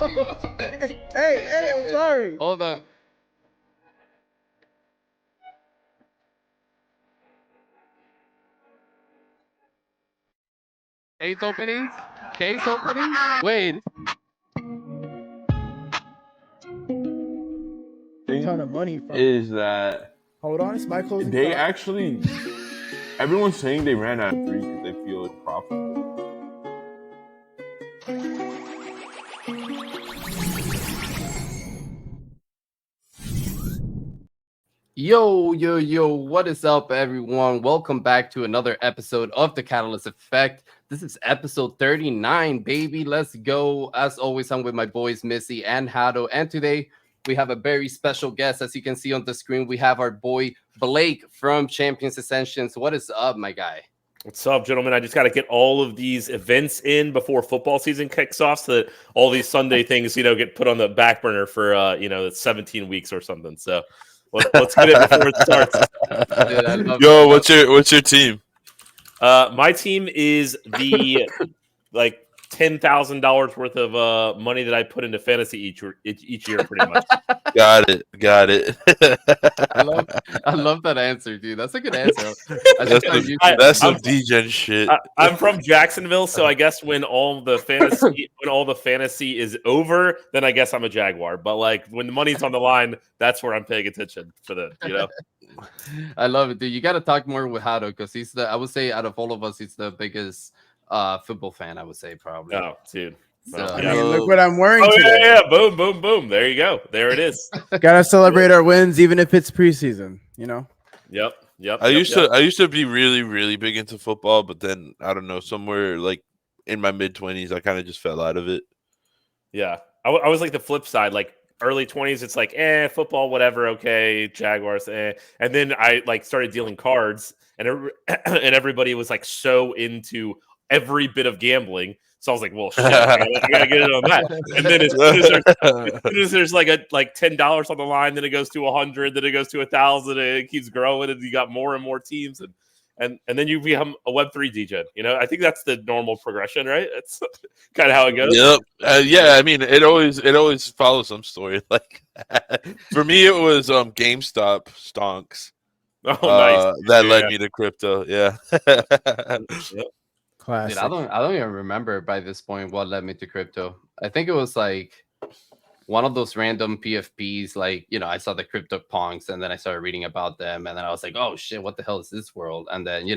Hey, I'm sorry. Hold on. Case opening? Case opening? Wait. A ton of money from. Is that Hold on, it's my closing they thought. actually everyone's saying they ran out of three because they feel it's profitable. Yo, what is up, everyone? Welcome back to another episode of The Catalyst Effect. This is episode 39, baby. Let's go. As always, I'm with my boys, Missy and Hado. And today, we have a very special guest. As you can see on the screen, we have our boy, Blake from Champions Ascension. So what is up, my guy? What's up, gentlemen? I just got to get all of these events in before football season kicks off so that all these Sunday things, get put on the back burner for, 17 weeks or something. So let's get it before it starts. Dude, Yo, what's your team? My team is the $10,000 worth of money that I put into fantasy each year, pretty much. Got it. I love that answer, dude. That's a good answer. That's some D-Gen shit. I'm from Jacksonville, so I guess when all the fantasy is over, then I guess I'm a Jaguar. But when the money's on the line, that's where I'm paying attention for the. I love it, dude. You got to talk more with Hado because I would say, out of all of us, he's the biggest football fan. I would say probably. Oh, dude. So, Well, I mean, look what I'm wearing today. Yeah. Boom, boom, boom. There you go. There it is. Gotta celebrate our wins, even if it's preseason. Yep. I used to be really, really big into football, but then I don't know, somewhere in my mid-20s, I kind of just fell out of it. Yeah, I was like the flip side, early 20s. It's football, whatever. Okay, Jaguars, and then I started dealing cards, and everybody was so into every bit of gambling. So I was like, well, shit, I gotta get it on that. And then as soon as there's $10 on the line, then it goes to 100, then it goes to 1,000, and it keeps growing, and you got more and more teams, and then you become a Web3 DJ. I think that's the normal progression, right? That's kind of how it goes. Yep. Yeah, I mean, it always follows some story. For me, it was GameStop stonks. Oh, nice. That led me to crypto. Yeah. Yep. Classic. Dude, I don't even remember by this point what led me to crypto. I think it was one of those random PFPs. I saw the crypto punks, and then I started reading about them, and then I was like, oh shit, what the hell is this world? And then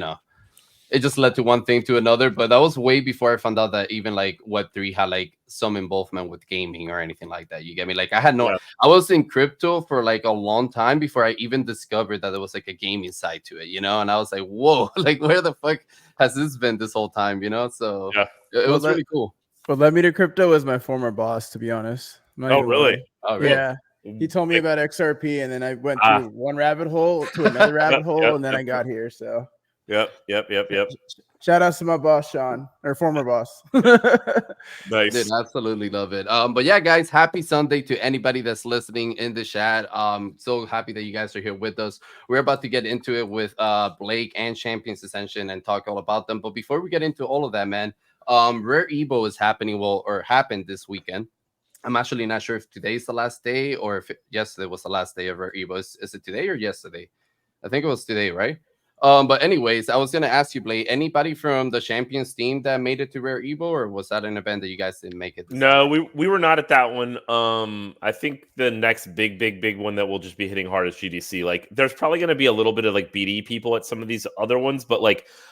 it just led to one thing to another. But that was way before I found out that even Web3 had some involvement with gaming or anything like that. You get me? I had I was in crypto for a long time before I even discovered that there was a gaming side to it, and I was like, whoa, where the fuck has this been this whole time? So yeah. it was really cool. What led me to crypto was my former boss, to be honest. Oh, really? Oh, really? Yeah. He told me about XRP, and then I went through one rabbit hole to another rabbit hole, and then I got here. So. Yep. Shout out to my boss, Sean, or former boss. Nice. Dude, absolutely love it. But yeah, guys, happy Sunday to anybody that's listening in the chat. So happy that you guys are here with us. We're about to get into it with Blake and Champions Ascension and talk all about them. But before we get into all of that, man, Rare Evo is happening, or happened this weekend. I'm actually not sure if today's the last day or if yesterday was the last day of Rare Evo. Is it today or yesterday? I think it was today, right? But anyways, I was gonna ask you, Blake, anybody from the Champions team that made it to Rare Evo, or was that an event that you guys didn't make it? No, we were not at that one. I think the next big one that will just be hitting hard is GDC. There's probably gonna be a little bit of BD people at some of these other ones, but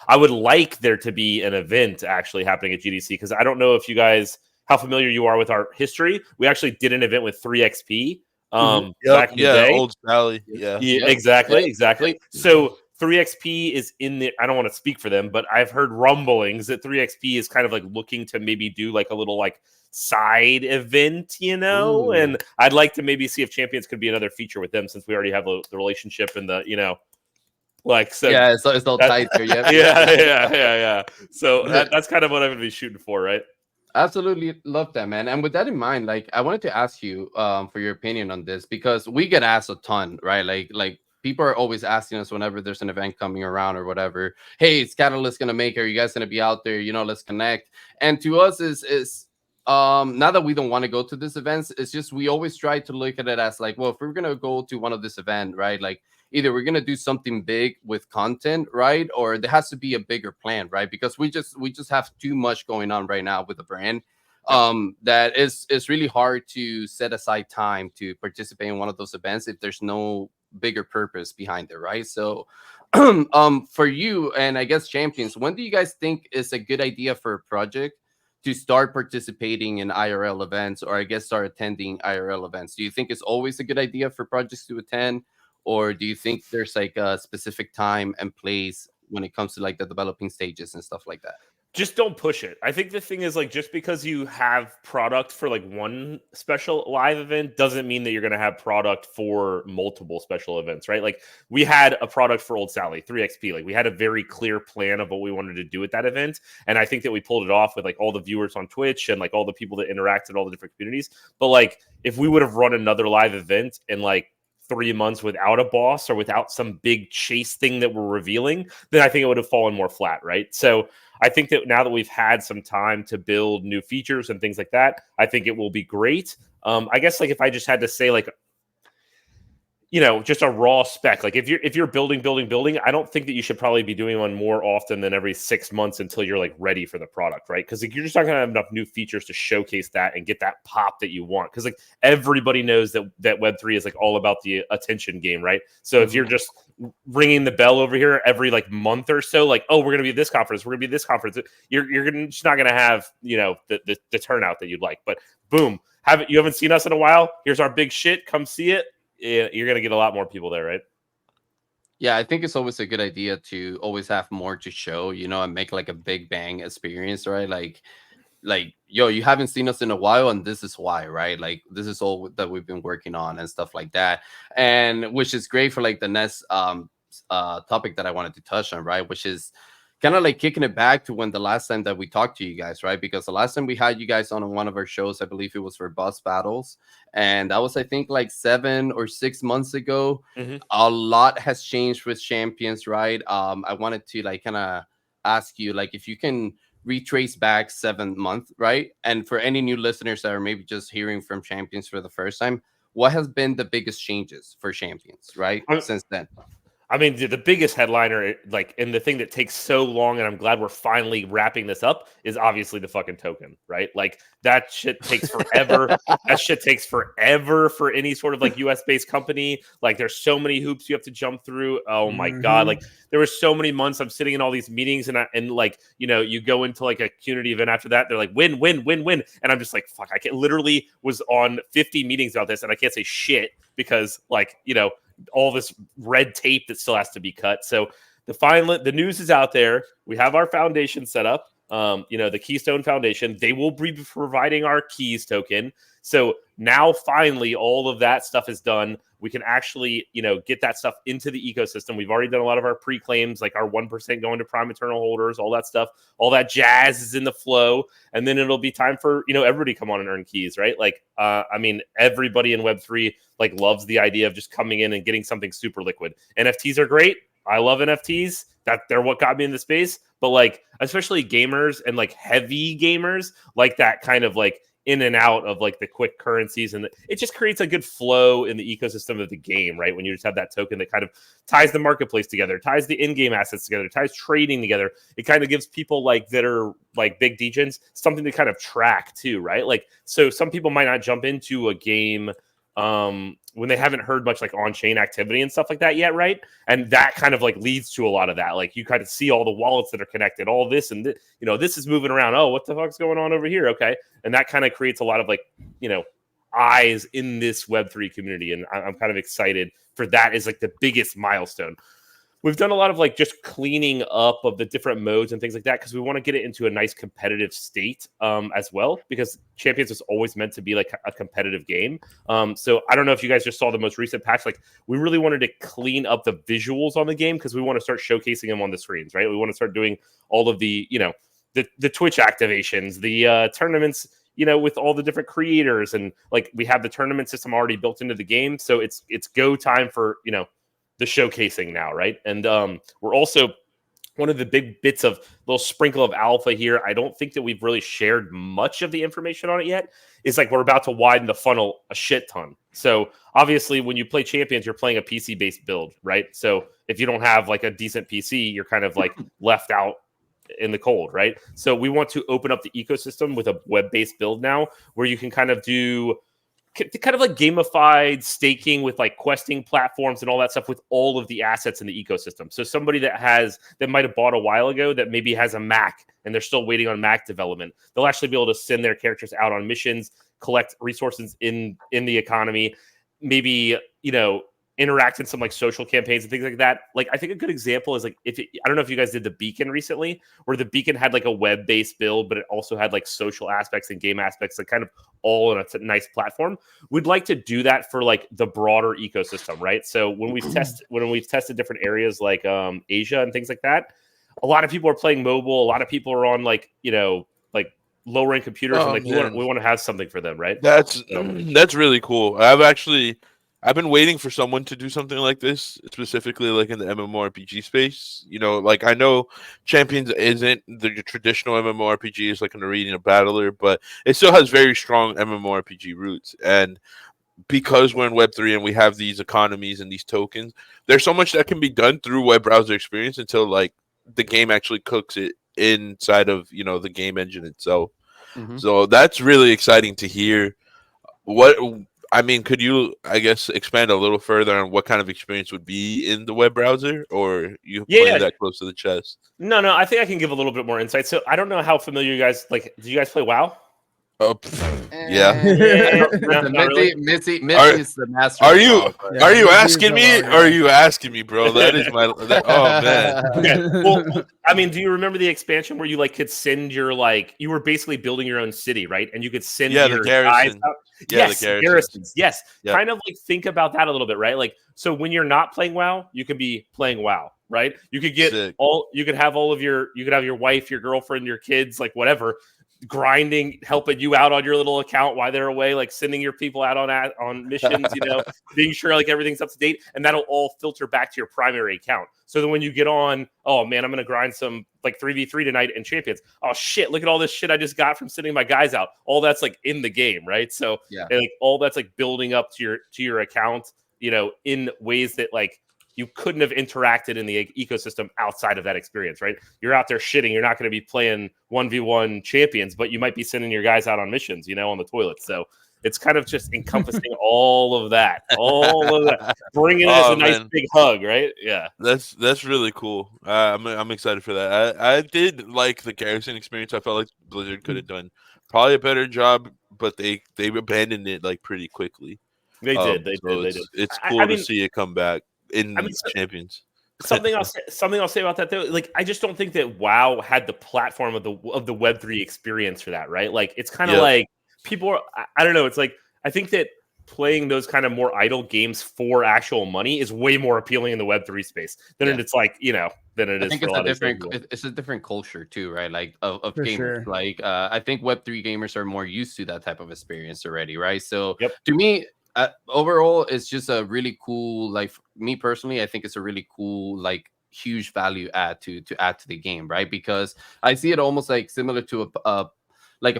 I would like there to be an event actually happening at GDC, because I don't know if you guys how familiar you are with our history. We actually did an event with 3XP back in the day. Old Sally. Yeah. Exactly. So 3XP is in the, I don't want to speak for them, but I've heard rumblings that 3XP is kind of looking to maybe do a little side event, Ooh. And I'd like to maybe see if Champions could be another feature with them, since we already have the relationship and the, so yeah, it's all tight there. Yeah. So that's kind of what I'm going to be shooting for, right? Absolutely love that, man. And with that in mind, I wanted to ask you for your opinion on this, because we get asked a ton, right? Like people are always asking us whenever there's an event coming around or whatever. Hey, is Catalyst gonna make it? Are you guys gonna be out there? Let's connect. And to us is Now that we don't want to go to these events, it's just we always try to look at it as like, well, if we're gonna go to one of this event, right? Like either we're gonna do something big with content, right? Or there has to be a bigger plan, right? Because we just have too much going on right now with the brand. That it's really hard to set aside time to participate in one of those events if there's no bigger purpose behind it, right? So for you and I guess champions, when do you guys think is a good idea for a project to start participating in IRL events, or I guess start attending IRL events? Do you think it's always a good idea for projects to attend, or do you think there's like a specific time and place when it comes to like the developing stages and stuff like that? Just don't push it. I think the thing is, like, just because you have product for like one special live event doesn't mean that you're going to have product for multiple special events, right? Like, we had a product for Old Sally 3XP. Like, we had a very clear plan of what we wanted to do at that event, and I think that we pulled it off with like all the viewers on Twitch and like all the people that interacted, all the different communities. But like, if we would have run another live event in like 3 months without a boss or without some big chase thing that we're revealing, then I think it would have fallen more flat, right? So I think that now that we've had some time to build new features and things like that, I think it will be great. I guess like if I just had to say like, you know, just a raw spec, like if you're building, I don't think that you should probably be doing one more often than every 6 months until you're like ready for the product, right? Because like, you're just not going to have enough new features to showcase that and get that pop that you want. Because like everybody knows that Web3 is like all about the attention game, right? So if you're just ringing the bell over here every like month or so, like, oh, we're going to be at this conference, we're going to be at this conference, you're just not going to have, you know, the turnout that you'd like. But boom, you haven't seen us in a while. Here's our big shit. Come see it. You're going to get a lot more people there, right? Yeah, I think it's always a good idea to always have more to show, you know, and make like a big bang experience, right? Like, yo, you haven't seen us in a while, and this is why, right? Like, this is all that we've been working on and stuff like that, and which is great for like the next topic that I wanted to touch on, right? Which is kind of like kicking it back to when the last time that we talked to you guys, right? Because the last time we had you guys on one of our shows, I believe it was for Boss Battles, and that was I think like 7 or 6 months ago. A lot has changed with champions, right? I wanted to like kind of ask you like if you can retrace back 7 months, right? And for any new listeners that are maybe just hearing from champions for the first time, what has been the biggest changes for champions, right? Since then? I mean, the biggest headliner, like, and the thing that takes so long, and I'm glad we're finally wrapping this up, is obviously the fucking token, right? Like, that shit takes forever. That shit takes forever for any sort of like US-based company. Like, there's so many hoops you have to jump through. Oh my god! Like, there were so many months I'm sitting in all these meetings, and like, you know, you go into like a community event after that, they're like, win, and I'm just like, fuck, I can't. Literally was on 50 meetings about this, and I can't say shit because, like, you know, all this red tape that still has to be cut. So the news is out there. We have our foundation set up. You know, the Keystone Foundation, they will be providing our keys token. So now finally all of that stuff is done. We can actually, you know, get that stuff into the ecosystem. We've already done a lot of our pre-claims, like our 1% going to Prime Eternal holders, all that stuff, all that jazz is in the flow. And then it'll be time for, you know, everybody to come on and earn keys, right? Like, I mean, everybody in Web3 like loves the idea of just coming in and getting something super liquid. NFTs are great. I love NFTs. That they're what got me in the space. But like, especially gamers and like heavy gamers, like that kind of like in and out of like the quick currencies, and it just creates a good flow in the ecosystem of the game, right? When you just have that token that kind of ties the marketplace together, ties the in-game assets together, ties trading together. It kind of gives people like that are like big degens something to kind of track too, right? Like, so some people might not jump into a game when they haven't heard much like on-chain activity and stuff like that yet, right? And that kind of like leads to a lot of that. Like, you kind of see all the wallets that are connected, all this and you know, this is moving around. Oh, what the fuck's going on over here? Okay. And that kind of creates a lot of like, you know, eyes in this Web3 community. And I'm kind of excited for that is like the biggest milestone. We've done a lot of like just cleaning up of the different modes and things like that because we want to get it into a nice competitive state as well, because Champions was always meant to be like a competitive game. So I don't know if you guys just saw the most recent patch. Like, we really wanted to clean up the visuals on the game because we want to start showcasing them on the screens, right? We want to start doing all of the, you know, the Twitch activations, the tournaments, you know, with all the different creators, and like we have the tournament system already built into the game. So it's go time for, you know, the showcasing now, right? And we're also one of the big bits of little sprinkle of alpha here. I don't think that we've really shared much of the information on it yet. Is like we're about to widen the funnel a shit ton. So obviously, when you play Champions, you're playing a PC based build, right? So if you don't have like a decent PC, you're kind of like left out in the cold, right? So we want to open up the ecosystem with a web based build now, where you can kind of do kind of like gamified staking with like questing platforms and all that stuff with all of the assets in the ecosystem. So somebody that might have bought a while ago that maybe has a Mac and they're still waiting on Mac development, they'll actually be able to send their characters out on missions, collect resources in the economy, maybe, interact in some like social campaigns and things like that. Like, I think a good example is like I don't know if you guys did the Beacon recently, where the Beacon had like a web-based build, but it also had like social aspects and game aspects, like kind of all on a nice platform. We'd like to do that for like the broader ecosystem, right? So when we've tested different areas like Asia and things like that, a lot of people are playing mobile. A lot of people are on like lower end computers, and like we want to have something for them, right? That's really cool. I've been waiting for someone to do something like this, specifically like in the MMORPG space. Like I know Champions isn't the traditional MMORPG, it's like an arena battler, but it still has very strong MMORPG roots. And because we're in Web3 and we have these economies and these tokens, there's so much that can be done through web browser experience until like the game actually cooks it inside of the game engine itself. So that's really exciting to hear. Could you, I guess, expand a little further on what kind of experience would be in the web browser, or you playing that close to the chest? No, I think I can give a little bit more insight. So I don't know how familiar you guys, do you guys play WoW? Oh, yeah. Missy is the master. Are you asking me? Or are you asking me, bro? That is my. Oh man. Okay. Well, I mean, do you remember the expansion where you like could send your you were basically building your own city, right? And you could send your guys out. Yes, the garrisons. Yes, kind of like think about that a little bit, right? Like, so when you're not playing WoW, you could be playing WoW, right? You could get you could have your wife, your girlfriend, your kids, like whatever, grinding, helping you out on your little account while they're away, like sending your people out on missions, being sure like everything's up to date, and that'll all filter back to your primary account. So then when you get on, oh man, I'm gonna grind some like 3v3 tonight in Champions. Oh shit, look at all this shit I just got from sending my guys out. All that's like in the game, right? So and, like all that's like building up to your account, in ways that like you couldn't have interacted in the ecosystem outside of that experience, right? You're out there shitting. You're not going to be playing 1v1 Champions, but you might be sending your guys out on missions, on the toilet. So it's kind of just encompassing all of that, bringing it as a nice big hug, right? Yeah, that's really cool. I'm excited for that. I did like the garrison experience. I felt like Blizzard could have done probably a better job, but they abandoned it like pretty quickly. They did. It's cool to see it come back in Champions. Something I'll say about that though, like I just don't think that WoW had the platform of the Web3 experience for that, right? Like it's kind of like people are, I don't know, it's like I think that playing those kind of more idle games for actual money is way more appealing in the Web3 space than it's like, than it is. I think it's a different culture too, right? Like of gamers. Sure. Like I think Web3 gamers are more used to that type of experience already, right? So to me, overall, it's just a really cool, like me personally, I think it's a really cool, like huge value add to add to the game, right? Because I see it almost like similar to a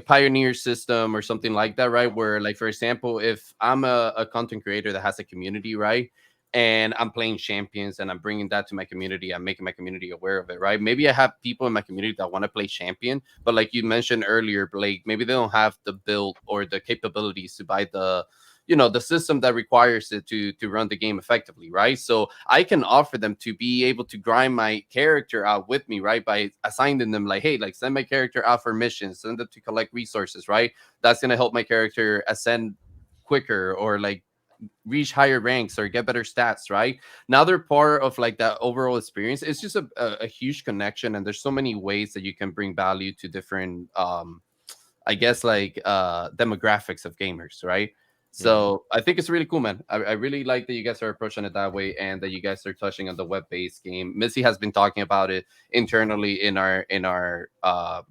pioneer system or something like that, right? Where like, for example, if I'm a content creator that has a community, right? And I'm playing Champions and I'm bringing that to my community, I'm making my community aware of it, right? Maybe I have people in my community that want to play Champion, but like you mentioned earlier, Blake, maybe they don't have the build or the capabilities to buy the the system that requires it to run the game effectively, right? So I can offer them to be able to grind my character out with me, right? By assigning them like, hey, like send my character out for missions, send them to collect resources, right? That's going to help my character ascend quicker or like reach higher ranks or get better stats, right? Now they're part of like that overall experience. It's just a huge connection, and there's so many ways that you can bring value to different I guess like demographics of gamers, right? So I think it's really cool, man. I really like that you guys are approaching it that way, and that you guys are touching on the web-based game. Missy has been talking about it internally in our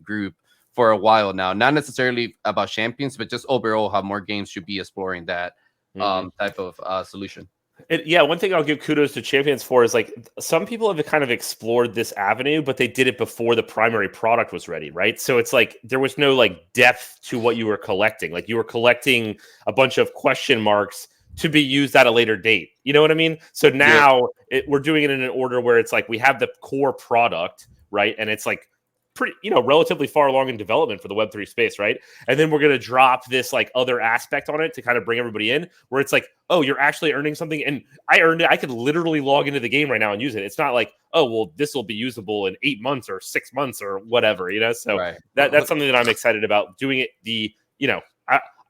group for a while now. Not necessarily about Champions, but just overall how more games should be exploring that type of solution. Yeah, one thing I'll give kudos to Champions for is like some people have kind of explored this avenue, but they did it before the primary product was ready, right? So it's like there was no like depth to what you were collecting. Like you were collecting a bunch of question marks to be used at a later date. You know what I mean? So now we're doing it in an order where it's like we have the core product, right? And it's like pretty, relatively far along in development for the Web3 space, right? And then we're going to drop this like other aspect on it to kind of bring everybody in where it's like, oh, you're actually earning something. And I earned it. I could literally log into the game right now and use it. It's not like, oh, well, this will be usable in 8 months or 6 months or whatever, So Right. that's something that I'm excited about doing it.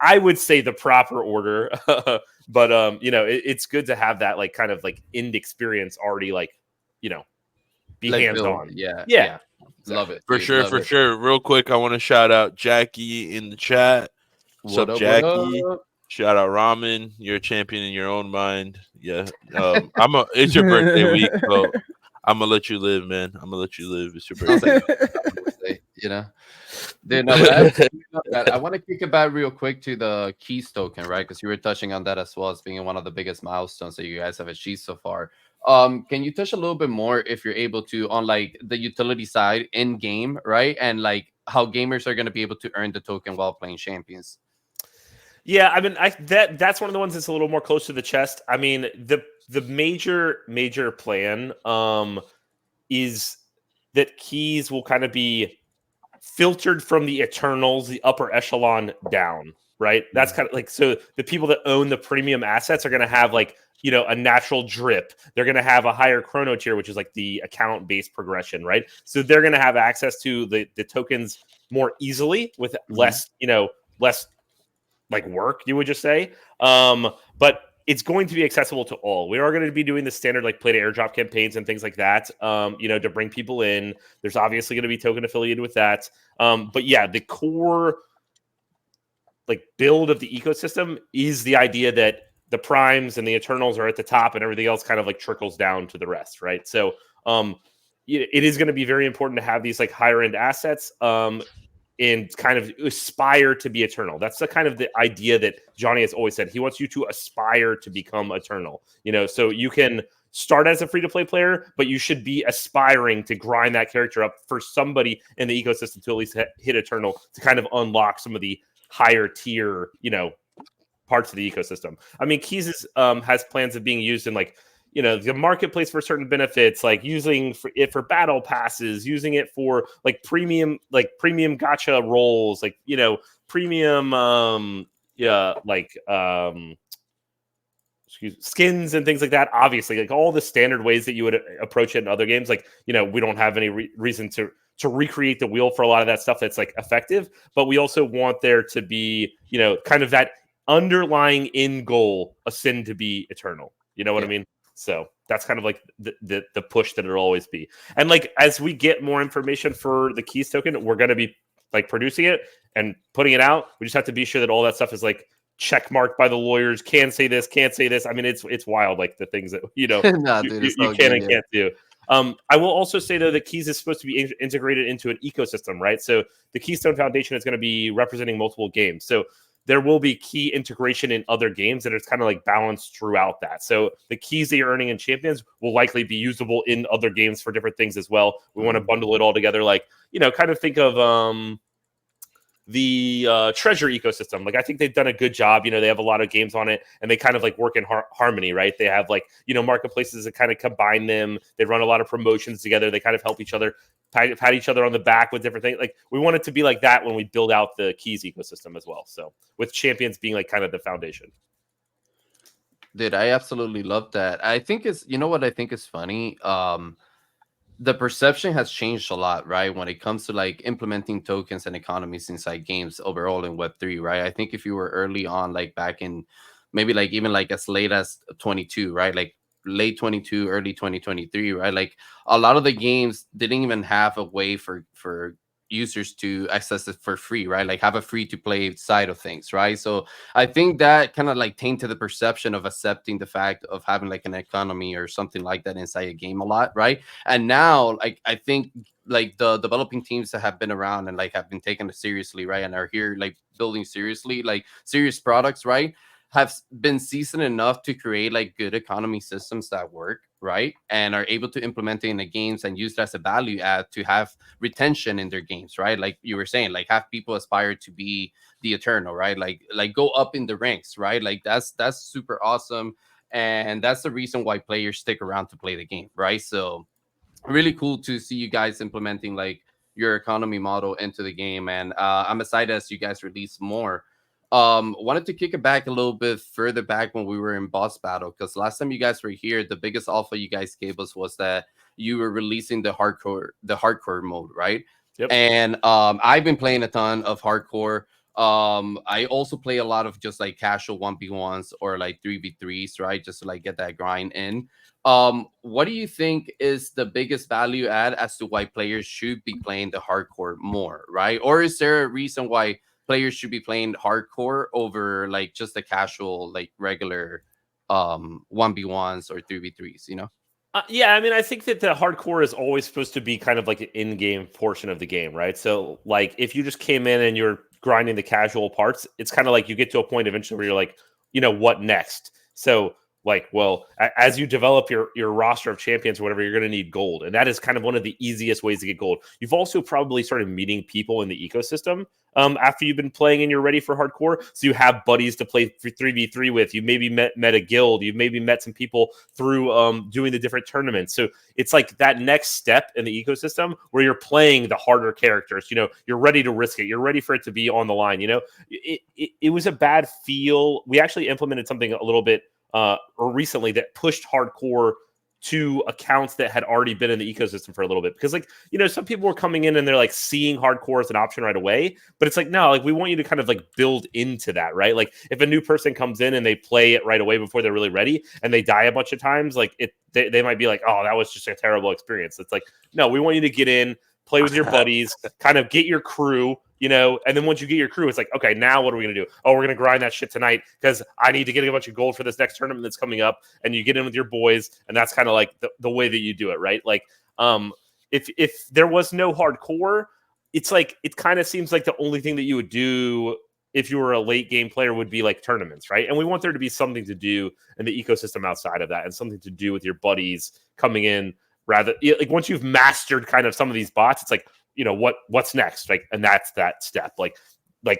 I would say the proper order, but it's good to have that like kind of like end experience already like, be Like hands Bill, on. yeah. Love it. For dude, sure, love for it. sure. Real quick, I want to shout out Jackie in the chat. What's up, Jackie? What up? Shout out Ramen. You're a champion in your own mind. Yeah. It's your birthday week, so I'm gonna let you live, man. I'm gonna let you live. It's your birthday. Dude, no, but I absolutely love that. I want to kick it back real quick to the Keys token, right? Because you were touching on that as well as being one of the biggest milestones that you guys have achieved so far. Can you touch a little bit more, if you're able to, on like the utility side in game, right? And like how gamers are going to be able to earn the token while playing Champions? Yeah, I mean, that's one of the ones that's a little more close to the chest. I mean, the major plan is that keys will kind of be filtered from the Eternals, the upper echelon down, right? That's kind of like, so the people that own the premium assets are going to have like, a natural drip. They're going to have a higher chrono tier, which is like the account-based progression, right? So they're going to have access to the tokens more easily with less, less like work, you would just say. But it's going to be accessible to all. We are going to be doing the standard like play to airdrop campaigns and things like that, to bring people in. There's obviously going to be token affiliated with that. But yeah, the core like build of the ecosystem is the idea that the primes and the Eternals are at the top and everything else kind of like trickles down to the rest, right? So it is going to be very important to have these like higher end assets and kind of aspire to be eternal. That's the kind of the idea that Johnny has always said. He wants you to aspire to become eternal, so you can start as a free-to-play player, but you should be aspiring to grind that character up for somebody in the ecosystem to at least hit eternal to kind of unlock some of the higher tier, parts of the ecosystem. I mean, Keys has plans of being used in like, the marketplace for certain benefits, like using it for battle passes, using it for like premium gacha roles, like, premium, skins and things like that. Obviously, like all the standard ways that you would approach it in other games. Like, we don't have any reason to recreate the wheel for a lot of that stuff that's like effective, but we also want there to be, kind of that underlying end goal, ascend to be eternal. You know what I mean? So that's kind of like the push that it'll always be. And like as we get more information for the Keys token, we're going to be like producing it and putting it out. We just have to be sure that all that stuff is like check marked by the lawyers. Can say this, can't say this. I mean, it's wild, like the things that Nah, dude, you can and can't do. I will also say though that Keys is supposed to be integrated into an ecosystem, right? So the Keystone Foundation is going to be representing multiple games. So there will be key integration in other games that is kind of like balanced throughout that. So the keys that you're earning in Champions will likely be usable in other games for different things as well. We want to bundle it all together, like, kind of think of the treasure ecosystem. Like I think they've done a good job. They have a lot of games on it and they kind of like work in harmony, right? They have like, marketplaces that kind of combine them. They run a lot of promotions together. They kind of help each other, pat each other on the back with different things. Like we want it to be like that when we build out the Keys ecosystem as well. So with Champions being like kind of the foundation. Dude, I absolutely love that. I think what I think is funny. The perception has changed a lot, right? When it comes to like implementing tokens and economies inside games overall in Web3, right? I think if you were early on, like back in maybe like even like as late as 22, right? Like late 22, early 2023, right? Like a lot of the games didn't even have a way for users to access it for free, right? Like have a free to play side of things, right? So I think that kind of like tainted the perception of accepting the fact of having like an economy or something like that inside a game a lot, right? And now like I think like the developing teams that have been around and like have been taken seriously, right, and are here like building seriously like serious products, right, have been seasoned enough to create like good economy systems that work, right? And are able to implement it in the games and use it as a value add to have retention in their games, right? Like you were saying, like have people aspire to be the eternal, right? Like go up in the ranks, right? Like that's super awesome. And that's the reason why players stick around to play the game, right? So really cool to see you guys implementing like your economy model into the game, and I'm excited as you guys release more. Wanted to kick it back a little bit further back when we were in boss battle, because last time you guys were here, the biggest alpha you guys gave us was that you were releasing the hardcore mode, right? Yep. And I've been playing a ton of hardcore. I also play a lot of just like casual 1v1s or like 3v3s, right? Just to like get that grind in. What do you think is the biggest value add as to why players should be playing the hardcore more, right? Or is there a reason why players should be playing hardcore over like just the casual, like regular 1v1s or 3v3s, you know? Yeah, I mean, I think that the hardcore is always supposed to be kind of like an in-game portion of the game, right? So, like, if you just came in and you're grinding the casual parts, it's kind of like you get to a point eventually where you're like, you know, what next? So, like, well, as you develop your roster of champions or whatever, you're going to need gold. And that is kind of one of the easiest ways to get gold. You've also probably started meeting people in the ecosystem after you've been playing and you're ready for hardcore. So you have buddies to play 3v3 with. You maybe met a guild. You've maybe met some people through doing the different tournaments. So it's like that next step in the ecosystem where you're playing the harder characters. You know, you're ready to risk it. You're ready for it to be on the line. You know, it was a bad feel. We actually implemented something a little bit or recently that pushed hardcore to accounts that had already been in the ecosystem for a little bit, because like, you know, some people were coming in and they're like seeing hardcore as an option right away, but it's like, no, like we want you to kind of like build into that, right? Like if a new person comes in and they play it right away before they're really ready and they die a bunch of times, like they might be like, oh, that was just a terrible experience. It's like, no, we want you to get in, play with your buddies, kind of get your crew, you know, and then once you get your crew, it's like, okay, now what are we going to do? Oh, we're going to grind that shit tonight because I need to get a bunch of gold for this next tournament that's coming up. And you get in with your boys, and that's kind of like the way that you do it, right? Like, if there was no hardcore, it's like, it kind of seems like the only thing that you would do if you were a late game player would be like tournaments, right? And we want there to be something to do in the ecosystem outside of that, and something to do with your buddies coming in. Rather, like once you've mastered kind of some of these bots, it's like, you know, what's next? Like, and that's that step. Like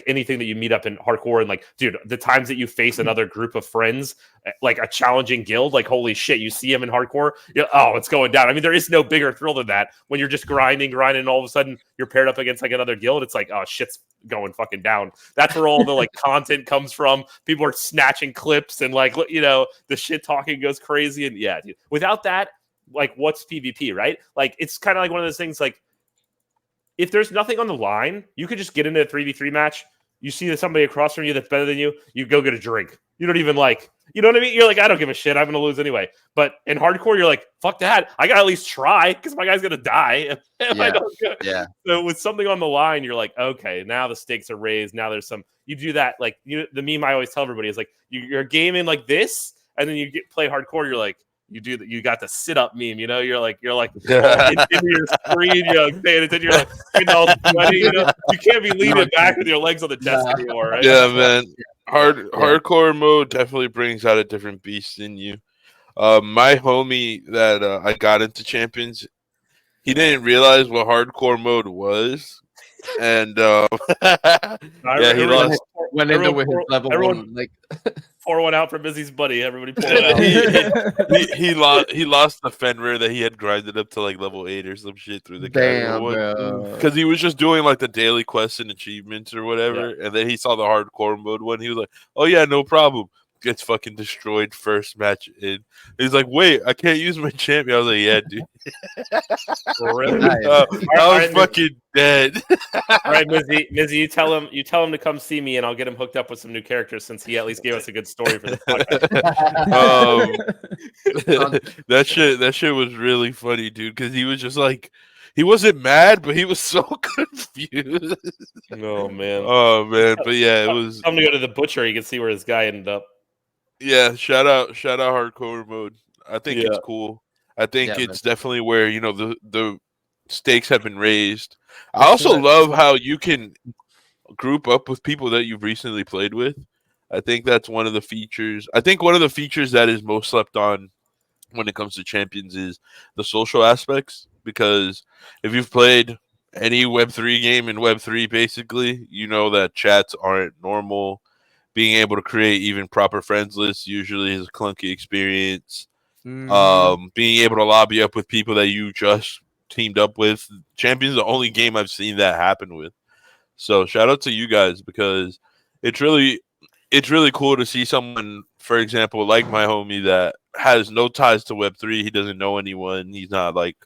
anything that you meet up in hardcore, and like, dude, the times that you face another group of friends, like a challenging guild, like holy shit, you see them in hardcore, oh, it's going down. I mean, there is no bigger thrill than that when you're just grinding, and all of a sudden you're paired up against like another guild. It's like, oh, shit's going fucking down. That's where all the like content comes from. People are snatching clips and like, you know, the shit talking goes crazy. And yeah, dude, without that, like, what's PvP, right? Like, it's kind of like one of those things, like, if there's nothing on the line, you could just get into a 3v3 match. You see that somebody across from you that's better than you, you go get a drink. You don't even like, you know what I mean? You're like, I don't give a shit. I'm going to lose anyway. But in hardcore, you're like, fuck that. I got to at least try because my guy's going to die. If I don't go. Yeah. So with something on the line, you're like, okay, now the stakes are raised. Now there's some, you do that. Like, the meme I always tell everybody is like, you're gaming like this, and then you play hardcore. You're like, you got the sit up meme, you know, you're like into your screen, you're like paying attention, you're like getting all sweaty, you know, you can't be leaning back with your legs on the desk anymore, right? Yeah, man. Hardcore mode definitely brings out a different beast in you. My homie that I got into Champions, he didn't realize what hardcore mode was. And yeah, he lost. Went into with his level one, like pour one out for Busy's buddy. Everybody pour it out. he lost the Fenrir that he had grinded up to like level 8 or some shit through the casual one, because he was just doing like the daily quests and achievements or whatever, and then he saw the hardcore mode one. He was like, "Oh yeah, no problem." Gets fucking destroyed first match in. He's like, "Wait, I can't use my champion." I was like, "Yeah, dude." I was fucking dead. All right, Mizzy, you tell him to come see me, and I'll get him hooked up with some new characters, since he at least gave us a good story for the podcast. That shit was really funny, dude, because he was just like, he wasn't mad, but he was so confused. Oh man, but yeah, it was. I'm gonna go to the butcher. You can see where his guy ended up. Yeah, shout out hardcore mode. I think it's cool. I think it's definitely where, you know, the stakes have been raised. I also love how you can group up with people that you've recently played with. I think that's one of the features. I think one of the features that is most slept on when it comes to Champions is the social aspects, because if you've played any Web3 game in Web3, basically, you know that chats aren't normal. Being able to create even proper friends lists usually is a clunky experience. Being able to lobby up with people that you just teamed up with. Champions is the only game I've seen that happen with. So shout out to you guys, because it's really cool to see someone, for example, like my homie that has no ties to Web3. He doesn't know anyone. He's not like,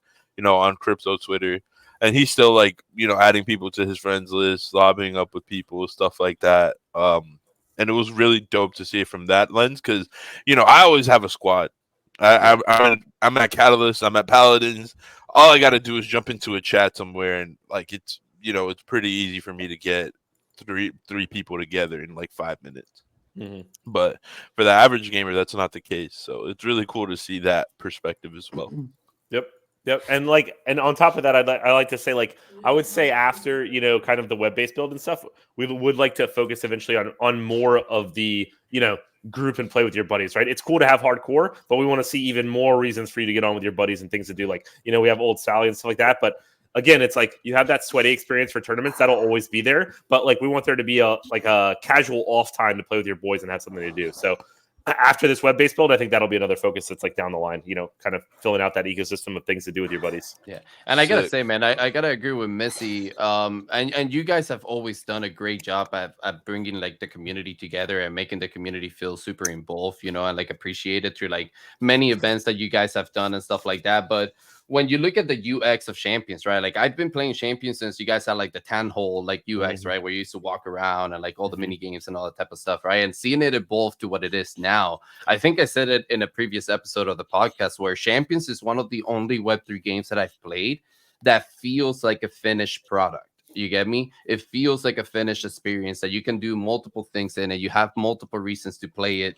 on crypto Twitter. And he's still like, adding people to his friends list, lobbying up with people, stuff like that. And it was really dope to see it from that lens, because, I always have a squad. I'm at Catalyst. I'm at Paladins. All I got to do is jump into a chat somewhere, and like it's pretty easy for me to get three people together in like 5 minutes. But for the average gamer, that's not the case. So it's really cool to see that perspective as well. Yep. And on top of that, I like to say, I would say after, kind of the web-based build and stuff, we would like to focus eventually on more of the, group and play with your buddies, right? It's cool to have hardcore, but we want to see even more reasons for you to get on with your buddies and things to do. We have Old Sally and stuff like that. But again, it's like you have that sweaty experience for tournaments. That'll always be there. But we want there to be a casual off time to play with your boys and have something to do. So after this web-based build, I think that'll be another focus that's down the line, kind of filling out that ecosystem of things to do with your buddies. Yeah. And I got to say, man, I got to agree with Missy. And you guys have always done a great job at bringing the community together and making the community feel super involved, and appreciated through many events that you guys have done and stuff like that. But when you look at the UX of Champions, right? I've been playing Champions since you guys had the 10-hole UX, right? Where you used to walk around and all the mini games and all that type of stuff, right? And seeing it evolve to what it is now. I think I said it in a previous episode of the podcast, where Champions is one of the only Web3 games that I've played that feels like a finished product. You get me? It feels like a finished experience that you can do multiple things in it. You have multiple reasons to play it.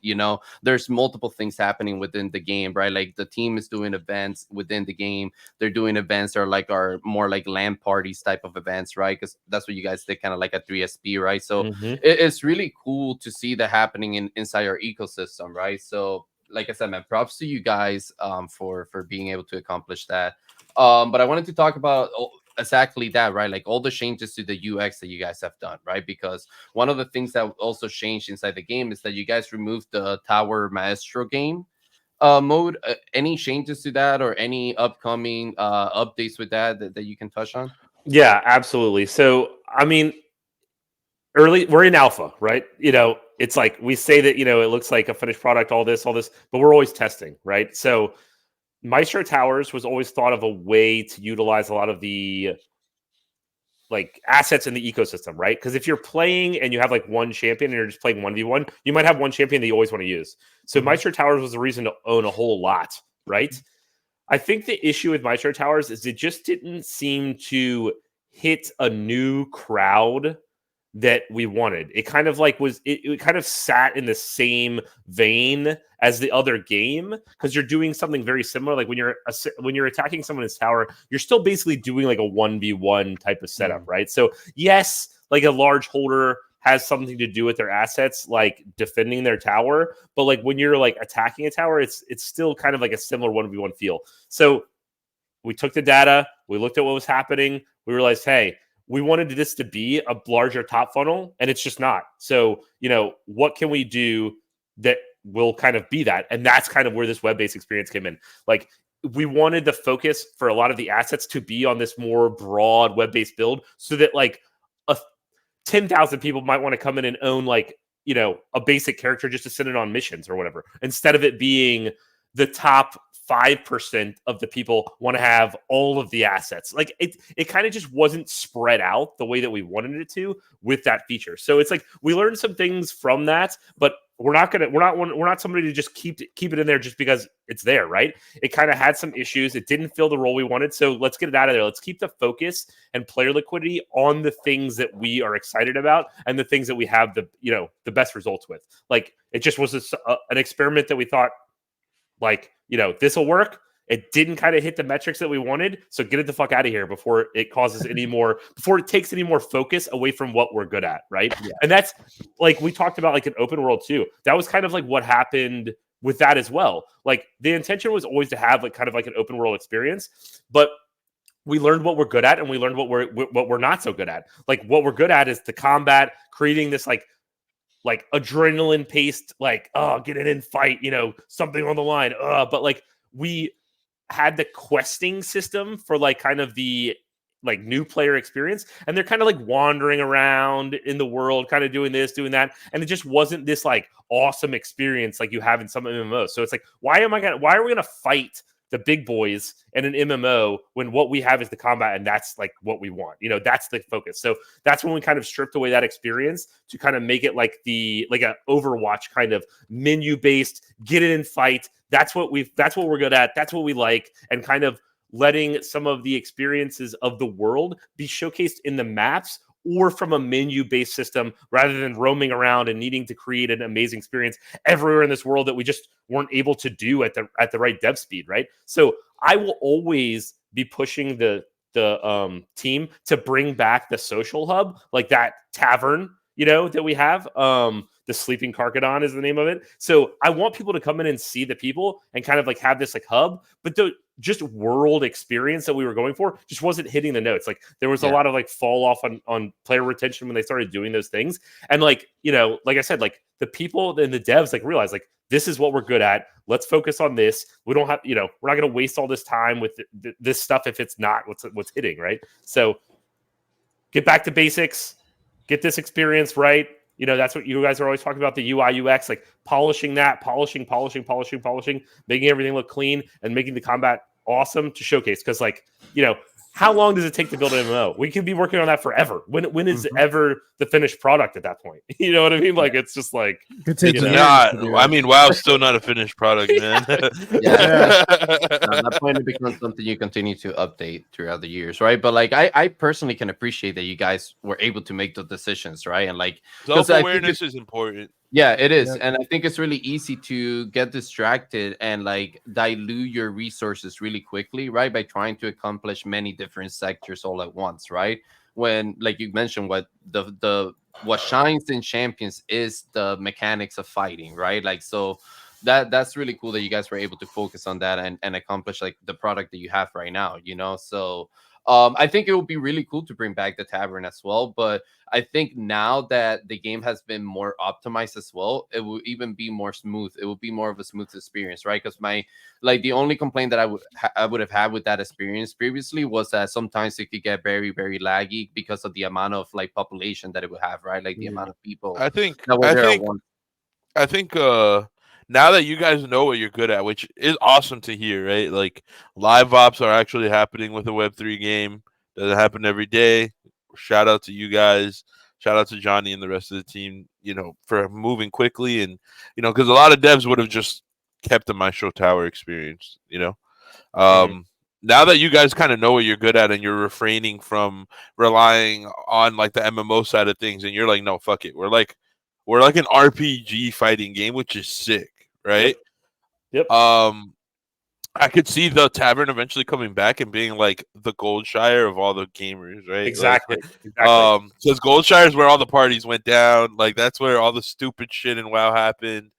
There's multiple things happening within the game, right? The team is doing events within the game. They're doing events that are more like LAN parties type of events, right? Because that's what you guys did kind of like at 3SP, right? So it's really cool to see that happening inside our ecosystem, right? So like I said, man, props to you guys for being able to accomplish that. But I wanted to talk about exactly that, right? All the changes to the UX that you guys have done, right? Because one of the things that also changed inside the game is that you guys removed the Tower Maestro game mode. Any changes to that, or any upcoming updates with that you can touch on? Yeah, absolutely. So, I mean, we're in alpha, right? It's we say that, it looks like a finished product, all this, but we're always testing, right? So Maestro Towers was always thought of a way to utilize a lot of the assets in the ecosystem, right? Because if you're playing and you have one champion and you're just playing 1v1, you might have one champion that you always want to use. So Maestro Towers was the reason to own a whole lot, right? I think the issue with Maestro Towers is it just didn't seem to hit a new crowd that we wanted. It kind of it kind of sat in the same vein as the other game, because you're doing something very similar. When you're attacking someone's tower, you're still basically doing a 1v1 type of setup, right? So yes, a large holder has something to do with their assets, defending their tower, but when you're attacking a tower, it's still kind of a similar 1v1 feel. So we took the data, we looked at what was happening, we realized, hey, we wanted this to be a larger top funnel, and it's just not. So, what can we do that will kind of be that? And that's kind of where this web-based experience came in. We wanted the focus for a lot of the assets to be on this more broad web-based build, so that 10,000 people might want to come in and own a basic character just to send it on missions or whatever, instead of it being the top 5% of the people want to have all of the assets. It kind of just wasn't spread out the way that we wanted it to with that feature. So it's we learned some things from that, but we're not somebody to just keep it in there just because it's there, right? It kind of had some issues. It didn't fill the role we wanted. So let's get it out of there. Let's keep the focus and player liquidity on the things that we are excited about and the things that we have the best results with. It just was an experiment that we thought, this will work. It didn't kind of hit the metrics that we wanted. So get it the fuck out of here before it causes before it takes any more focus away from what we're good at. Right. Yeah. And that's like, we talked about like an open world too. That was kind of like what happened with that as well. Like the intention was always to have like kind of like an open world experience, but we learned what we're good at and we learned what we're not so good at. Like what we're good at is the combat, creating this like adrenaline paced, like, oh, get it in fight, something on the line. But like we had the questing system for like kind of the like new player experience, and they're kind of like wandering around in the world, kind of doing this, doing that, and it just wasn't this like awesome experience like you have in some MMOs. So it's like, why are we gonna fight the big boys in an MMO when what we have is the combat, and that's like what we want? That's the focus. So that's when we kind of stripped away that experience to kind of make it like a Overwatch kind of menu based, get it in fight. That's what we're good at. That's what we like, and kind of letting some of the experiences of the world be showcased in the maps or from a menu-based system, rather than roaming around and needing to create an amazing experience everywhere in this world that we just weren't able to do at the right dev speed, right? So I will always be pushing the team to bring back the social hub, like that tavern, that we have. The Sleeping Carcadon is the name of it. So I want people to come in and see the people and kind of like have this like hub, but the just world experience that we were going for just wasn't hitting the notes. Like there was a lot of like fall off on player retention when they started doing those things. And like, like I said, like the people and the devs like realized like, this is what we're good at. Let's focus on this. We don't have, we're not going to waste all this time with this stuff if it's not what's hitting, right? So get back to basics, get this experience right. That's what you guys are always talking about, the UI UX, like polishing, making everything look clean and making the combat awesome to showcase. Because like, how long does it take to build an MMO? We could be working on that forever. When is ever the finished product at that point? You know what I mean? Like, it's just like, it's not. I mean, WoW's still not a finished product, man. At that point, it becomes something you continue to update throughout the years, right? But like, I personally can appreciate that you guys were able to make those decisions, right? And like, self-awareness is important. Yeah, it is. And I think it's really easy to get distracted and like dilute your resources really quickly, right? By trying to accomplish many different sectors all at once, right? When, like you mentioned, what shines in Champions is the mechanics of fighting, right? Like, so that's really cool that you guys were able to focus on that and accomplish like the product that you have right now, So I think it would be really cool to bring back the tavern as well. But I think now that the game has been more optimized as well, it will even be more smooth. It will be more of a smooth experience, right? Because the only complaint that I would have had with that experience previously was that sometimes it could get very, very laggy because of the amount of like population that it would have, right? Like the amount of people. I think now that you guys know what you're good at, which is awesome to hear, right? Like live ops are actually happening with a Web3 game. Doesn't happen every day. Shout out to you guys. Shout out to Johnny and the rest of the team, for moving quickly. And, because a lot of devs would have just kept the Maestro Tower experience, Now that you guys kind of know what you're good at and you're refraining from relying on like the MMO side of things, and you're like, no, fuck it. We're like an RPG fighting game, which is sick. Right. Yep. I could see the tavern eventually coming back and being like the Goldshire of all the gamers, right? Exactly. Because Goldshire is where all the parties went down. Like that's where all the stupid shit in WoW happened.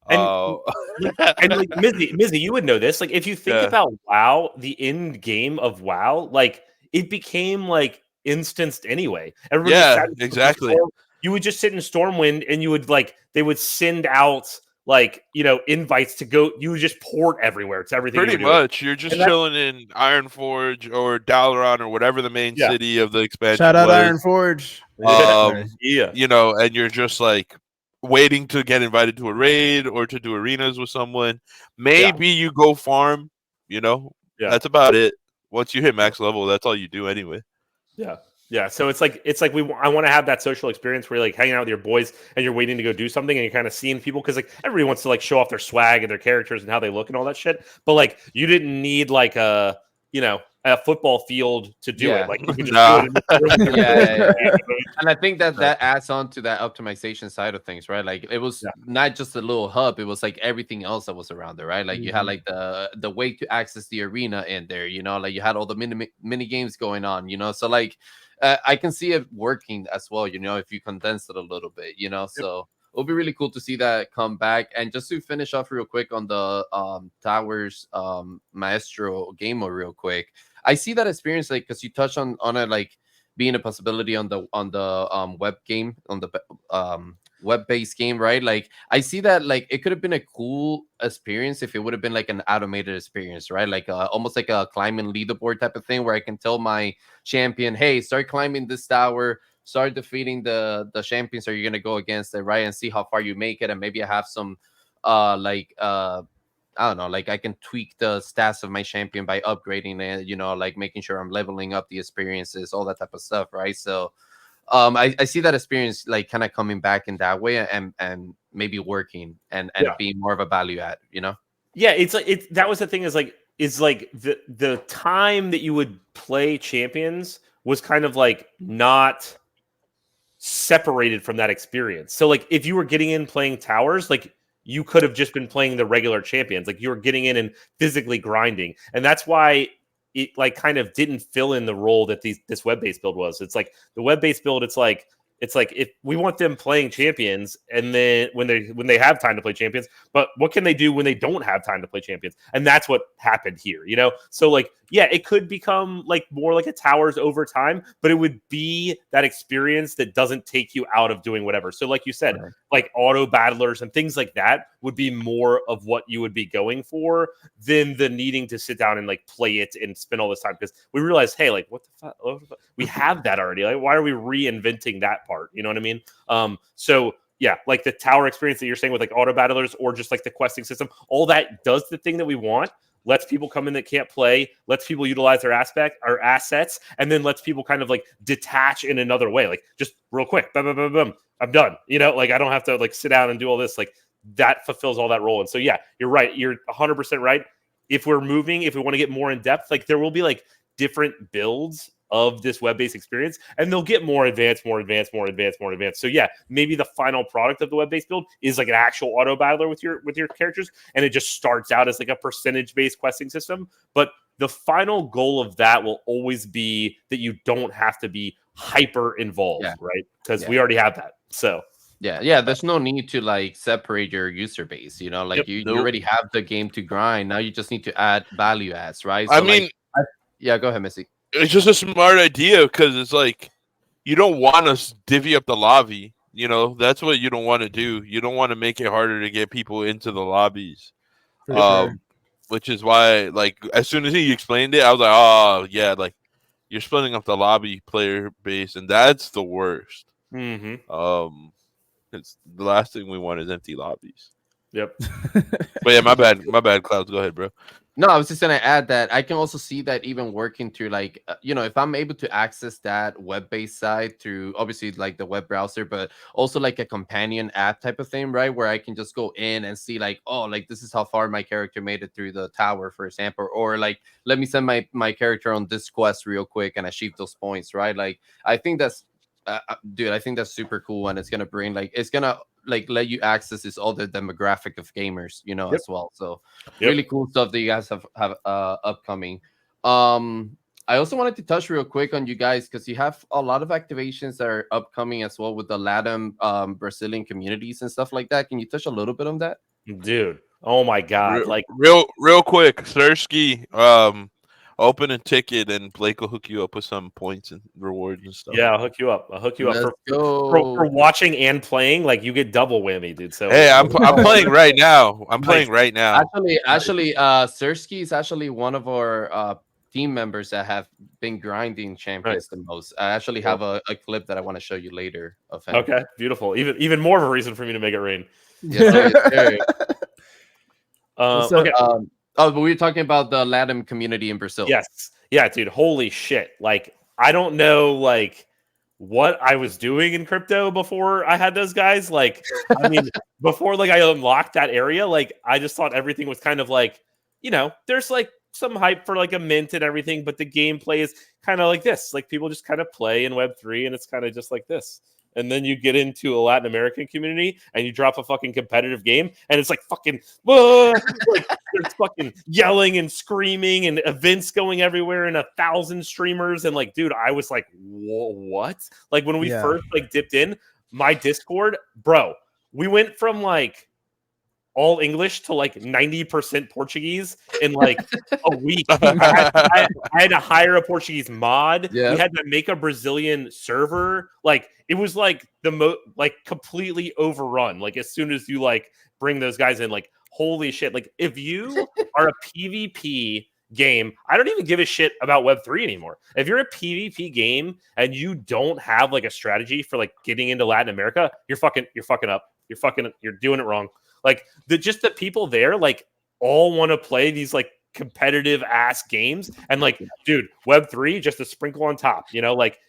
And like Mizzy, you would know this. Like if you think about WoW, the end game of WoW, like it became like instanced anyway. Exactly. You would just sit in Stormwind and you would like they would send out like invites to go. You would just port everywhere. It's everything. Pretty much. You're just chilling in Ironforge or Dalaran or whatever the main city of the expansion. Shout out Ironforge. And you're just like waiting to get invited to a raid or to do arenas with someone. Maybe you go farm. That's about it. Once you hit max level, that's all you do anyway. Yeah, so it's like I want to have that social experience where you're like hanging out with your boys and you're waiting to go do something and you're kind of seeing people because like everybody wants to like show off their swag and their characters and how they look and all that shit. But like you didn't need like a a football field to do Yeah. it. Like you could just Nah. do it. Yeah. And I think that adds on to that optimization side of things, right? Like it was not just a little hub; it was like everything else that was around there, right? Like you had like the way to access the arena in there, like you had all the mini games going on, So like I can see it working as well, if you condense it a little bit, So it'll be really cool to see that come back. And just to finish off real quick on the Towers Maestro game mode real quick, I see that experience like because you touched on it like being a possibility on the web game, on the web-based game, right? Like I see that like it could have been a cool experience if it would have been like an automated experience, right? Like almost like a climbing leaderboard type of thing where I can tell my champion, hey, start climbing this tower, start defeating the champions that you're gonna go against it, right? And see how far you make it. And maybe I have some I don't know, like I can tweak the stats of my champion by upgrading it, like making sure I'm leveling up the experiences, all that type of stuff, right? So I see that experience like kind of coming back in that way and maybe working and being more of a value add, Yeah, it's like that was the thing is like the time that you would play champions was kind of like not separated from that experience. So like if you were getting in playing towers, like you could have just been playing the regular champions. Like you were getting in and physically grinding. And that's why it like kind of didn't fill in the role that this web-based build was. It's like the web-based build, it's like if we want them playing champions and then when they have time to play champions, but what can they do when they don't have time to play champions? And that's what happened here, So like, yeah, it could become like more like a towers over time, but it would be that experience that doesn't take you out of doing whatever. So like you said, like auto battlers and things like that would be more of what you would be going for than the needing to sit down and like play it and spend all this time. Because we realized, hey, like what the fuck? We have that already. Like, why are we reinventing that part? You know what I mean? So yeah, like the tower experience that you're saying with like auto battlers or just like the questing system, all that does the thing that we want. Lets people come in that can't play, lets people utilize their assets, and then lets people kind of like detach in another way. Like just real quick, boom, boom, boom, boom, I'm done. Like I don't have to like sit down and do all this. Like that fulfills all that role. And so yeah, you're right. You're 100% right. If we want to get more in depth, like there will be like different builds of this web-based experience, and they'll get more advanced. So yeah, maybe the final product of the web-based build is like an actual auto battler with your characters, and it just starts out as like a percentage-based questing system. But the final goal of that will always be that you don't have to be hyper involved, right? Because we already have that. So yeah, there's no need to like separate your user base, like you already have the game to grind. Now you just need to add value adds, right? So I mean, yeah, go ahead, Missy. It's just a smart idea because it's like you don't want to divvy up the lobby. That's what you don't want to do. You don't want to make it harder to get people into the lobbies. Which is why, like, as soon as he explained it, I was like, oh yeah, like you're splitting up the lobby player base, and that's the worst. It's the last thing we want is empty lobbies. Yep. But yeah, my bad, Clouds. Go ahead, bro. No, I was just gonna add that I can also see that even working through like if I'm able to access that web-based side through obviously like the web browser, but also like a companion app type of thing, right? Where I can just go in and see like, oh, like this is how far my character made it through the tower, for example, or like let me send my character on this quest real quick and achieve those points, right? Like I think that's dude, I think that's super cool, and it's gonna bring it's gonna like let you access this all the demographic of gamers, as well. So really cool stuff that you guys have upcoming. I also wanted to touch real quick on you guys because you have a lot of activations that are upcoming as well with the LATAM Brazilian communities and stuff like that. Can you touch a little bit on that, dude? Oh my god! Real quick, Thursky, open a ticket and Blake will hook you up with some points and rewards and stuff. Yeah, I'll hook you up. For watching and playing. Like you get double whammy, dude. So hey, I'm playing right now. Actually, Sersky is actually one of our team members that have been grinding champions the most. I actually have a clip that I want to show you later of him. Okay, beautiful. Even more of a reason for me to make it rain. Yes, okay. But we were talking about the LATAM community in Brazil. Yes. Yeah, dude. Holy shit. Like, I don't know, like, what I was doing in crypto before I had those guys. Like, I mean, before, like, I unlocked that area, like, I just thought everything was kind of like, there's, like, some hype for like a mint and everything, but the gameplay is kind of like this. Like people just kind of play in Web3 and it's kind of just like this. And then you get into a Latin American community and you drop a fucking competitive game and it's like fucking like there's fucking yelling and screaming and events going everywhere and 1,000 streamers. And like, dude, I was like, what? Like when we first like dipped in my Discord, bro, we went from like all English to like 90% Portuguese in like a week. I had to hire a Portuguese mod. Yeah. We had to make a Brazilian server. Like it was like like completely overrun. Like as soon as you like bring those guys in, like holy shit. Like if you are a PvP game, I don't even give a shit about Web3 anymore. If you're a PvP game and you don't have like a strategy for like getting into Latin America, you're fucking up. You're doing it wrong. Like just the people there, like all want to play these like competitive ass games, and like, dude, Web3 just a sprinkle on top. Like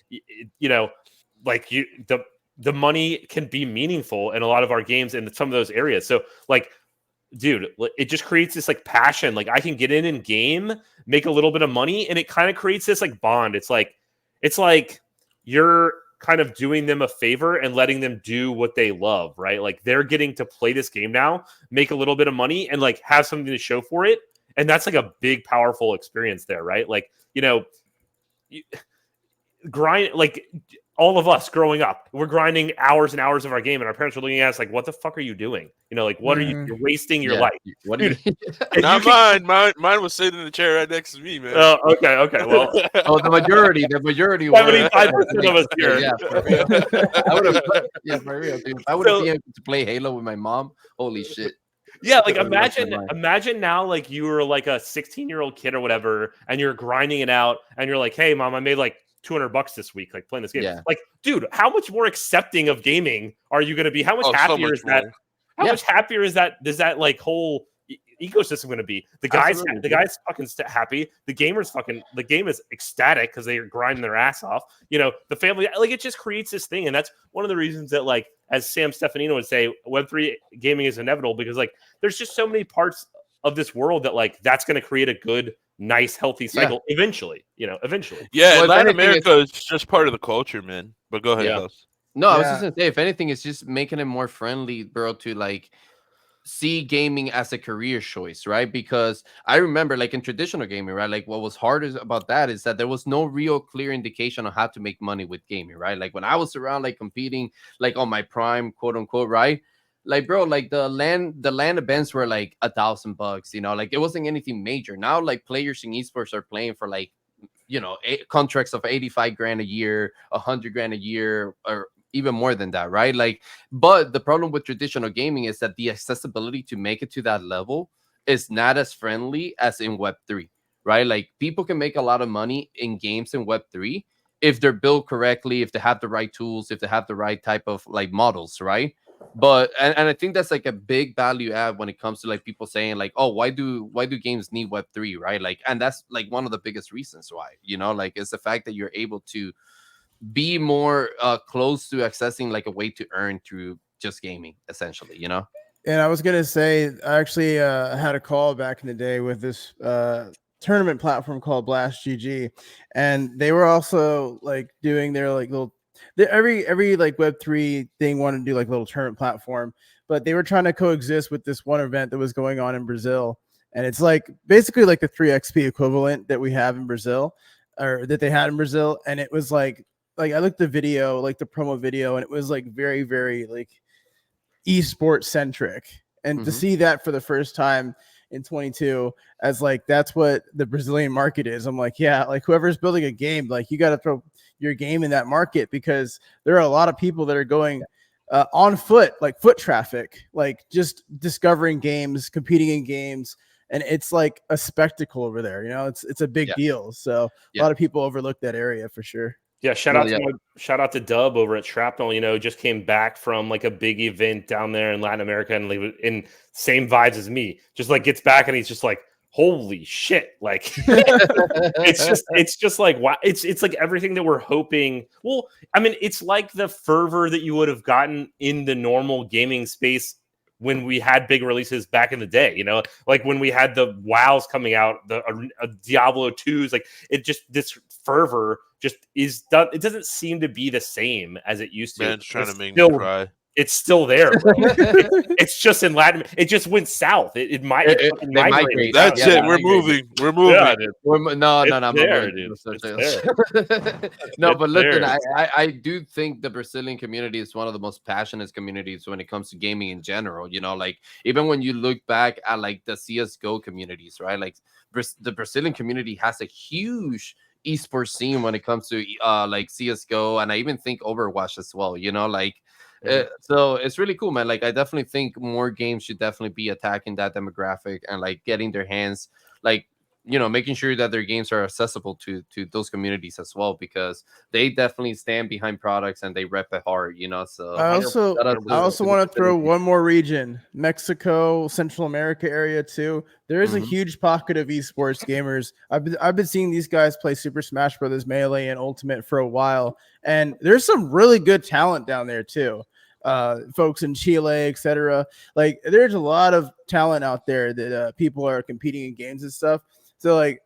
like the money can be meaningful in a lot of our games in some of those areas. So like, dude, it just creates this like passion. Like I can get in game, make a little bit of money, and it kind of creates this like bond. It's like you're kind of doing them a favor and letting them do what they love, right? Like they're getting to play this game now, make a little bit of money and like have something to show for it. And that's like a big, powerful experience there, right? Like, grind, like all of us growing up, we're grinding hours and hours of our game and our parents are looking at us like, what the fuck are you doing? Like, what are you, you're wasting your life. What Dude, Not mine. Mine was sitting in the chair right next to me, man. Oh, okay. Well, the majority 75% of us here. Yeah, for real. I would have, for real, dude. I would have been able to play Halo with my mom. Holy shit. Yeah, like imagine now, like you were like a 16-year-old kid or whatever, and you're grinding it out, and you're like, hey, mom, I made like $200 this week, like playing this game. Yeah. Like, dude, how much more accepting of gaming are you going to be? How much happier is that? How much happier is that? Does that like whole ecosystem going to be? The guys fucking happy. The game is ecstatic because they are grinding their ass off. The family, like it just creates this thing, and that's one of the reasons that, like, as Sam Stefanino would say, Web3 gaming is inevitable because like there's just so many parts of this world that like that's going to create a good, nice, healthy cycle eventually. Eventually. Yeah, Latin America is just part of the culture, man. But go ahead, Klaus. No, I was just gonna say, if anything, it's just making it more friendly, bro, to like see gaming as a career choice, right? Because I remember, like in traditional gaming, right? Like what was hard about that is that there was no real clear indication on how to make money with gaming, right? Like when I was around, like competing, like on my prime, quote unquote, right? Like, bro, like the land events were like $1,000, like it wasn't anything major. Now, like players in esports are playing for like, contracts of 85 grand a year, 100 grand a year, or even more than that, right? Like, but the problem with traditional gaming is that the accessibility to make it to that level is not as friendly as in Web3, right? Like people can make a lot of money in games in Web3 if they're built correctly, if they have the right tools, if they have the right type of like models, right? But and I think that's like a big value add when it comes to like people saying like, oh, why do games need Web3, right? Like, and that's like one of the biggest reasons why, like it's the fact that you're able to be more close to accessing like a way to earn through just gaming, essentially, And I was gonna say, I actually had a call back in the day with this tournament platform called Blast GG, and they were also like doing their like little. Every like Web3 thing wanted to do like little tournament platform, but they were trying to coexist with this one event that was going on in Brazil, and it's like basically like the 3XP equivalent that we have in Brazil, or that they had in Brazil, and it was like I looked the video, like the promo video, and it was like very, very like esports centric, and to see that for the first time in 22 as like that's what the Brazilian market is. I'm like, yeah, like whoever's building a game, like you got to throw your game in that market, because there are a lot of people that are going on foot, like foot traffic, like just discovering games, competing in games, and it's like a spectacle over there. It's a big deal. So a lot of people overlook that area for sure. Yeah, shout out to Dub over at Shrapnel. Just came back from like a big event down there in Latin America, and in same vibes as me. Just like gets back and he's just like, holy shit! Like it's just like wow. It's like everything that we're hoping. Well, I mean, it's like the fervor that you would have gotten in the normal gaming space when we had big releases back in the day, you know, like when we had the WoWs coming out, the Diablo 2s, like it just, this fervor just is done. It doesn't seem to be the same as it used to. Man's trying to make still, me cry. It's still there, bro. It's just in Latin. It just went south. It might. It fucking they migrated. migrate. That's Yeah, it. We're moving. We're moving. Yeah, dude. No, It's I'm there, not dude. moving. It's No, It's but listen, there. I do think the Brazilian community is one of the most passionate communities when it comes to gaming in general. You know, like even when you look back at like the CS:GO communities, right? Like the Brazilian community has a huge esports scene when it comes to like CS:GO, and I even think Overwatch as well. You know, like. So it's really cool, man. Like I definitely think more games should definitely be attacking that demographic and like getting their hands, like, you know, making sure that their games are accessible to those communities as well, because they definitely stand behind products and they rep it hard, you know. So I also want to throw one more region, Mexico, Central America area too. There is a huge pocket of esports gamers. I've been seeing these guys play Super Smash Brothers Melee and Ultimate for a while, and there's some really good talent down there too. Folks in Chile, etc. Like there's a lot of talent out there that people are competing in games and stuff. So like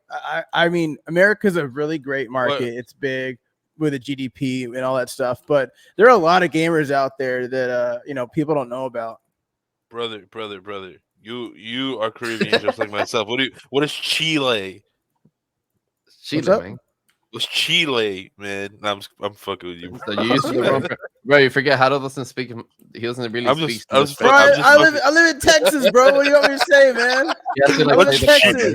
I mean, America's a really great market. It's big with a GDP and all that stuff, but there are a lot of gamers out there that you know, people don't know about. Brother. You are Caribbean just like myself. What is Chile? Chile, What's up? man. What's Chile, man? I'm fucking with you. So you used to the wrong, bro. You forget how doesn't speak. He doesn't really speak. Bro, I live in Texas, bro. What do you want me to say, man?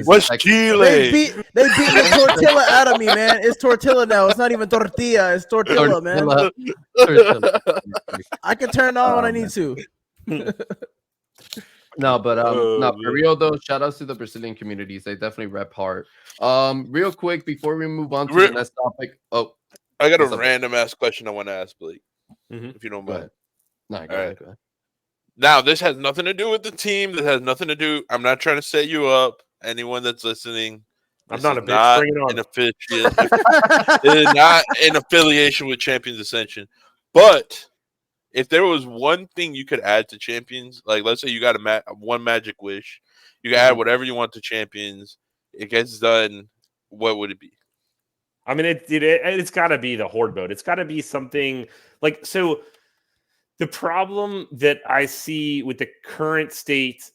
What's Chile? They beat the tortilla out of me, man. It's tortilla now. It's not even tortilla. It's tortilla, man. I can turn on when I need to. No, but no, for real though, shout outs to the Brazilian communities. They definitely rep hard. Real quick before we move on to the next topic. Oh, I got a random ass question I want to ask Blake, if you don't mind. No, go ahead. Now, this has nothing to do with the team. This has nothing to do. I'm not trying to set you up. Anyone that's listening, I'm not a bitch. Bring it on. It is not an affiliation with Champions Ascension. But if there was one thing you could add to Champions, like let's say you got one magic wish, you can add whatever you want to Champions. It gets done. What would it be? I mean, it's got to be the Horde mode. It's got to be something like so. The problem that I see with the current state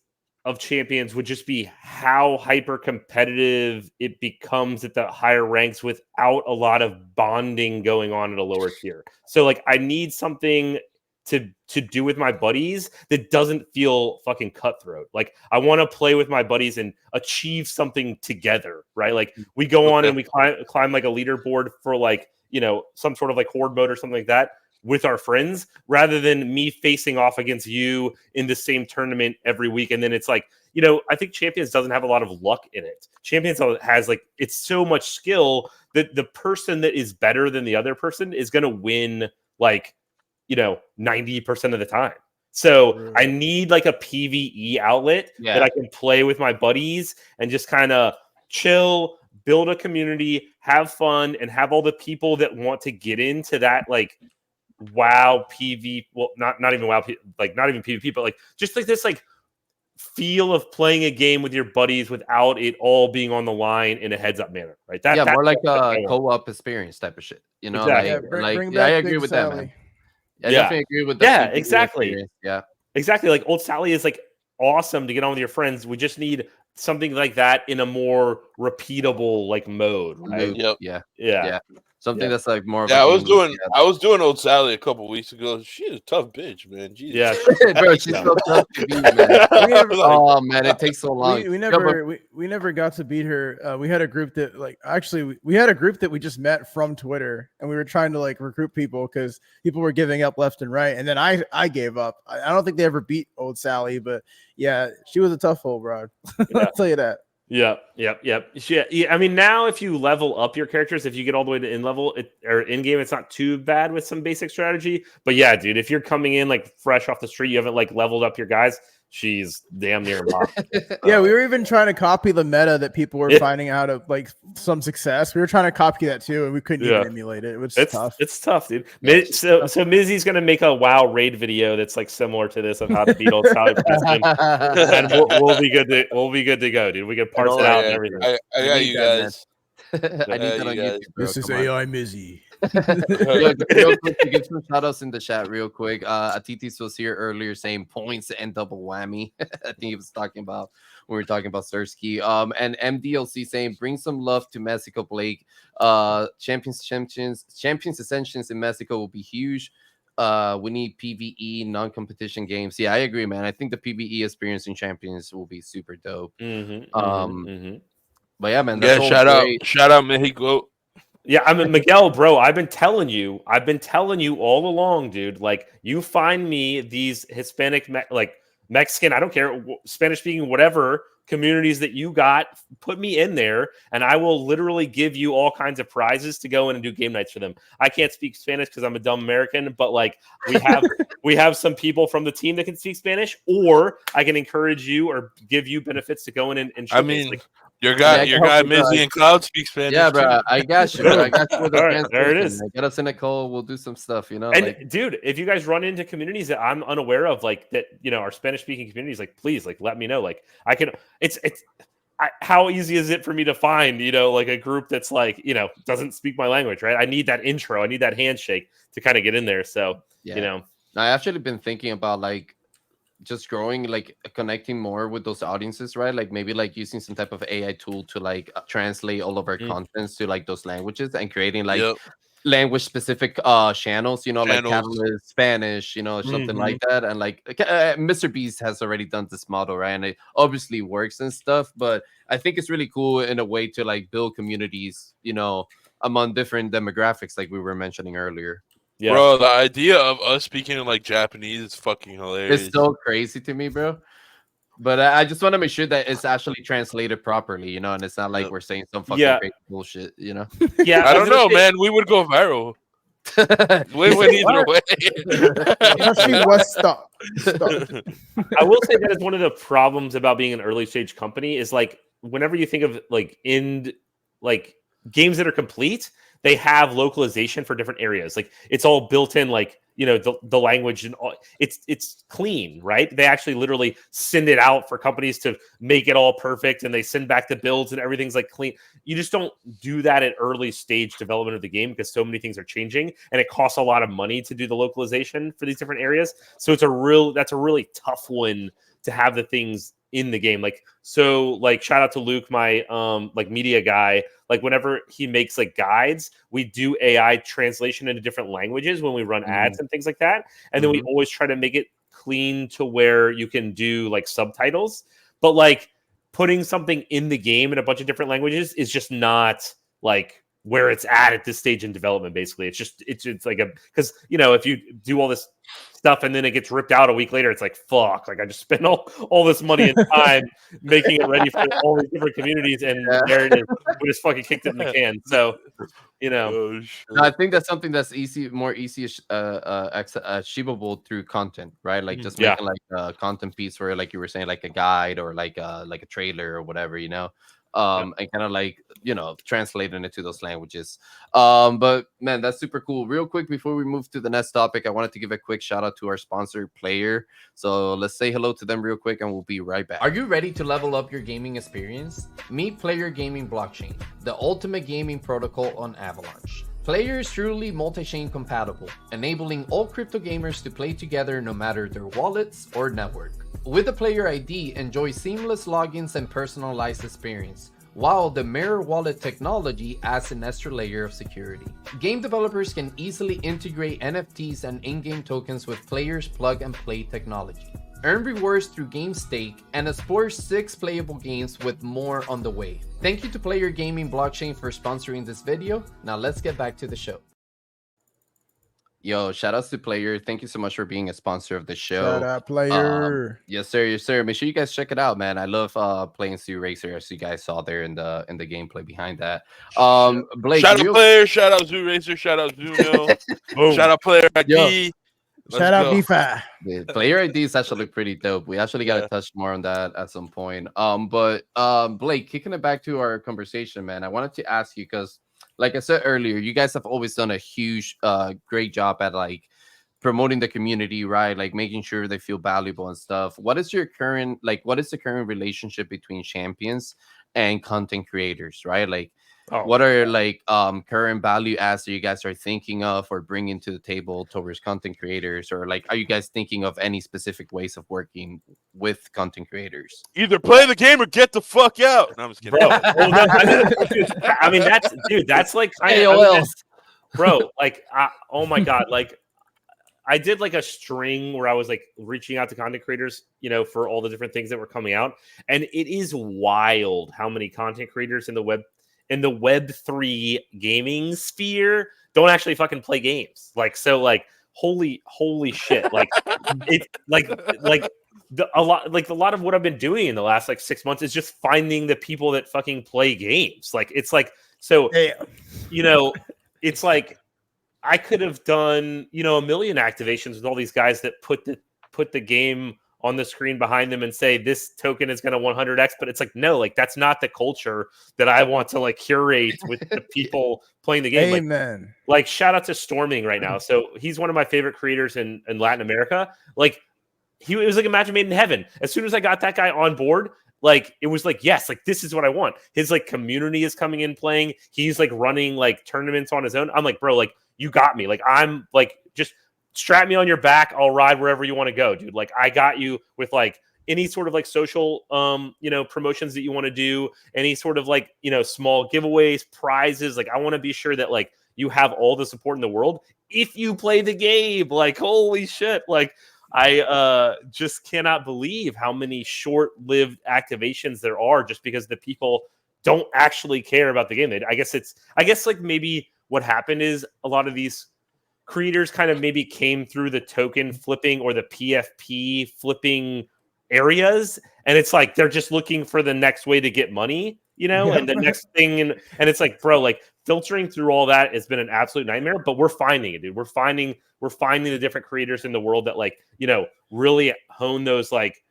of Champions would just be how hyper competitive it becomes at the higher ranks without a lot of bonding going on at a lower tier. So like I need something to do with my buddies that doesn't feel fucking cutthroat. Like I want to play with my buddies and achieve something together, right? Like we go on and we climb like a leaderboard for like, you know, some sort of like Horde mode or something like that with our friends, rather than me facing off against you in the same tournament every week. And then it's like, you know, I think Champions doesn't have a lot of luck in it. Champions has like, it's so much skill that the person that is better than the other person is going to win like, you know, 90% of the time. So I need like a PvE outlet that I can play with my buddies and just kind of chill, build a community, have fun, and have all the people that want to get into that like WoW PV, well, not even WoW, like not even PvP, but like just like this like feel of playing a game with your buddies without it all being on the line in a heads up manner, right? That's more like a co-op experience type of shit. You know, exactly. I agree with that, man. I definitely agree with that. Yeah, exactly. Yeah, exactly. Like Old Sally is like awesome to get on with your friends. We just need something like that in a more repeatable like mode, right? Yeah. Something that's like more. I was doing Old Sally a couple weeks ago. She's a tough bitch, man. Jesus. Yeah, bro, she's so tough to beat, man. Oh man, it takes so long. We never got to beat her. We had a group that like actually we had a group that we just met from Twitter, and we were trying to like recruit people because people were giving up left and right, and then I gave up. I don't think they ever beat Old Sally, but yeah, she was a tough old broad. I'll tell you that. Yep. Yeah, I mean, now if you level up your characters, if you get all the way to in level or in game, it's not too bad with some basic strategy. But yeah, dude, if you're coming in like fresh off the street, you haven't like leveled up your guys, she's damn near impossible. Yeah, we were even trying to copy the meta that people were finding out of, like some success. We were trying to copy that too, and we couldn't even emulate it. It was tough. It's tough, dude. Yeah, So Mizzy's gonna make a WoW raid video that's like similar to this of how to beat old Sally Preston, and we'll be good to go, dude. We can parse it out and everything. I got you guys. I need that on guys. YouTube, bro. This is Come on. AI Mizzy. Real quick to get some shout outs in the chat real quick. Atitis was here earlier saying points and double whammy. I think he was talking about when we were talking about Sersky. And MDLC saying bring some love to Mexico, Blake. Champions Ascensions in Mexico will be huge. We need PvE non-competition games. Yeah, I agree, man. I think the PvE experience in Champions will be super dope. But yeah, man. That's shout out Mexico. Yeah, I mean, Miguel, bro, I've been telling you all along, dude. Like, you find me these Hispanic, like Mexican, I don't care, Spanish speaking, whatever communities that you got, put me in there, and I will literally give you all kinds of prizes to go in and do game nights for them. I can't speak Spanish because I'm a dumb American, but like we have some people from the team that can speak Spanish, or I can encourage you or give you benefits to go in and I mean, like, your guy Mizzy and Cloud speak Spanish. Yeah, bro. I got you. I got you. With all right, there it is. Get us in a call. We'll do some stuff, you know. And like, dude, if you guys run into communities that I'm unaware of, like that, you know, are Spanish speaking communities, like please, like let me know. Like I can. How easy is it for me to find, you know, like a group that's like, you know, doesn't speak my language, right? I need that intro. I need that handshake to kind of get in there. So, you know, I actually been thinking about like just growing, like connecting more with those audiences, right? Like maybe like using some type of AI tool to like translate all of our contents to like those languages and creating like language specific channels, you know, like Catalyst Spanish, you know, something like that. And like Mr. Beast has already done this model, right? And it obviously works and stuff, but I think it's really cool in a way to like build communities, you know, among different demographics, like we were mentioning earlier. Yeah. Bro, the idea of us speaking in like Japanese is fucking hilarious. It's so crazy to me, bro. But I just want to make sure that it's actually translated properly, you know, and it's not like we're saying some fucking crazy bullshit, you know. Yeah, I don't know, man. We would go viral. We would either way. Stop. I will say that is one of the problems about being an early stage company is like whenever you think of like games that are complete, they have localization for different areas. Like it's all built in, like, you know, the language and all, it's clean, right? They actually literally send it out for companies to make it all perfect, and they send back the builds and everything's like clean. You just don't do that at early stage development of the game because so many things are changing and it costs a lot of money to do the localization for these different areas. So that's a really tough one to have the things in the game. Like, so like shout out to Luke, my like media guy. Like whenever he makes like guides, we do AI translation into different languages when we run ads and things like that. And then we always try to make it clean to where you can do like subtitles. But like putting something in the game in a bunch of different languages is just not like where it's at this stage in development. Basically, it's like because you know, if you do all this stuff and then it gets ripped out a week later, it's like fuck, like I just spent all this money and time making it ready for all these different communities, and there it is, we just fucking kicked it in the can. So you know, I think that's something that's more easy achievable through content, right? Like just making like a content piece where, like you were saying, like a guide or like a trailer or whatever, you know. And kind of like, you know, translating it to those languages. But man, that's super cool. Real quick before we move to the next topic, I wanted to give a quick shout out to our sponsor, Player. So let's say hello to them real quick and we'll be right back. Are you ready to level up your gaming experience? Meet Player Gaming Blockchain, the ultimate gaming protocol on Avalanche. Player is truly multi-chain compatible, enabling all crypto gamers to play together no matter their wallets or network. With the Player ID, enjoy seamless logins and personalized experience, while the Mirror Wallet technology adds an extra layer of security. Game developers can easily integrate NFTs and in-game tokens with Player's plug-and-play technology. Earn rewards through Game Stake and explore 6 playable games with more on the way. Thank you to Player Gaming Blockchain for sponsoring this video. Now let's get back to the show. Yo, shout outs to Player. Thank you so much for being a sponsor of the show. Shout out, Player. Yes, sir. Yes, sir. Make sure you guys check it out, man. I love playing Zoo Racer, as you guys saw there in the gameplay behind that. Blake, shout out Player, shout out Zoo Racer, shout out Zoo Mill, shout out Player ID. Shout out go. DeFi. The player IDs actually look pretty dope. We actually got to Yeah. touch more on that at some point. But Blake, kicking it back to our conversation, man, I wanted to ask you because, like I said earlier, you guys have always done a huge, great job at like promoting the community, right? Like making sure they feel valuable and stuff. What is your current, like, what is the current relationship between champions and content creators, right? Like, what are like current value adds that you guys are thinking of or bringing to the table towards content creators, or like are you guys thinking of any specific ways of working with content creators? Either play the game or get the fuck out. No, I'm just kidding. Bro, well, no, I mean that's dude. That's like kind of, AOL. bro. Like, oh my god, like I did like a string where I was like reaching out to content creators, you know, for all the different things that were coming out, and it is wild how many content creators in the Web3 gaming sphere don't actually fucking play games. Like, so like holy shit. Like it's like a lot of what I've been doing in the last like 6 months is just finding the people that fucking play games. Like it's like, so you know, it's like I could have done, you know, a million activations with all these guys that put the game on the screen behind them and say this token is going to 100x, but it's like, no, like that's not the culture that I want to like curate with the people playing the game. Amen. Like shout out to Storming right now. So he's one of my favorite creators in Latin America. Like it was like a match made in heaven. As soon as I got that guy on board, like it was like, yes, like this is what I want. His like community is coming in playing. He's like running like tournaments on his own. I'm like, bro, like you got me. Like I'm like, just strap me on your back. I'll ride wherever you want to go, dude. Like I got you with like any sort of like social, you know, promotions that you want to do, any sort of like, you know, small giveaways, prizes. Like I want to be sure that like you have all the support in the world if you play the game. Like, holy shit. Like I just cannot believe how many short-lived activations there are just because the people don't actually care about the game. I guess like maybe what happened is a lot of these creators kind of maybe came through the token flipping or the PFP flipping areas, and it's like they're just looking for the next way to get money, you know, and the next thing, and it's like, bro, like filtering through all that has been an absolute nightmare, but we're finding it, dude. We're finding the different creators in the world that like, you know, really hone those like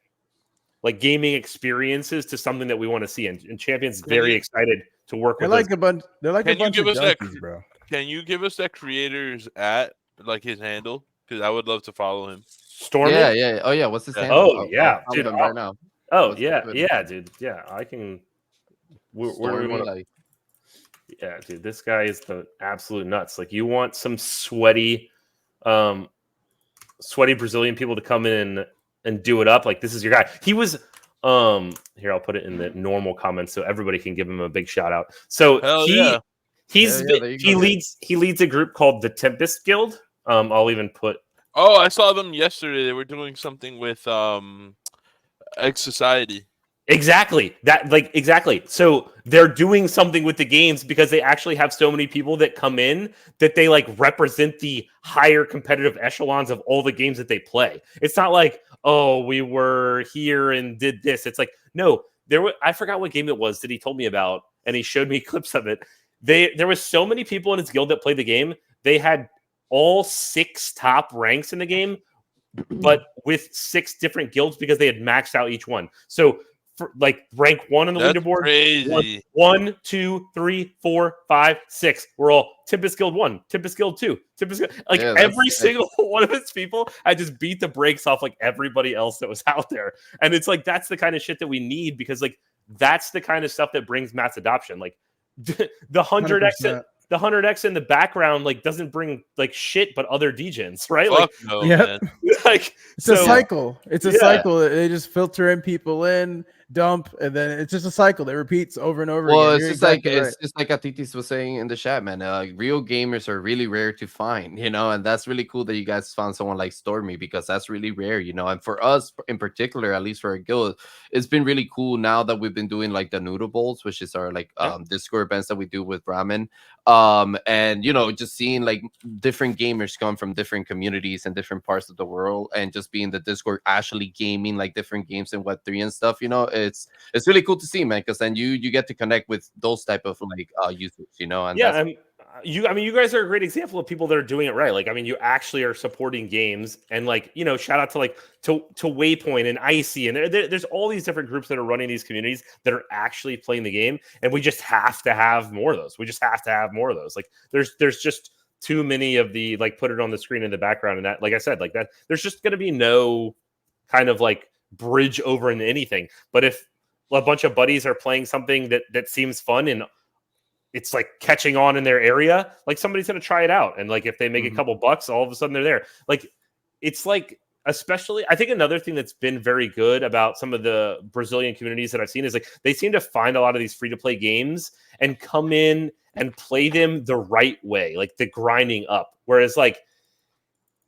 gaming experiences to something that we want to see, and Champion's very excited to work They're with like those. a bunch. They're like a Can you bunch give of us that? junkies, bro. Can you give us that creator's at like his handle? Because I would love to follow him. Stormy? Yeah. Oh yeah. What's his Yeah. handle? Oh yeah, I'll dude. him right now. Oh What's yeah, the yeah, dude. Yeah, I can. Where do we want to? like? Yeah, dude. This guy is the absolute nuts. Like, you want some sweaty Brazilian people to come in and do it up. Like, this is your guy. He was. Here, I'll put it in the normal comments so everybody can give him a big shout out. So Hell he. yeah. He leads a group called the Tempest Guild. I'll even put. Oh, I saw them yesterday. They were doing something with Egg Society. Exactly. Exactly. So they're doing something with the games because they actually have so many people that come in that they like represent the higher competitive echelons of all the games that they play. It's not like, oh, we were here and did this. It's like, no, I forgot what game it was that he told me about, and he showed me clips of it. There was so many people in his guild that played the game. They had all 6 top ranks in the game, but with 6 different guilds because they had maxed out each one. So for like rank 1 on the That's leaderboard, crazy. 1, 2, 3, 4, 5, 6. We're all Tempest Guild 1, Tempest Guild 2, Tempest Guild. Like every single one of his people, I just beat the brakes off like everybody else that was out there. And it's like, that's the kind of shit that we need, because like that's the kind of stuff that brings mass adoption. Like the 100x in the background like doesn't bring like shit but other degens, right? Fuck like no, Yep. man. like It's a cycle. It's a cycle. They just filter in people in, dump, and then it's just a cycle that repeats over and over again. Well, it's just like it's just like Atitis was saying in the chat, man. Real gamers are really rare to find, you know, and that's really cool that you guys found someone like Stormy, because that's really rare, you know. And for us in particular, at least for our guild, it's been really cool now that we've been doing like the Noodle Bowls, which is our like Discord events that we do with Ramen. And you know, just seeing like different gamers come from different communities and different parts of the world, and just being the Discord actually gaming like different games in Web3 and stuff, you know, it's really cool to see, man, because then you get to connect with those type of like users, you know. And you guys are a great example of people that are doing it right. Like, I mean, you actually are supporting games, and like, shout out to like to Waypoint and Icy, and there's all these different groups that are running these communities that are actually playing the game, and we just have to have more of those. We just have to have more of those. Like, there's just too many of the, like, put it on the screen in the background, and that, like I said, like that, there's just going to be no kind of like bridge over into anything. But if a bunch of buddies are playing something that seems fun and it's like catching on in their area, like somebody's going to try it out. And like, if they make a couple bucks, all of a sudden they're there. Like, it's like, especially, I think another thing that's been very good about some of the Brazilian communities that I've seen is like, they seem to find a lot of these free to play games and come in and play them the right way, like the grinding up. Whereas like,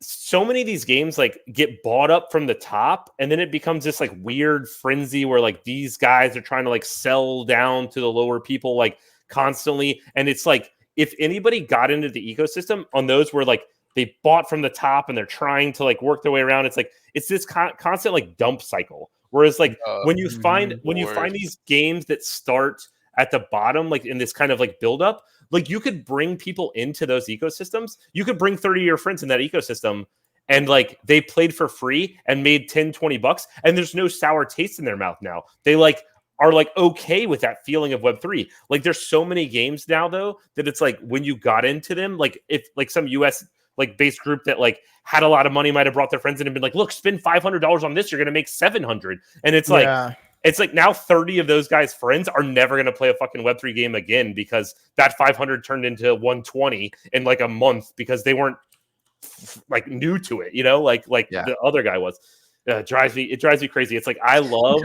so many of these games like get bought up from the top, and then it becomes this like weird frenzy where like these guys are trying to like sell down to the lower people like constantly. And it's like, if anybody got into the ecosystem on those where like they bought from the top and they're trying to like work their way around, it's like, it's this constant like dump cycle. Whereas like when you find these games that start at the bottom, like in this kind of like build up, like you could bring people into those ecosystems. You could bring 30 of your friends in that ecosystem, and like they played for free and made 10, 20 bucks, and there's no sour taste in their mouth now. They like are like okay with that feeling of Web3. Like, there's so many games now though that it's like, when you got into them, like if like some US like based group that like had a lot of money might have brought their friends in and been like, look, spend $500 on this, you're gonna make 700. And it's like, it's like now 30 of those guys' friends are never going to play a fucking Web3 game again, because that 500 turned into 120 in like a month because they weren't like new to it, like the other guy was. It drives me crazy. It's like, I love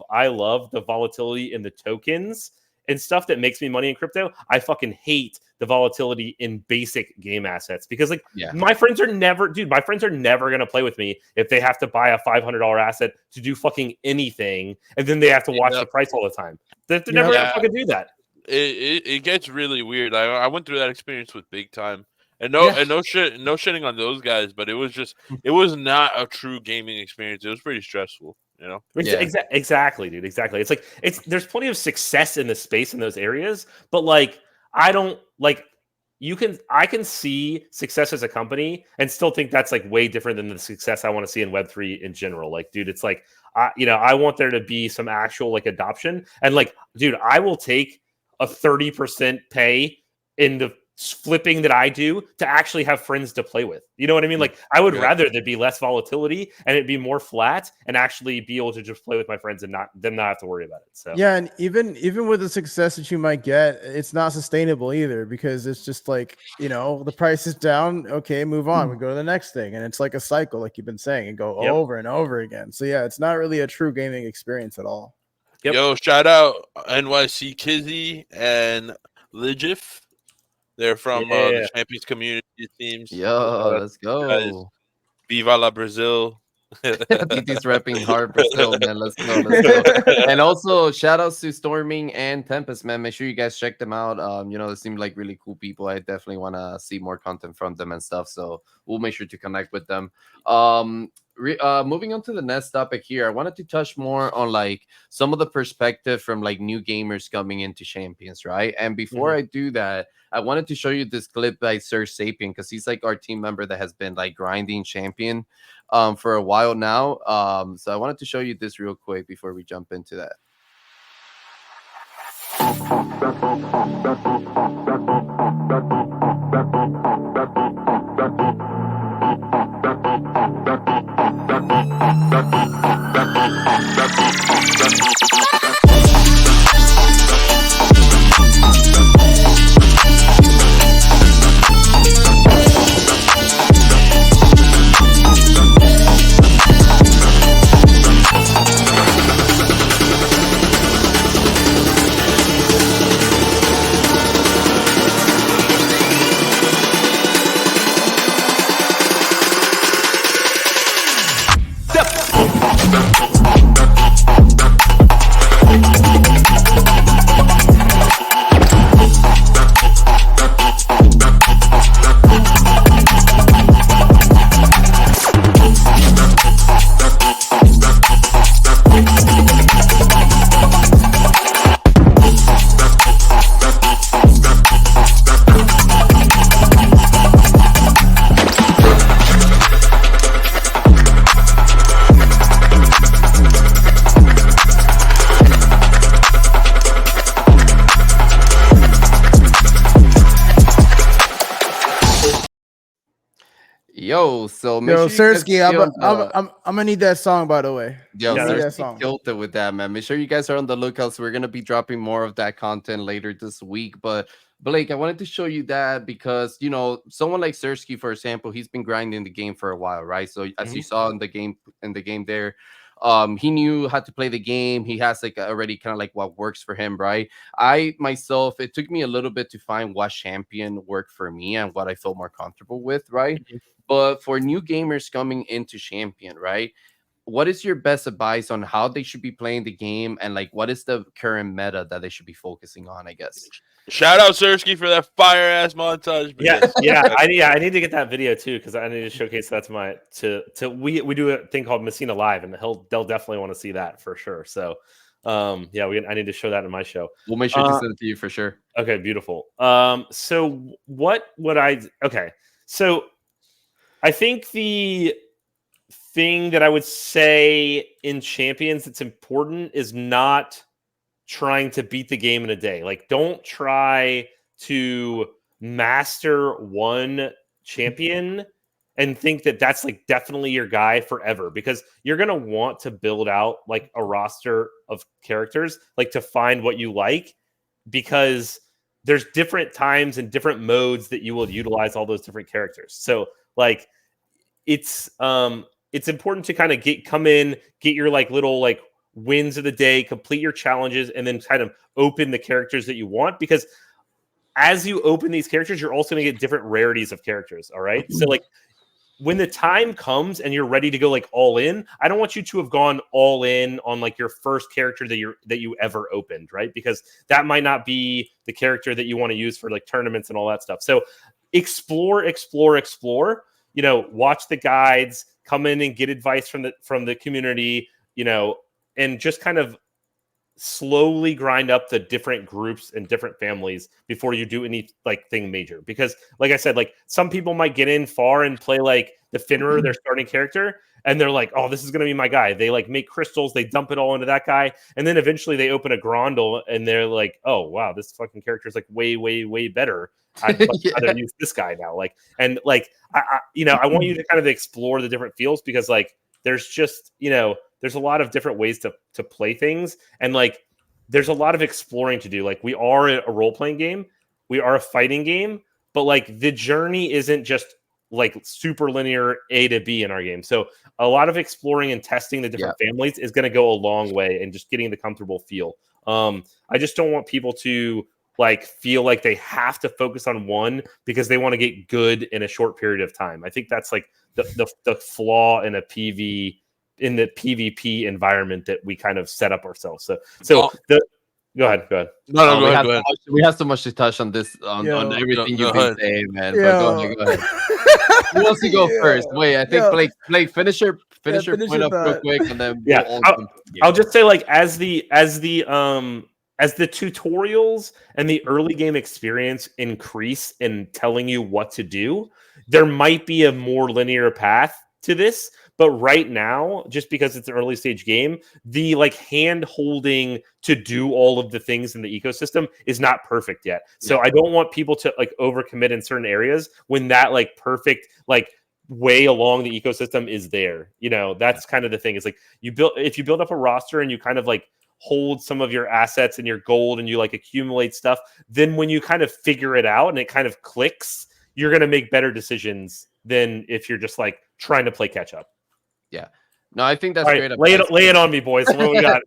the volatility in the tokens and stuff that makes me money in crypto. I fucking hate the volatility in basic game assets, because like my friends are never going to play with me if they have to buy a $500 asset to do fucking anything, and then they have to watch the price all the time. They're never going to fucking do that. It gets really weird. I went through that experience with Big Time. And no shitting on those guys, but it was not a true gaming experience. It was pretty stressful, Exactly, dude. Exactly. It's like, there's plenty of success in the space in those areas, but like, I don't like, I can see success as a company and still think that's like way different than the success I want to see in Web3 in general. Like, dude, it's like, I want there to be some actual like adoption, and like, dude, I will take a 30% pay in the flipping that I do to actually have friends to play with. You know what I mean? Like, I would rather there be less volatility and it be more flat, and actually be able to just play with my friends and not have to worry about it. So and even with the success that you might get, it's not sustainable either, because it's just like, the price is down. Okay, move on. We go to the next thing, and it's like a cycle, like you've been saying, and go over and over again. So it's not really a true gaming experience at all. Yo, shout out NYC Kizzy and Ligif. They're from the Champions community teams. Yo, let's go. Guys. Viva la Brazil. TT's repping hard Brazil, man. Let's go. And also, shout outs to Storming and Tempest, man. Make sure you guys check them out. They seem like really cool people. I definitely want to see more content from them and stuff. So we'll make sure to connect with them. Moving on to the next topic here, I wanted to touch more on like some of the perspective from like new gamers coming into Champions, right? And before I do that, I wanted to show you this clip by Sir Sapien, because he's like our team member that has been like grinding Champion for a while now. So I wanted to show you this real quick before we jump into that. So make Yo, sure you guys Sersky, be on the I'm gonna need that song, by the way. Yo, Yeah, I need that Cersei song. killed it with that, man. Make sure you guys are on the lookout. So we're gonna be dropping more of that content later this week. But Blake, I wanted to show you that because someone like Sersky, for example, he's been grinding the game for a while, right? So as you saw in the game there, he knew how to play the game. He has like already kind of like what works for him, right? I myself, it took me a little bit to find what champion worked for me and what I felt more comfortable with, right? But for new gamers coming into champion, right? What is your best advice on how they should be playing the game and like what is the current meta that they should be focusing on, I guess? Shout out Sersky for that fire ass montage. But Yeah, yes, I need to get that video too because I need to showcase that's my we do a thing called Messina Live and they'll definitely want to see that for sure. So I need to show that in my show. We'll make sure to send it to you for sure. Okay, beautiful. So what would so I think the thing that I would say in champions that's important is not trying to beat the game in a day. Like, don't try to master one champion and think that that's like definitely your guy forever because you're going to want to build out like a roster of characters, like to find what you like because there's different times and different modes that you will utilize all those different characters. So like it's important to kind of come in, get your like little like wins of the day, complete your challenges, and then kind of open the characters that you want because as you open these characters, you're also going to get different rarities of characters. All right. So like when the time comes and you're ready to go like all in, I don't want you to have gone all in on like your first character that you ever opened, right? Because that might not be the character that you want to use for like tournaments and all that stuff. So explore. Watch the guides, come in and get advice from the community, and just kind of slowly grind up the different groups and different families before you do any like thing major. Because like I said, like some people might get in far and play like the Finnerer, their starting character, and they're like, oh, this is going to be my guy. They like make crystals, they dump it all into that guy. And then eventually they open a Grondel and they're like, oh, wow, this fucking character is like way, way, way better. I'd rather use this guy now. Like, and like, I want you to kind of explore the different fields because like, there's just, there's a lot of different ways to play things. And like, there's a lot of exploring to do. Like we are a role-playing game. We are a fighting game, but like the journey isn't just like super linear A to B in our game. So a lot of exploring and testing the different families is going to go a long way and just getting the comfortable feel. I just don't want people to like feel like they have to focus on one because they want to get good in a short period of time. I think that's like the flaw in in the PvP environment that we kind of set up ourselves. Go ahead. No, go ahead. We have so much to touch on this on everything you've been saying, man. But go ahead. Who wants to go first? Wait, I think Blake, finish your point up real quick, and then I'll just say like as the tutorials and the early game experience increase in telling you what to do, there might be a more linear path to this. But right now, just because it's an early stage game, the like hand holding to do all of the things in the ecosystem is not perfect yet. So I don't want people to like overcommit in certain areas when that like perfect like way along the ecosystem is there. That's kind of the thing. It's like if you build up a roster and you kind of like hold some of your assets and your gold and you like accumulate stuff, then when you kind of figure it out and it kind of clicks, you're going to make better decisions than if you're just like trying to play catch up. Yeah. No, I think that's right, great. Lay it on me, boys. What we got?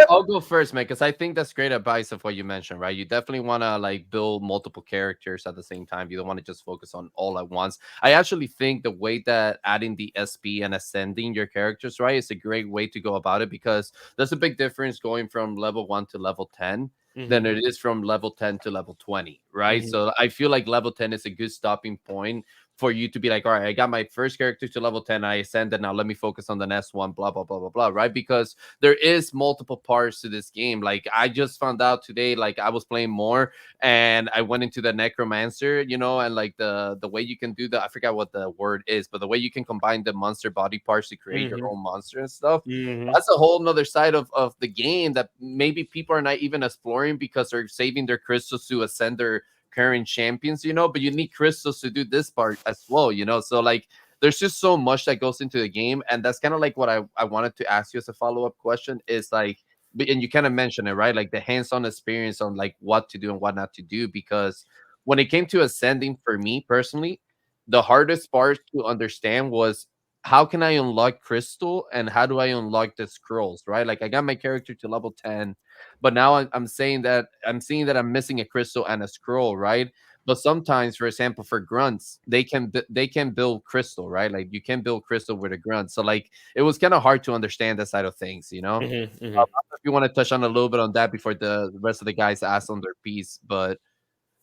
I'll go first, man, because I think that's great advice of what you mentioned, right? You definitely want to like build multiple characters at the same time. You don't want to just focus on all at once. I actually think the way that adding the SP and ascending your characters, right, is a great way to go about it because there's a big difference going from level 1 to level 10 than it is from level 10 to level 20, right? So I feel like level 10 is a good stopping point for you to be like, all right, I got my first character to level 10, I ascended, now let me focus on the next one, blah, blah, blah, blah, blah, right? Because there is multiple parts to this game. Like, I just found out today, like, I was playing more, and I went into the Necromancer, and like the way you can do I forgot what the word is, but the way you can combine the monster body parts to create your own monster and stuff, that's a whole nother side of the game that maybe people are not even exploring because they're saving their crystals to ascend their current champions, but you need crystals to do this part as well, so like there's just so much that goes into the game. And that's kind of like what I wanted to ask you as a follow-up question is like, and you kind of mentioned it, right? Like the hands-on experience on like what to do and what not to do. Because when it came to ascending, for me personally, the hardest part to understand was how can I unlock crystal and how do I unlock the scrolls, right? Like I got my character to level 10, but now I'm saying that I'm seeing that I'm missing a crystal and a scroll, right? But sometimes, for example, for grunts, they can build crystal, right? Like you can build crystal with a grunt. So like it was kind of hard to understand that side of things. I don't know if you want to touch on a little bit on that before the rest of the guys ask on their piece, but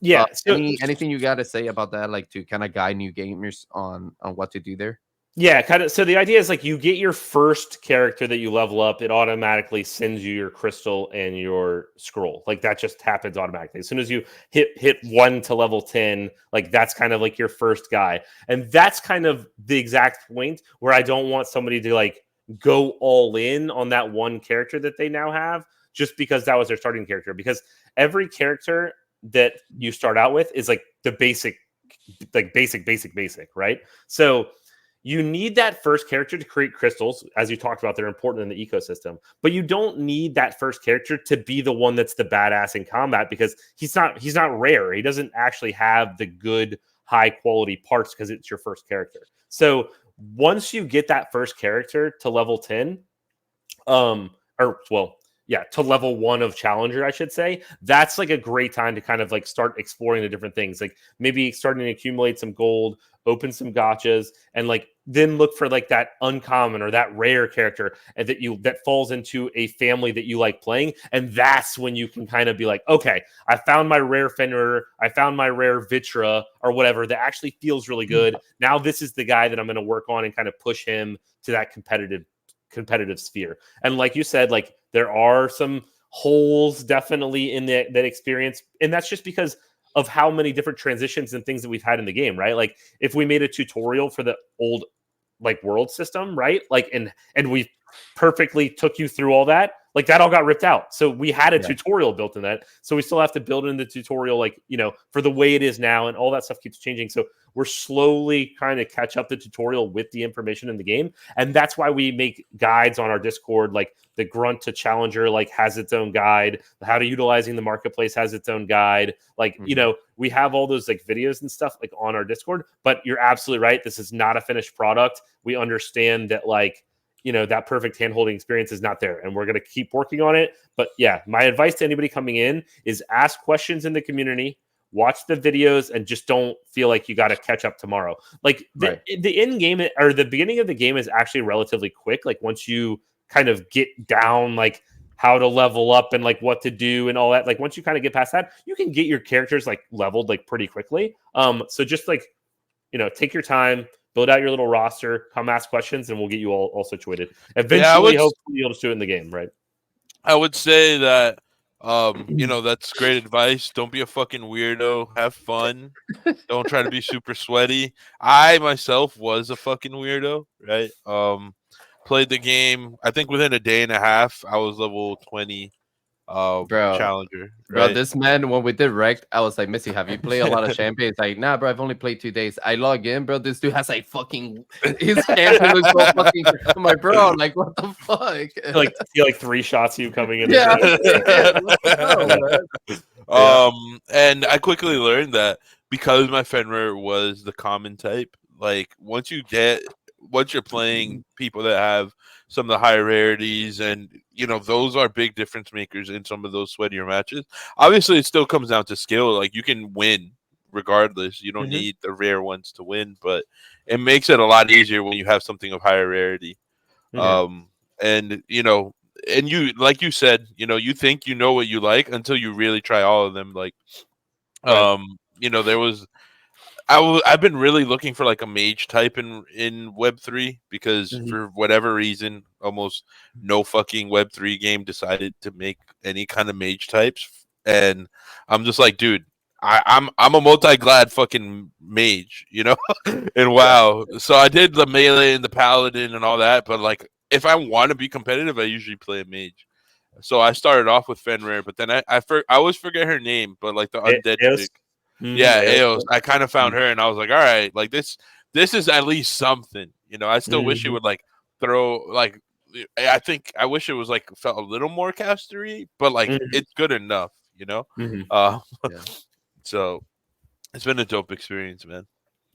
Yeah. So, anything you got to say about that, like to kind of guide new gamers on what to do there? yeah, kind of. So the idea is like you get your first character that you level up, it automatically sends you your crystal and your scroll. Like that just happens automatically. As soon as you hit 1 to level 10, like that's kind of like your first guy. And that's kind of the exact point where I don't want somebody to like go all in on that one character that they now have just because that was their starting character. Because every character that you start out with is like the basic, right? So you need that first character to create crystals. As you talked about, they're important in the ecosystem, but you don't need that first character to be the one that's the badass in combat because he's not rare. He doesn't actually have the good high quality parts because it's your first character. So once you get that first character to level 10, to level 1 of Challenger, I should say, that's like a great time to kind of like start exploring the different things. Like maybe starting to accumulate some gold, open some gotchas, and like then look for like that uncommon or that rare character and that falls into a family that you like playing. And that's when you can kind of be like, okay, I found my rare Fenrir, I found my rare Vitra or whatever that actually feels really good. Now this is the guy that I'm going to work on and kind of push him to that competitive sphere. And like you said, like there are some holes definitely in that experience, and that's just because of how many different transitions and things that we've had in the game, right? Like if we made a tutorial for the old like world system, right? Like and we perfectly took you through all that, like that all got ripped out. So we had a tutorial built in that. So we still have to build in the tutorial, like, for the way it is now, and all that stuff keeps changing. So we're slowly trying to catch up the tutorial with the information in the game. And that's why we make guides on our Discord, like the Grunt to Challenger, like has its own guide. How to utilizing the marketplace has its own guide. Like, we have all those like videos and stuff like on our Discord, but you're absolutely right. This is not a finished product. We understand that like, that perfect hand-holding experience is not there, and we're going to keep working on it. But yeah, my advice to anybody coming in is ask questions in the community, watch the videos, and just don't feel like you got to catch up tomorrow. Like the end game or the beginning of the game is actually relatively quick. Like once you kind of get down, like how to level up and like what to do and all that, like once you kind of get past that, you can get your characters like leveled like pretty quickly. So just like, take your time, build out your little roster, come ask questions, and we'll get you all situated. Eventually, hopefully, you'll just do it in the game, right? I would say that, that's great advice. Don't be a fucking weirdo. Have fun. Don't try to be super sweaty. I myself was a fucking weirdo, right? Played the game. I think within a day and a half, I was level 20. Challenger, right? Bro, this man, when we did Wrecked, I was like, Missy, have you played a lot of champions? Like, nah, bro, I've only played 2 days. I log in, bro. This dude has like fucking his champion was so fucking. I'm like, bro, like what the fuck? Like he like 3 shots you coming in. Yeah. And I quickly learned that because my Fenrir was the common type, like once you're playing people that have some of the higher rarities, and those are big difference makers in some of those sweatier matches. Obviously, it still comes down to skill. Like you can win regardless. You don't need the rare ones to win, but it makes it a lot easier when you have something of higher rarity. And you, like you said, you think you know what you like until you really try all of them. Like, there was. I've been really looking for like a mage type in Web3 because for whatever reason, almost no fucking Web3 game decided to make any kind of mage types, and I'm just like, dude, I'm a multi-glad fucking mage, and WoW. So I did the melee and the paladin and all that, but like if I want to be competitive, I usually play a mage. So I started off with Fenrir, but then I always forget her name, but like the undead chick. Yeah, Aos. Aos. I kind of found her, and I was like, all right, like this is at least something. You know, I still wish it would like throw like. I wish it was like felt a little more castery, but like it's good enough. You know, Yeah. so it's been a dope experience, man.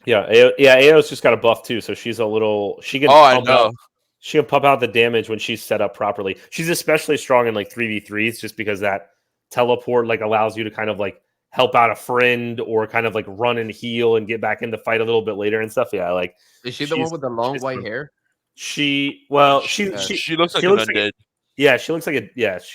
Yeah, Aos just got a buff too, so she's a little. She can I pump know. out. She can pump out the damage when she's set up properly. She's especially strong in like 3v3s, just because that teleport like allows you to kind of like help out a friend or kind of like run and heal and get back in the fight a little bit later and stuff. Yeah, like Is she the one with the long white hair? She looks like an undead. She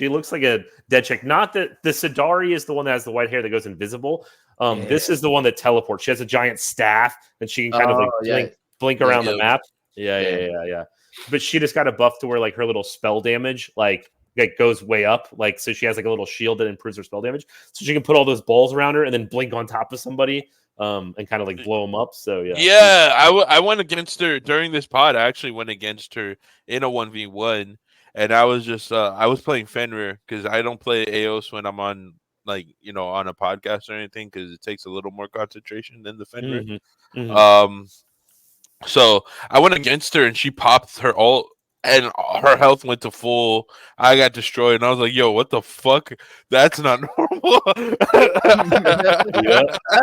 looks like a dead chick. Not that the Sidari is the one that has the white hair that goes invisible. This is the one that teleports. She has a giant staff and she can kind of like blink around the map. Yeah. But she just got a buff to where like her little spell damage like goes way up. Like so she has like a little shield that improves her spell damage. So she can put all those balls around her and then blink on top of somebody and kind of like blow them up. So yeah. I went against her during this pod. I actually went against her in a 1v1, and I was just I was playing Fenrir because I don't play Aos when I'm on like on a podcast or anything because it takes a little more concentration than the Fenrir. So I went against her and she popped her ult and her health went to full. I got destroyed and I was like, yo, what the fuck? That's not normal. That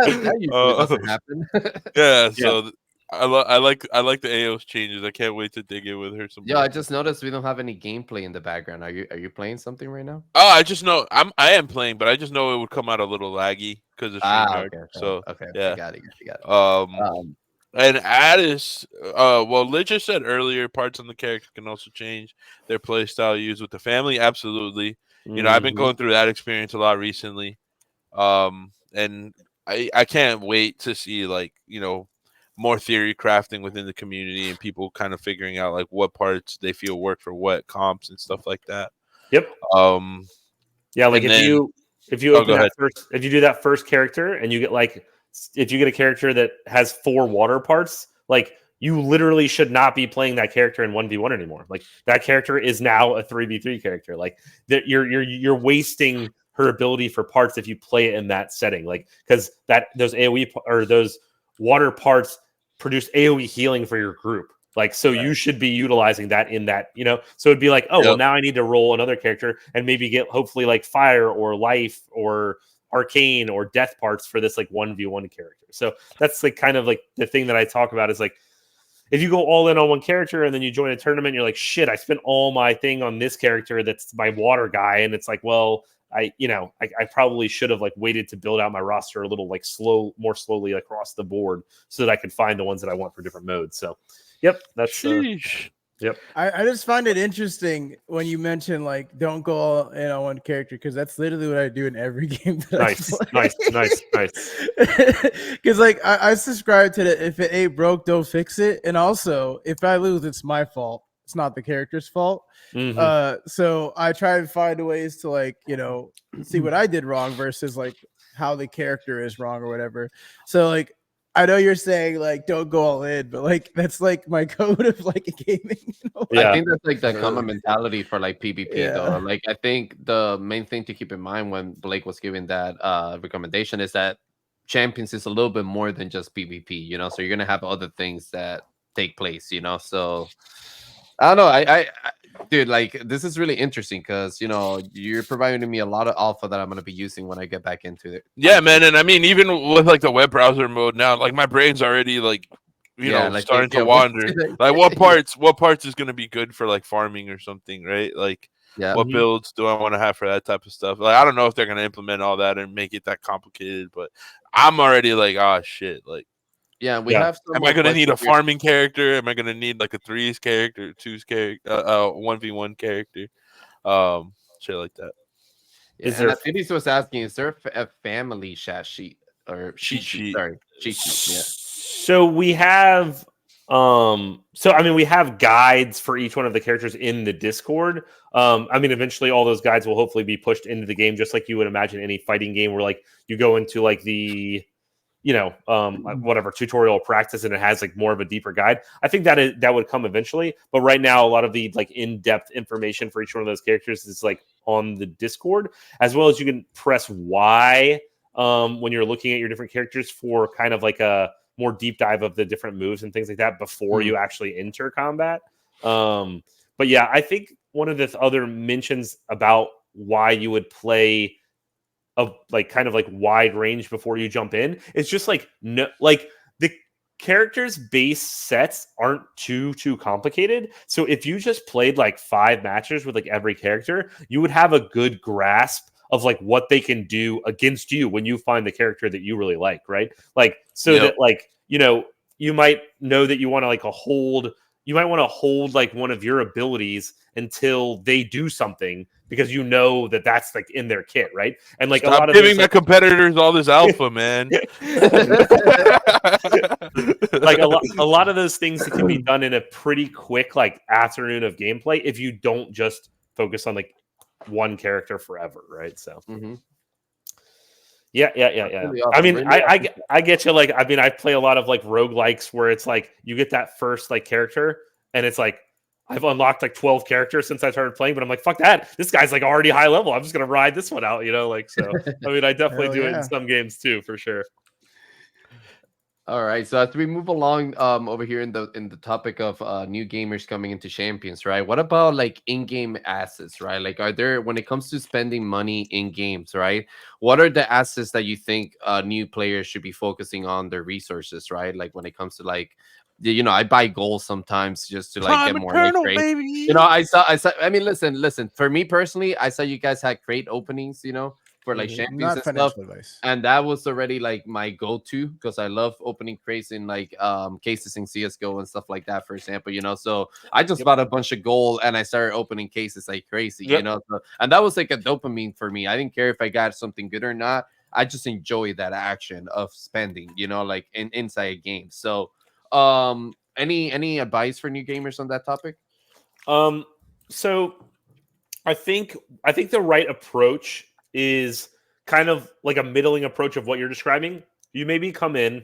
usually doesn't happen. Yeah, so I like the Aos changes. I can't wait to dig in with her some more. I just noticed we don't have any gameplay in the background. Are you playing something right now? Oh, I just know I am playing, but I just know it would come out a little laggy because of StreamYard. Okay. So I got it. And Addis, well, Lit just said earlier, parts on the character can also change their play style used with the family. Absolutely. I've been going through that experience a lot recently. And I can't wait to see like, more theory crafting within the community and people kind of figuring out like what parts they feel work for what comps and stuff like that. Yep. Yeah, like if you open that first, if you do that first character and you get like if you get a character that has 4 water parts, like you literally should not be playing that character in 1v1 anymore. Like that character is now a 3v3 character. Like that you're wasting her ability for parts if you play it in that setting. Like because those AoE or those water parts produce AoE healing for your group. Like, so you should be utilizing that in that, so it'd be like, well, now I need to roll another character and maybe get hopefully like fire or life or arcane or death parts for this like 1v1 character. So that's like kind of like the thing that I talk about is like, if you go all in on one character and then you join a tournament, you're like, shit, I spent all my thing on this character that's my water guy. And it's like, well, I probably should have like waited to build out my roster a little like more slowly across the board so that I could find the ones that I want for different modes. So, yep, that's yep. I just find it interesting when you mention like don't go all in on one character because that's literally what I do in every game. Nice. Because like I subscribe to the if it ain't broke, don't fix it, and also if I lose, it's my fault. It's not the character's fault. So I try and find ways to like, see what I did wrong versus like how the character is wrong or whatever. So like, I know you're saying like, don't go all in, but like, that's like my code of like gaming. I think that's like the common mentality for like PvP though. Like, I think the main thing to keep in mind when Blake was giving that recommendation is that Champions is a little bit more than just PvP, so you're going to have other things that take place, so I don't know. I dude, like this is really interesting because you're providing me a lot of alpha that I'm gonna be using when I get back into it. Yeah, man, and I mean even with like the web browser mode now, like my brain's already like starting to wander. Like what parts is gonna be good for like farming or something, right? Like what builds do I want to have for that type of stuff? Like I don't know if they're gonna implement all that and make it that complicated, but I'm already like, oh shit, like. Yeah, we have. Am I gonna need a farming character? Am I gonna need like a 3s character, 2s character, 1v1 character, shit like that? Fidis was asking, is there a family chat sheet or cheat sheet? Sorry, cheat sheet. Yeah. So we have, we have guides for each one of the characters in the Discord. Eventually all those guides will hopefully be pushed into the game, just like you would imagine any fighting game where like you go into like the whatever tutorial practice and it has like more of a deeper guide. I think that would come eventually, but right now a lot of the like in-depth information for each one of those characters is like on the Discord, as well as you can press Y when you're looking at your different characters for kind of like a more deep dive of the different moves and things like that before you actually enter combat. But yeah, I think one of the other mentions about why you would play a like kind of like wide range before you jump in is just like no, like the characters base sets aren't too complicated. So if you just played like 5 matches with like every character, you would have a good grasp of like what they can do against you when you find the character that you really like, right? Like so that like, you know, you might know that you want to like you might want to hold like one of your abilities until they do something because you know that that's like in their kit, right? And like Stop a lot of giving this, my competitors all this alpha, man. like a lot of those things that can be done in a pretty quick like afternoon of gameplay if you don't just focus on like one character forever, right? So yeah. Really awesome. I mean, Really awesome. I get you. Like, I mean, I play a lot of like roguelikes where it's like you get that first like character, and it's like I've unlocked like 12 characters since I started playing, but I'm like, fuck that. This guy's like already high level. I'm just gonna ride this one out, you know? Like, so I mean, I definitely Hell do it in yeah. some games too, for sure. All right, so as we move along over here in the topic of new gamers coming into Champions, right? What about like in-game assets, right? Like, are there, when it comes to spending money in games, right? What are the assets that you think new players should be focusing on their resources, right? Like when it comes to like, you know, I buy gold sometimes just to like get Prime more Eternal, crate. baby. You know, I saw. I mean, listen. For me personally, I saw you guys had crate openings, you know, for like Champions Not and stuff. financial advice. And that was already like my go-to because I love opening crates in like cases in CSGO and stuff like that, for example, you know. So I just bought a bunch of gold and I started opening cases like crazy, you know. So, and that was like a dopamine for me. I didn't care if I got something good or not. I just enjoyed that action of spending, you know, like inside a game. So any advice for new gamers on that topic? So I think the right approach is kind of like a middling approach of what you're describing. You maybe come in,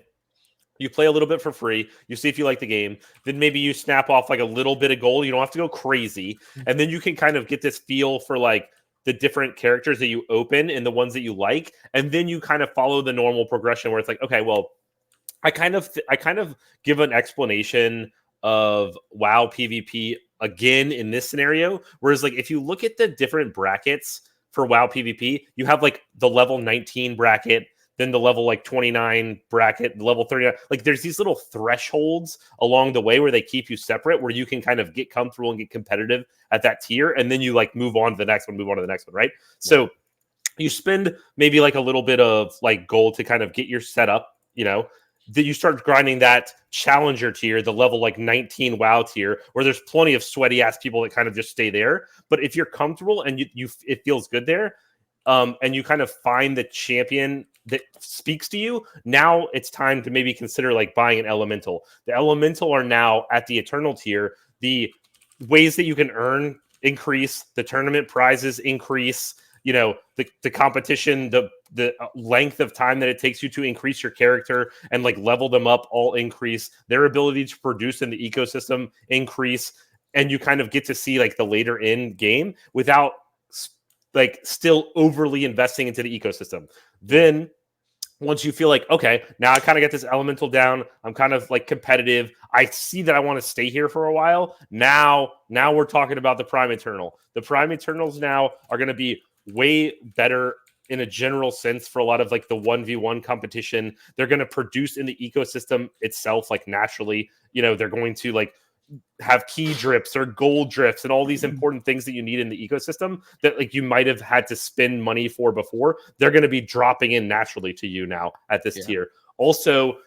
you play a little bit for free, you see if you like the game, then maybe you snap off like a little bit of gold. You don't have to go crazy, and then you can kind of get this feel for like the different characters that you open and the ones that you like, and then you kind of follow the normal progression where it's like, okay, well, I kind of give an explanation of WoW PvP again in this scenario. Whereas, like, if you look at the different brackets for WoW PvP, you have like the level 19 bracket, then the level like 29 bracket, the level 39. Like, there's these little thresholds along the way where they keep you separate, where you can kind of get comfortable and get competitive at that tier, and then you like move on to the next one, right? Yeah. So you spend maybe like a little bit of like gold to kind of get your setup, you know. That you start grinding that challenger tier, the level like 19 WoW tier, where there's plenty of sweaty ass people that kind of just stay there. But if you're comfortable and you it feels good there, and you kind of find the champion that speaks to you, now it's time to maybe consider like buying an elemental. The elemental are now at the eternal tier. The ways that you can earn increase, the tournament prizes increase. You know, the competition, the length of time that it takes you to increase your character and like level them up all increase. Their ability to produce in the ecosystem increase, and you kind of get to see like the later in game without like still overly investing into the ecosystem. Then once you feel like, okay, now I kind of get this elemental down, I'm kind of like competitive, I see that I want to stay here for a while. Now we're talking about the Prime Eternal. The Prime Eternals now are going to be way better in a general sense for a lot of like the 1v1 competition. They're going to produce in the ecosystem itself, like naturally, you know, they're going to like have key drips or gold drifts and all these important things that you need in the ecosystem that like you might have had to spend money for before. They're going to be dropping in naturally to you now at this tier. Also,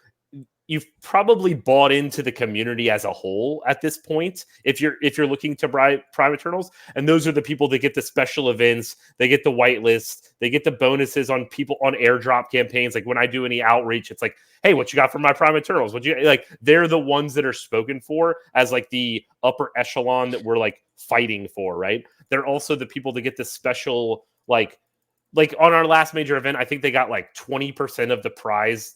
you've probably bought into the community as a whole at this point if you're looking to buy Prime Eternals, and those are the people that get the special events, they get the whitelist, they get the bonuses on people on airdrop campaigns. Like when I do any outreach, it's like, hey, what you got for my Prime Eternals? What you like? They're the ones that are spoken for as like the upper echelon that we're like fighting for, right? They're also the people that get the special like on our last major event, I think they got like 20% of the prize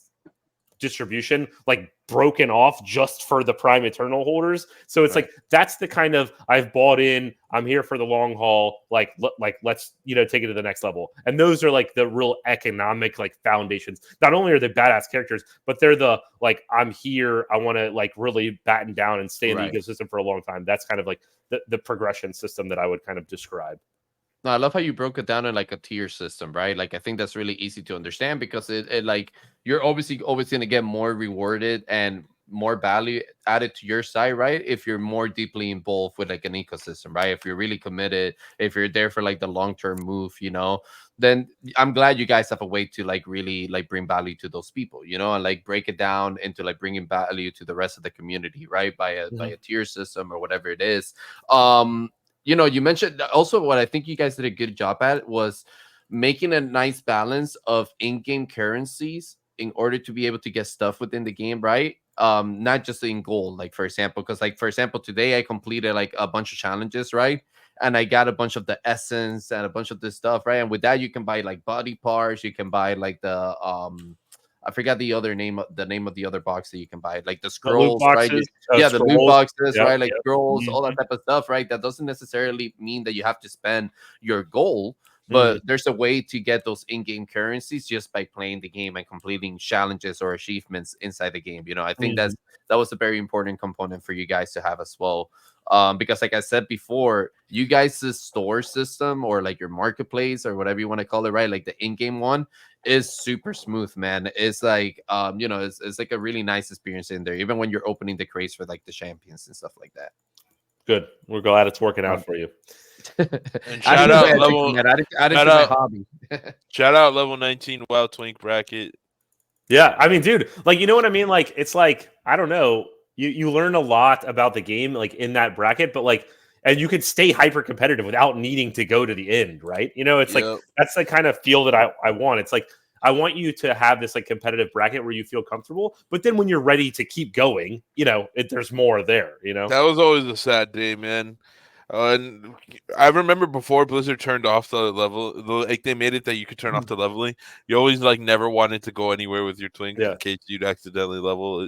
distribution like broken off just for the Prime Eternal holders. So it's like that's the kind of I've bought in. I'm here for the long haul. Like let's take it to the next level. And those are like the real economic like foundations. Not only are they badass characters, but they're the like I'm here. I want to like really batten down and stay in the ecosystem for a long time. That's kind of like the progression system that I would kind of describe. No, I love how you broke it down in like a tier system, right? Like I think that's really easy to understand because it like you're obviously always going to get more rewarded and more value added to your side, right? If you're more deeply involved with like an ecosystem, right? If you're really committed, if you're there for like the long-term move, then I'm glad you guys have a way to like really like bring value to those people, and like break it down into like bringing value to the rest of the community, right? By a tier system or whatever it is. You mentioned also what I think you guys did a good job at was making a nice balance of in-game currencies in order to be able to get stuff within the game, right? Not just in gold, like for example, today I completed like a bunch of challenges, right? And I got a bunch of the essence and a bunch of this stuff, right? And with that, you can buy like body parts, you can buy like the I forgot the name of the other box that you can buy, like the scrolls, right? The loot boxes, right? Like yep. scrolls, all that type of stuff, right? That doesn't necessarily mean that you have to spend your gold, but there's a way to get those in-game currencies just by playing the game and completing challenges or achievements inside the game. I think that was a very important component for you guys to have as well. Because like I said before, you guys' store system or like your marketplace or whatever you want to call it, right? Like the in-game one is super smooth, man. It's like it's like a really nice experience in there, even when you're opening the crates for like the champions and stuff like that. Good. We're glad it's working out for you. And shout out level my hobby. Shout out level 19 Wild Twink bracket. Yeah, I mean, dude, like you know what I mean? Like it's like, I don't know, you learn a lot about the game like in that bracket, but like and you could stay hyper competitive without needing to go to the end, right? It's like that's the kind of feel that I want. It's like I want you to have this like competitive bracket where you feel comfortable, but then when you're ready to keep going, there's more there, That was always a sad day, man. And I remember before Blizzard turned off the level, like they made it that you could turn off the leveling. You always like never wanted to go anywhere with your twink in case you'd accidentally level,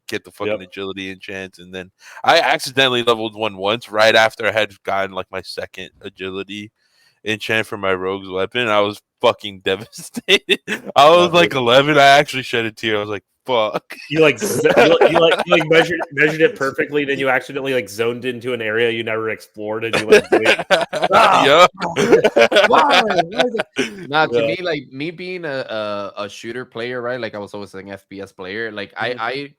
get the fucking agility enchant. And then I accidentally leveled one once right after I had gotten like my second agility enchant for my rogue's weapon. I was fucking devastated. I was like 11. I actually shed a tear. I was like, fuck. You measured it perfectly, then you accidentally like zoned into an area you never explored, and you like Nah, to me, like me being a shooter player, right? Like I was always an FPS player. Like I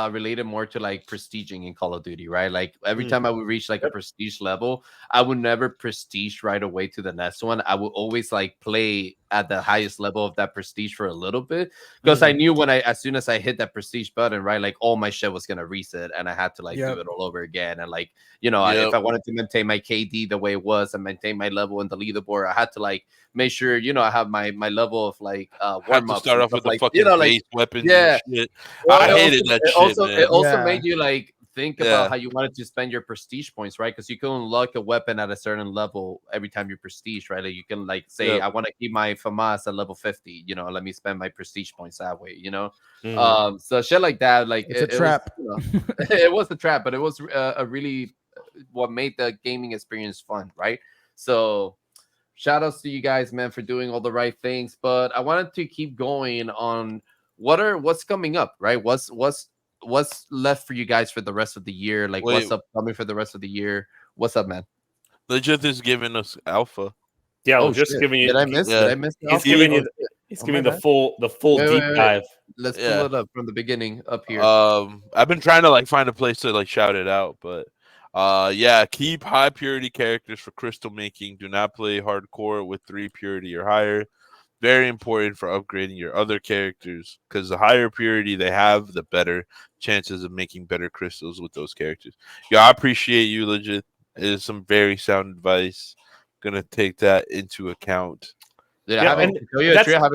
related more to like prestiging in Call of Duty, right? Like every time I would reach like a prestige level, I would never prestige right away to the next one. I would always like play at the highest level of that prestige for a little bit because I knew as soon as I hit that prestige button, right, like all my shit was gonna reset and I had to like do it all over again. And like if I wanted to maintain my KD the way it was and maintain my level in the leaderboard, I had to like make sure I have my level of like warm up. Start off with the fucking base weapons. Yeah, and shit. I hated that shit. It also made you like think about how you wanted to spend your prestige points, right? Because you can unlock a weapon at a certain level every time you prestige, right? Like you can like say, I want to keep my FAMAS at level 50, let me spend my prestige points that way, so shit like that, like it's a trap. It was a trap, but it was a really what made the gaming experience fun, right? So shout outs to you guys, man, for doing all the right things. But I wanted to keep going on what's coming up, right? What's left for you guys for the rest of the year? Like what's upcoming for the rest of the year? What's up, man? Legit is giving us alpha. Yeah, giving you. Did I miss? He's giving you. He's giving the full deep dive. Let's pull it up from the beginning up here. I've been trying to like find a place to like shout it out, but keep high purity characters for crystal making. Do not play hardcore with 3 purity or higher. Very important for upgrading your other characters because the higher purity they have, the better chances of making better crystals with those characters. I appreciate you, legit. It is some very sound advice. Gonna take that into account. Dude, I haven't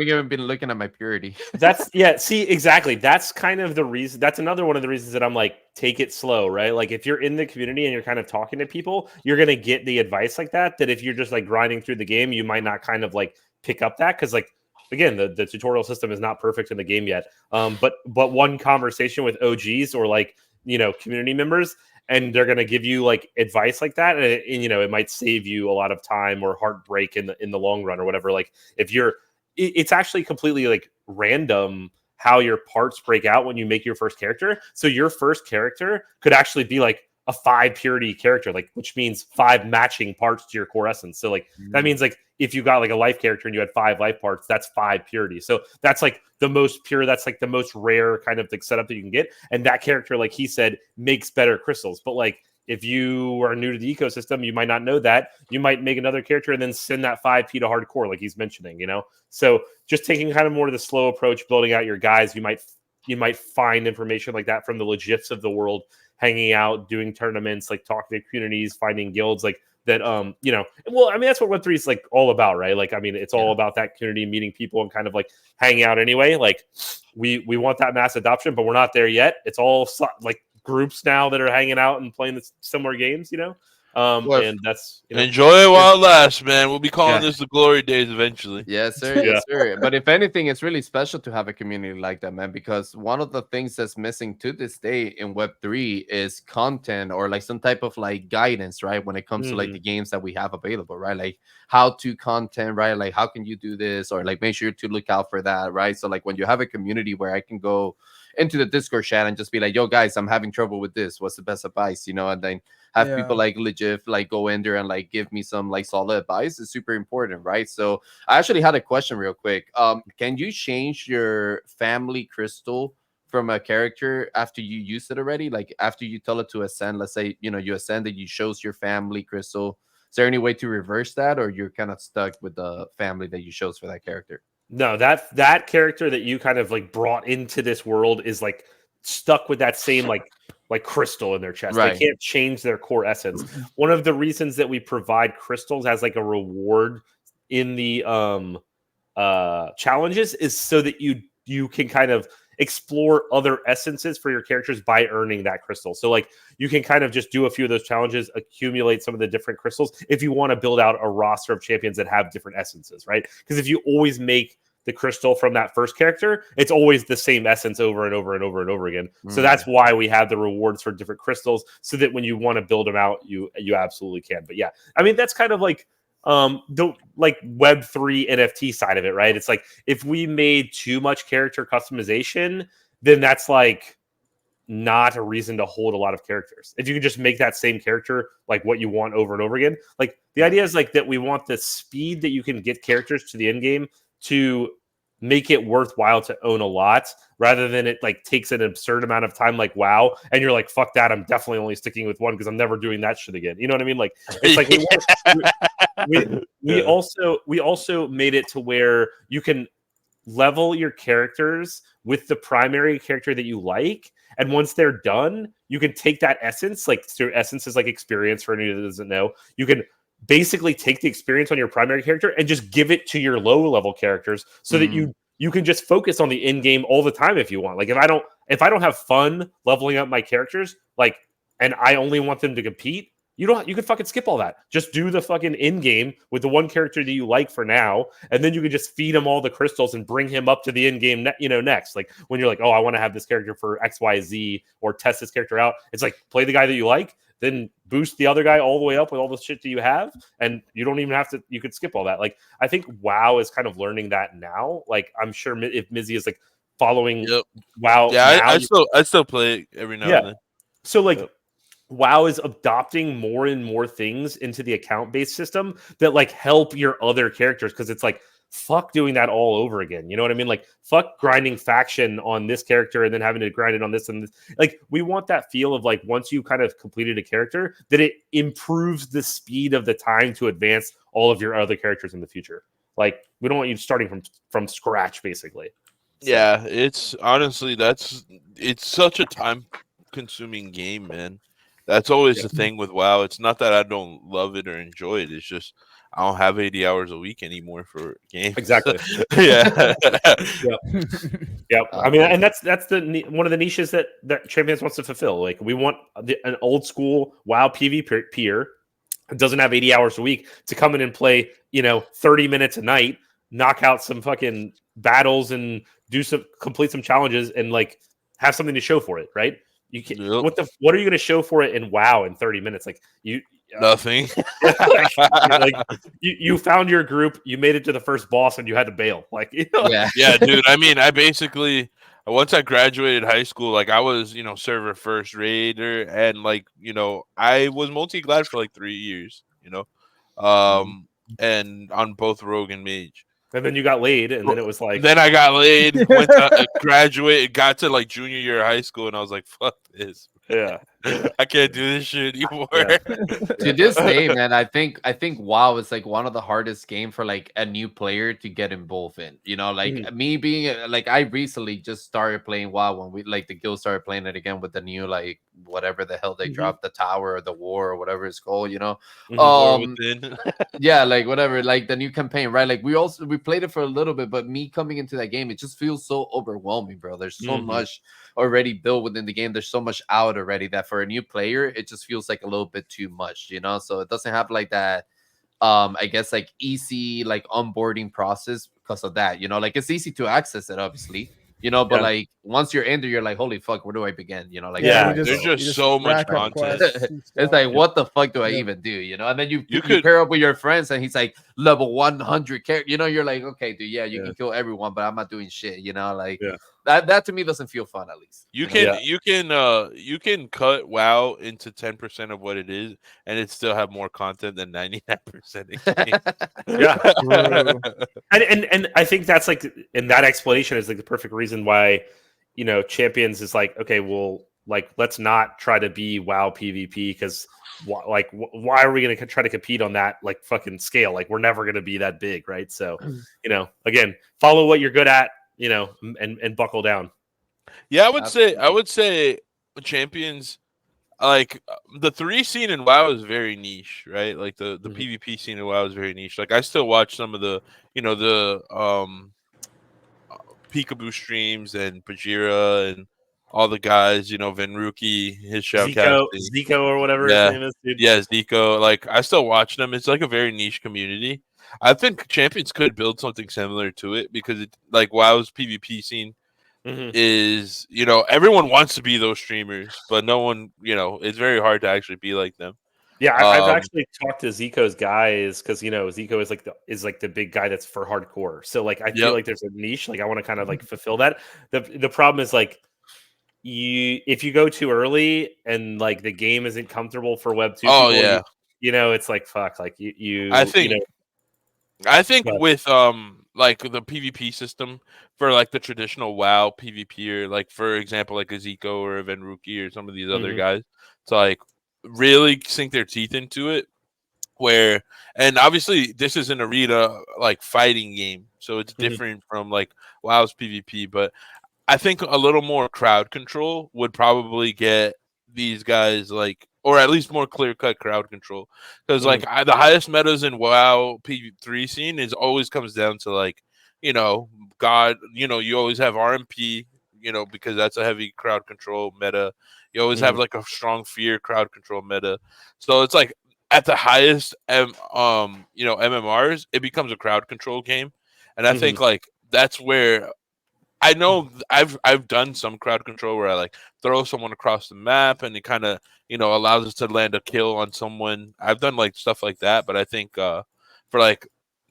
even been looking at my purity. See, exactly. That's kind of the reason. That's another one of the reasons that I'm like, take it slow, right? Like if you're in the community and you're kind of talking to people, you're gonna get the advice like that. That if you're just like grinding through the game, you might not kind of like pick up that because like again, the tutorial system is not perfect in the game yet. But one conversation with OGs or like, you know, community members, and they're going to give you like advice like that. And you know, it might save you a lot of time or heartbreak in the long run or whatever. Like if it's actually completely like random how your parts break out when you make your first character. So your first character could actually be like a 5 purity character, like, which means 5 matching parts to your core essence. So like that means like if you got like a life character and you had 5 life parts, that's 5 purity. So that's like the most pure, that's like the most rare kind of like setup that you can get. And that character, like he said, makes better crystals. But like if you are new to the ecosystem, you might not know that. You might make another character and then send that 5P to hardcore, like he's mentioning, you know? So just taking kind of more of the slow approach, building out your guys, you might find information like that from the Legits of the world, hanging out, doing tournaments, like talking to communities, finding guilds like that. You know, well, I mean, that's what Web3 is like all about, right? Like, I mean, it's all about that community, meeting people and kind of like hanging out anyway. Like we want that mass adoption, but we're not there yet. It's all like groups now that are hanging out and playing similar games, you know? And that's, you know, enjoy it while it lasts, man. We'll be calling this the glory days eventually. Yes, sir. Yes, sir. But if anything, it's really special to have a community like that, man, because one of the things that's missing to this day in Web3 is content or like some type of like guidance, right? When it comes to like the games that we have available, right? Like how to content, right? Like how can you do this, or like make sure to look out for that, right? So like when you have a community where I can go into the Discord chat and just be like, yo guys, I'm having trouble with this, what's the best advice, you know? And then have people like legit like go in there and like give me some like solid advice is super important, right? So I actually had a question real quick. Can you change your family crystal from a character after you use it already? Like after you tell it to ascend, let's say, you know, you ascended, you chose your family crystal. Is there any way to reverse that, or you're kind of stuck with the family that you chose for that character? No, that character that you kind of like brought into this world is like stuck with that same like crystal in their chest. Right. They can't change their core essence. One of the reasons that we provide crystals as like a reward in the challenges is so that you can kind of explore other essences for your characters by earning that crystal. So like you can kind of just do a few of those challenges, accumulate some of the different crystals if you want to build out a roster of champions that have different essences, right? Because if you always make the crystal from that first character, it's always the same essence over and over and over and over again. So that's why we have the rewards for different crystals, so that when you want to build them out, you absolutely can. But yeah, I mean, that's kind of like the like Web3 NFT side of it, right? It's like if we made too much character customization, then that's like not a reason to hold a lot of characters. If you can just make that same character like what you want over and over again, like the idea is like that we want the speed that you can get characters to the end game to make it worthwhile to own a lot, rather than it like takes an absurd amount of time like WoW and you're like, fuck that, I'm definitely only sticking with one because I'm never doing that shit again. You know what I mean? Like it's like we also made it to where you can level your characters with the primary character that you like, and once they're done, you can take that essence, like your essence is like experience for anyone that doesn't know. You can basically take the experience on your primary character and just give it to your low level characters, so that you can just focus on the end game all the time if you want. Like if I don't have fun leveling up my characters, like, and I only want them to compete, you can fucking skip all that. Just do the fucking end game with the one character that you like for now, and then you can just feed him all the crystals and bring him up to the end game, next. Like when you're like, oh, I want to have this character for XYZ, or test this character out. It's like play the guy that you like, then boost the other guy all the way up with all the shit that you have, and you don't even have to. You could skip all that. Like I think WoW is kind of learning that now. Like I'm sure if Mizzy is like following WoW, yeah, I still play it every now and then. So like. WoW is adopting more and more things into the account-based system that like help your other characters, because it's like, fuck doing that all over again. You know what I mean? Like fuck grinding faction on this character and then having to grind it on this and this. Like we want that feel of like once you kind of completed a character, that it improves the speed of the time to advance all of your other characters in the future. Like we don't want you starting from scratch, basically. So. Yeah, it's honestly it's such a time-consuming game, man. That's always the thing with WoW. It's not that I don't love it or enjoy it. It's just I don't have 80 hours a week anymore for games. Exactly. Yeah. Yep. I mean, and that's one of the niches that Champions wants to fulfill. Like we want an old school WoW PvPer that doesn't have 80 hours a week to come in and play, 30 minutes a night knock out some fucking battles and complete some challenges and like have something to show for it, right? You can Yep. what are you going to show for it in WoW in 30 minutes? Like Nothing. like you found your group, you made it to the first boss, and you had to bail. Like, Yeah. Yeah, dude. I mean, I basically once I graduated high school, like I was, server first raider, and like, I was multi-glad for like 3 years, and on both rogue and mage. and then you got laid, and then it was like, Then I got laid, went to graduate, got to like junior year of high school, and I was like, fuck this. yeah, I can't do this shit anymore. Yeah. To this day, man, I think WoW is like one of the hardest game for like a new player to get involved in. Like me being like I recently just started playing WoW when we like the guild started playing it again with the new like whatever the hell they dropped, the tower or the war or whatever it's called. War Within. Yeah, like whatever, like the new campaign, right? Like we played it for a little bit, but me coming into that game, it just feels so overwhelming, bro. There's so much already built within the game. There's so much out already that for a new player, it just feels like a little bit too much, so it doesn't have like that I guess like easy like onboarding process because of that, like it's easy to access it obviously, but like once you're in there, you're like, holy fuck, where do I begin? Like Yeah, there's just so much rack up content. quests and it's stuff. like, what the fuck do I Yeah. even do? And then you could- pair up with your friends and he's like level 100 character, you're like, okay, dude, yeah, you can kill everyone, but I'm not doing shit, like that to me doesn't feel fun, at least. You can cut WoW into 10% of what it is, and it still have more content than 99%. yeah. True. And I think that's like, and that explanation is like the perfect reason why, Champions is like, okay, well, like let's not try to be WoW PvP because why are we going to try to compete on that like fucking scale? Like we're never going to be that big, right? So, again, follow what you're good at, and buckle down. Yeah, I would say Champions, like the 3 scene in WoW is very niche, right? Like the PvP scene in WoW is very niche. Like I still watch some of the Peekaboo streams and Bajira and all the guys, Venruki, his Zico or whatever his name is, dude. Yeah, Zico. Like I still watch them. It's like a very niche community. I think Champions could build something similar to it because it like WoW's PvP scene is, everyone wants to be those streamers, but no one, it's very hard to actually be like them. Yeah, I've actually talked to Zico's guys because Zico is like the big guy that's for hardcore. So like I feel like there's a niche. Like I want to kind of like fulfill that. The problem is like if you go too early and like the game isn't comfortable for Web 2 people, it's like fuck. Like I think with like the PvP system for like the traditional WoW PvP, or like for example like a Zico or a Venruki or some of these other guys, to like really sink their teeth into it, and obviously this is an arena like fighting game, so it's different from like WoW's PvP, but I think a little more crowd control would probably get these guys like, or at least more clear-cut crowd control, because like the highest metas in WoW PvP scene always comes down to like, God, you always have RMP, because that's a heavy crowd control meta. You always have like a strong fear crowd control meta. So it's like at the highest MMRs, it becomes a crowd control game, and I think like that's where. I know I've done some crowd control where I like throw someone across the map and it kind of allows us to land a kill on someone. I've done like stuff like that, but I think for like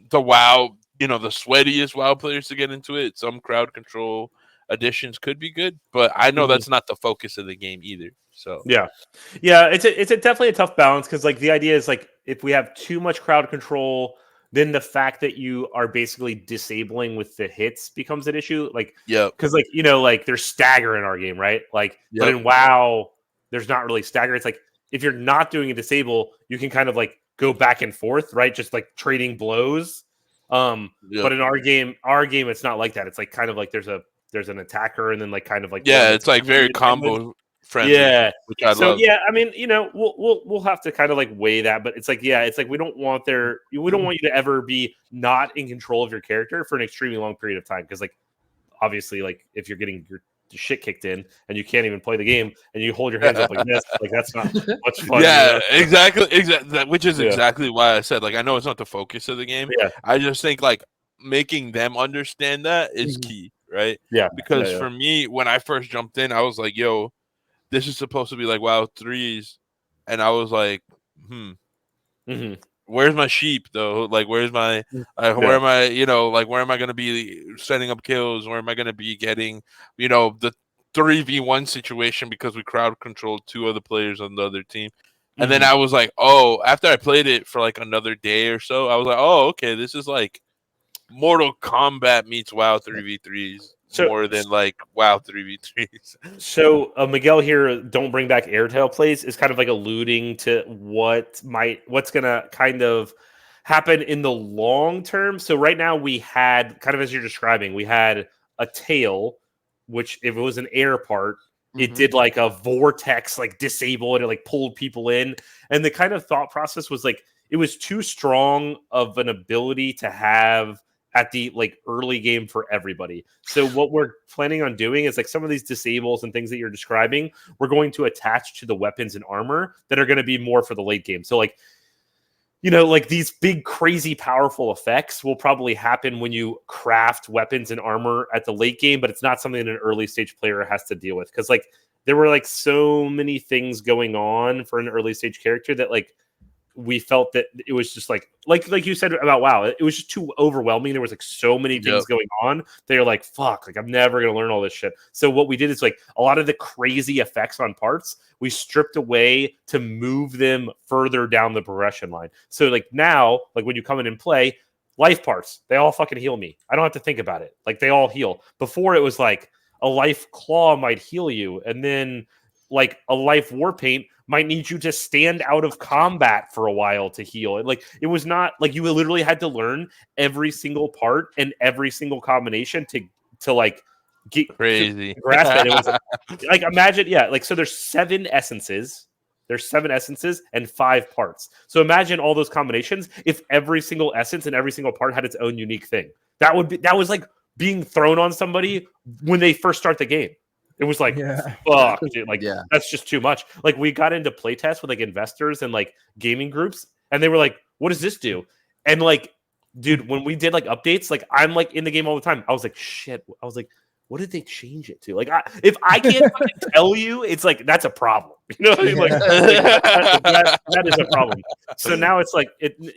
the WoW, the sweatiest WoW players to get into it, some crowd control additions could be good, but I know that's not the focus of the game either. So yeah, it's definitely a tough balance because like the idea is like if we have too much crowd control, then the fact that you are basically disabling with the hits becomes an issue. Like, because like like there's stagger in our game, right? Like, but in WoW, there's not really stagger. It's like if you're not doing a disable, you can kind of like go back and forth, right? Just like trading blows. But in our game, it's not like that. It's like kind of like there's an attacker and then like kind of like it's like very combo friendly. Yeah, which I love. Yeah, I mean, we'll have to kind of like weigh that, but it's like we don't want you to ever be not in control of your character for an extremely long period of time because like obviously like if you're getting your shit kicked in and you can't even play the game and you hold your hands up like this, like that's not much fun. Yeah, exactly. Which is exactly why I said like I know it's not the focus of the game. Yeah. I just think like making them understand that is Mhm. key, right? Yeah, Because yeah. for me, when I first jumped in, I was like, yo, this is supposed to be like WoW 3s. And I was like, Mhm. where's my sheep though? Like, where's my, where Yeah. am I, like, where am I going to be setting up kills? Where am I going to be getting, the 3v1 situation because we crowd controlled 2 other players on the other team. And then Mhm. I was like, oh, after I played it for like another day or so, I was like, oh, okay, this is like Mortal Kombat meets WoW 3v3s So more than like WoW 3v3s. So Miguel here, don't bring back Airtail plays is kind of like alluding to what's gonna kind of happen in the long term. So right now we had kind of as you're describing, we had a tail, which if it was an air part, it Mhm. did like a vortex, like disable it, it like pulled people in. And the kind of thought process was like it was too strong of an ability to have at the like early game for everybody. So what we're planning on doing is like some of these disables and things that you're describing, we're going to attach to the weapons and armor that are going to be more for the late game. So like like these big, crazy, powerful effects will probably happen when you craft weapons and armor at the late game, but it's not something that an early stage player has to deal with because like there were like so many things going on for an early stage character that like we felt that it was just like you said about WoW, it was just too overwhelming. There was like so many things Yep. going on. They're like, fuck, like I'm never gonna learn all this shit. So what we did is like a lot of the crazy effects on parts, we stripped away to move them further down the progression line. So like now, like when you come in and play, life parts, they all fucking heal me. I don't have to think about it. Like they all heal. Before it was like a life claw might heal you, and then like a life war paint might need you to stand out of combat for a while to heal. And like it was not like you literally had to learn every single part and every single combination to like get Crazy. to grasp it. It was like imagine, yeah, like so there's 7 essences. There's 7 essences and 5 parts. So imagine all those combinations if every single essence and every single part had its own unique thing. That was like being thrown on somebody when they first start the game. It was like, Yeah. fuck, dude, like Yeah. that's just too much. Like we got into playtests with like investors and like gaming groups, and they were like, "What does this do?" And like, dude, when we did like updates, like I'm like in the game all the time. I was like, shit. I was like, what did they change it to? Like, if I can't fucking tell you, it's like that's a problem. You know what I mean? Like, that is a problem. So now it's like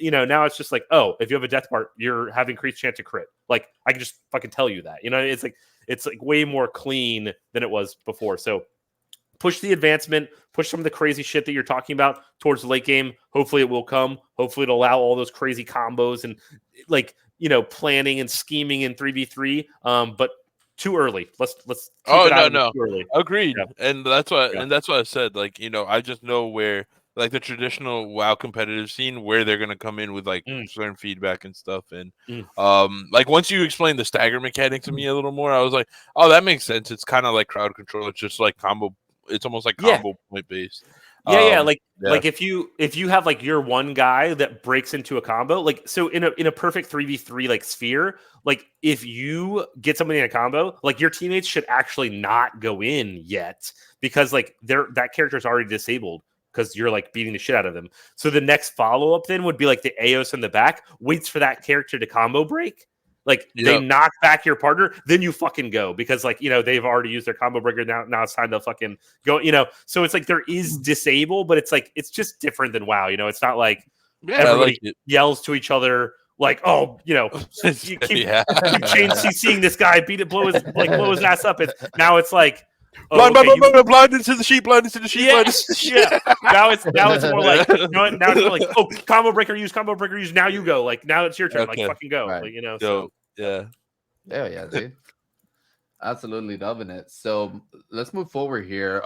now it's just like, oh, if you have a death part, you're having increased chance to crit. Like I can just fucking tell you that. It's like way more clean than it was before. So push the advancement, push some of the crazy shit that you're talking about towards the late game. Hopefully it will come. Hopefully it'll allow all those crazy combos and like, planning and scheming in 3v3. But too early. Let's keep it out of it No. too early. Agreed. Yeah. And that's what Yeah. I said. Like, I just know where like the traditional WoW competitive scene where they're gonna come in with like certain feedback and stuff. And like once you explain the stagger mechanic to me a little more, I was like, oh, that makes sense. It's kind of like crowd control. It's just like combo. It's almost like Yeah. combo point based. Yeah, Yeah. like if you have like your one guy that breaks into a combo, like so in a perfect 3v3 like sphere, like if you get somebody in a combo, like your teammates should actually not go in yet because like that character is already disabled because you're like beating the shit out of them. So the next follow up then would be like the AOS in the back waits for that character to combo break. Like they Yep. knock back your partner, then you fucking go because like they've already used their combo breaker. Now it's time to fucking go. So it's like there is disable, but it's like it's just different than WoW. It's not like Yeah, I everybody like it. yells to each other like, oh, you keep Yeah. chain CCing this guy, blow his ass up. Now it's like Blind into the sheep. yeah. Now it's more like now it's more like, oh, combo breaker use. Now you go. Like now it's your turn. Okay. Like fucking go. Right. Like, so. So yeah. Yeah, dude. Absolutely loving it. So let's move forward here.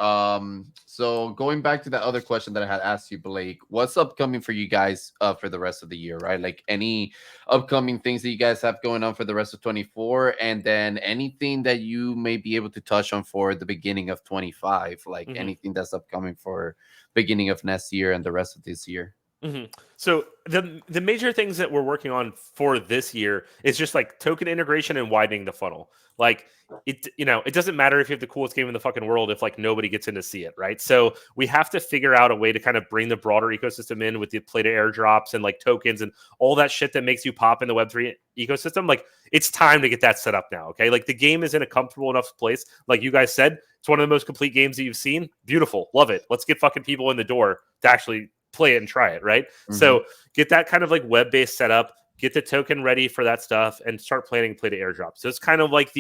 So going back to that other question that I had asked you, Blake, what's upcoming for you guys for the rest of the year, right? Like any upcoming things that you guys have going on for the rest of 24, and then anything that you may be able to touch on for the beginning of 25, like anything that's upcoming for beginning of next year and the rest of this year. So the major things that we're working on for this year is just like token integration and widening the funnel. Like it doesn't matter if you have the coolest game in the fucking world if like nobody gets in to see it, right? So we have to figure out a way to kind of bring the broader ecosystem in with the play to airdrops and like tokens and all that shit that makes you pop in the Web3 ecosystem. Like it's time to get that set up now. Okay, like the game is in a comfortable enough place. Like you guys said, it's one of the most complete games that you've seen. Beautiful, love it. Let's get fucking people in the door to actually play it and try it, right? So get that kind of like web-based setup, get the token ready for that stuff, and start planning play to airdrop. So it's kind of like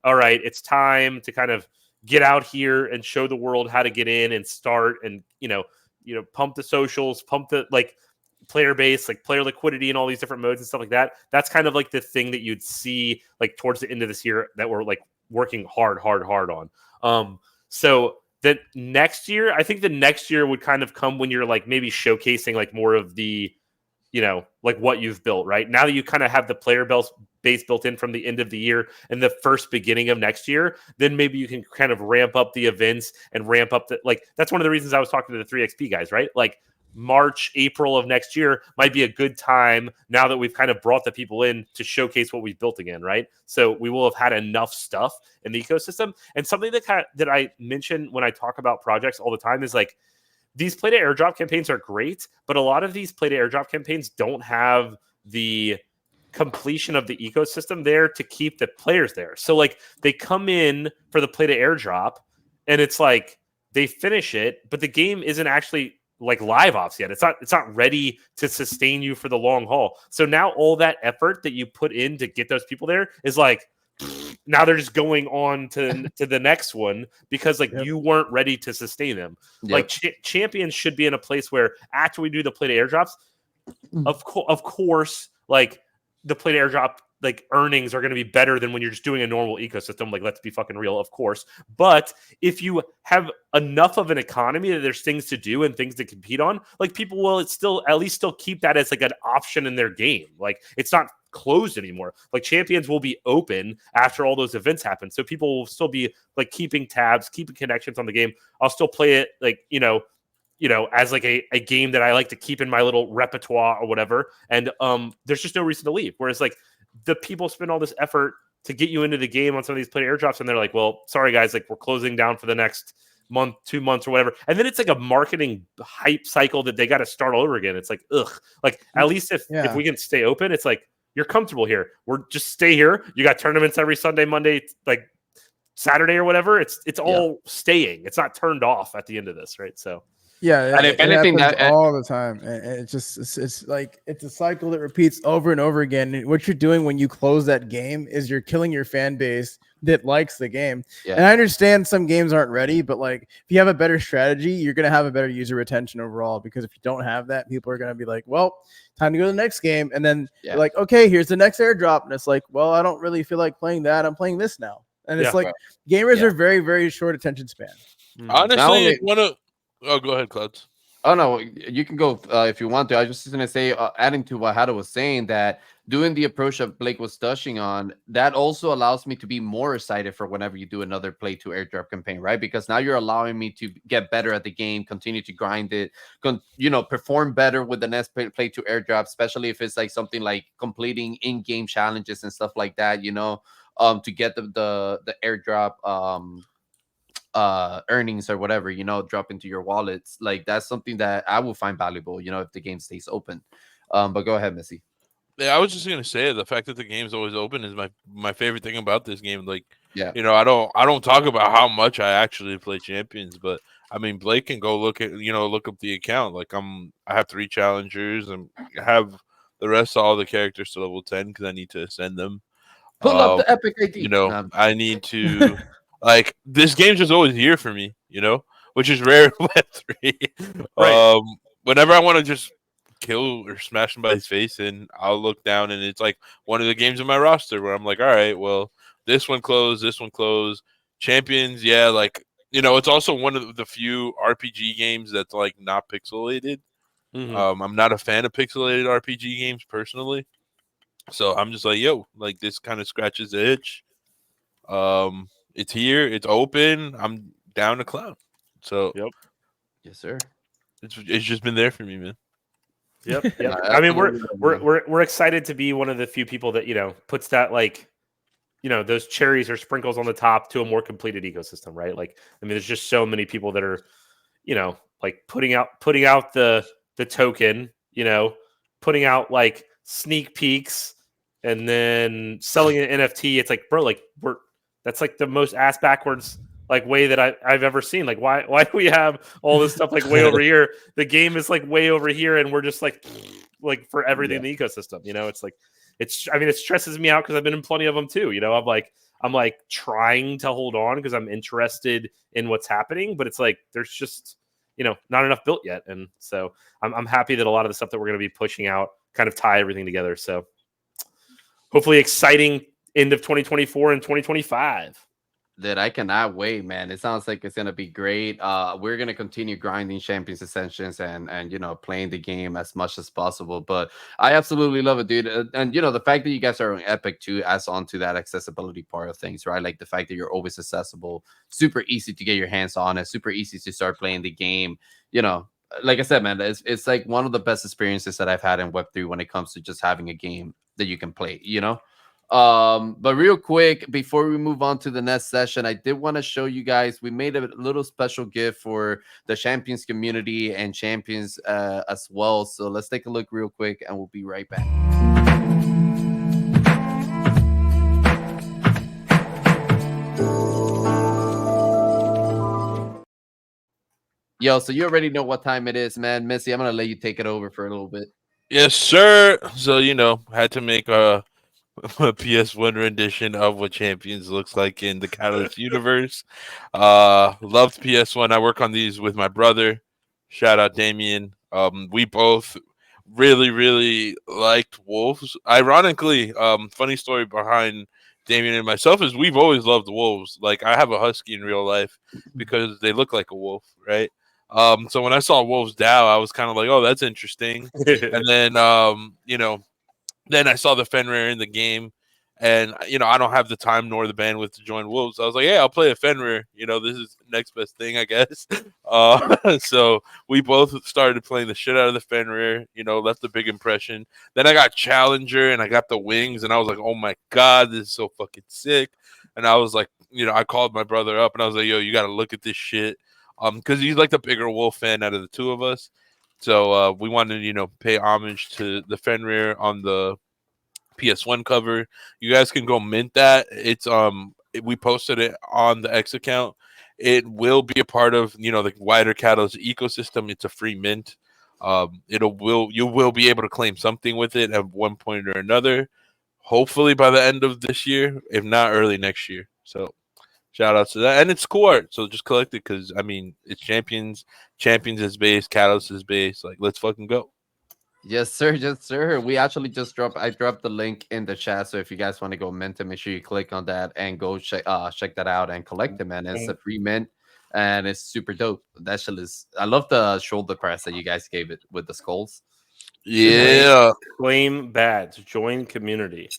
all right, it's time to kind of get out here and show the world how to get in and start and pump the socials, pump the like player base, like player liquidity and all these different modes and stuff like that. That's kind of like the thing that you'd see like towards the end of this year that we're like working hard on. So that next year, I think the next year would kind of come when you're like maybe showcasing like more of the, like what you've built, right? Now that you kind of have the player base built in from the end of the year and the first beginning of next year, then maybe you can kind of ramp up the events and ramp up that's one of the reasons I was talking to the 3XP guys, right? Like March, April of next year might be a good time now that we've kind of brought the people in to showcase what we've built again, right? So we will have had enough stuff in the ecosystem. And something that I mention when I talk about projects all the time is like these play to airdrop campaigns are great, but a lot of these play to airdrop campaigns don't have the completion of the ecosystem there to keep the players there. So like they come in for the play to airdrop and it's like they finish it, but the game isn't actually like live ops yet. It's not ready to sustain you for the long haul. So now all that effort that you put in to get those people there is like now they're just going on to the next one because like you weren't ready to sustain them. Like champions should be in a place where after we do the play to airdrops, of course, like the play to airdrop like earnings are going to be better than when you're just doing a normal ecosystem. Like, let's be fucking real, of course. But if you have enough of an economy that there's things to do and things to compete on, like people will at least keep that as like an option in their game. Like it's not closed anymore. Like champions will be open after all those events happen. So people will still be like keeping tabs, keeping connections on the game. I'll still play it like, as like a game that I like to keep in my little repertoire or whatever. And there's just no reason to leave. Whereas like the people spend all this effort to get you into the game on some of these play airdrops, and they're like, well, sorry guys, like we're closing down for the next month, 2 months or whatever. And then it's like a marketing hype cycle that they got to start all over again. It's like, ugh. Like at least if we can stay open, it's like you're comfortable here. We're just stay here. You got tournaments every Sunday, Monday, like Saturday or whatever. It's all staying. It's not turned off at the end of this, right? So yeah, and if anything, happens all the time. And it's like it's a cycle that repeats over and over again. And what you're doing when you close that game is you're killing your fan base that likes the game. And I understand some games aren't ready, but like if you have a better strategy, you're gonna have a better user retention overall. Because if you don't have that, people are gonna be like, well, time to go to the next game. And then you're like, okay, here's the next airdrop, and it's like, well, I don't really feel like playing that. I'm playing this now. And it's like gamers are very, very short attention span. Honestly, it's one of oh, go ahead, Clouds. Oh no, you can go if you want to. I was just gonna say, adding to what Hada was saying, that doing the approach that Blake was touching on, that also allows me to be more excited for whenever you do another play to airdrop campaign, right? Because now you're allowing me to get better at the game, continue to grind it, perform better with the next play to airdrop, especially if it's like something like completing in-game challenges and stuff like that, to get the airdrop earnings or whatever, drop into your wallets. Like that's something that I will find valuable, if the game stays open. But go ahead, Missy. Yeah, I was just gonna say the fact that the game's always open is my favorite thing about this game. Like, yeah, I don't talk about how much I actually play Champions, but I mean Blake can go look up the account. Like I have 3 challengers and I have the rest of all the characters to level 10 because I need to ascend them. Pull up the epic ID. I need to. Like this game's just always here for me, which is rare in Web3. Right. Whenever I want to just kill or smash somebody's face in, I'll look down and it's like one of the games in my roster where I'm like, all right, well, this one closed. Champions, yeah, like it's also one of the few RPG games that's like not pixelated. Mm-hmm. I'm not a fan of pixelated RPG games personally, so I'm just like, yo, like this kind of scratches the itch. It's here. It's open. I'm down to clown. So, yes, sir. It's just been there for me, man. Yep. No, I mean, absolutely love it. we're excited to be one of the few people that puts that those cherries or sprinkles on the top to a more completed ecosystem, right? Like, I mean, there's just so many people that are, like putting out the token, putting out like sneak peeks and then selling an NFT. It's like, bro, like that's like the most ass backwards like way that I've ever seen. Like, why do we have all this stuff like way over here? The game is like way over here, and we're just like for everything in the ecosystem. It's like I mean, it stresses me out because I've been in plenty of them too. I'm like trying to hold on because I'm interested in what's happening, but it's like there's just not enough built yet, and so I'm happy that a lot of the stuff that we're going to be pushing out kind of tie everything together. So hopefully, exciting end of 2024 and 2025. That I cannot wait, man. It sounds like it's gonna be great. We're gonna continue grinding Champions Ascensions and playing the game as much as possible. But I absolutely love it, dude. And the fact that you guys are on Epic too adds on to that accessibility part of things, right? Like the fact that you're always accessible, super easy to get your hands on it, super easy to start playing the game. Like I said, man, it's like one of the best experiences that I've had in Web3 when it comes to just having a game that you can play. But real quick before we move on to the next session, I did want to show you guys we made a little special gift for the champions community and champions as well. So let's take a look real quick and we'll be right back. Yo, so you already know what time it is, man. Missy, I'm gonna let you take it over for a little bit. Yes, sir. So had to make a PS1 rendition of what Champions looks like in the Catalyst universe. Loved PS1. I work on these with my brother. Shout out Damien. We both really, really liked wolves. Ironically, funny story behind Damien and myself is we've always loved wolves. Like I have a husky in real life because they look like a wolf, right? So when I saw Wolves DAO, I was kind of like, oh, that's interesting. And then then I saw the Fenrir in the game, and I don't have the time nor the bandwidth to join Wolves. I was like, yeah, I'll play a Fenrir. This is the next best thing, I guess. So we both started playing the shit out of the Fenrir. Left a big impression. Then I got Challenger, and I got the wings, and I was like, oh my god, this is so fucking sick. And I was like, I called my brother up, and I was like, yo, you got to look at this shit, because he's like the bigger Wolf fan out of the two of us. So we wanted to, pay homage to the Fenrir on the PS1 cover. You guys can go mint that. It's we posted it on the X account. It will be a part of the wider Catalyst ecosystem. It's a free mint. You will be able to claim something with it at one point or another. Hopefully by the end of this year, if not early next year. So shout out to that. And it's cool art. So just collect it because I mean it's Champions. Champions is base, Catalyst is base. Like let's fucking go. Yes, sir. Yes, sir. We actually I dropped the link in the chat. So if you guys want to go mint it, make sure you click on that and go check that out and collect them, man. It's a free mint and it's super dope. That shit is, I love the shoulder press that you guys gave it with the skulls. Yeah. Claim badge, join community,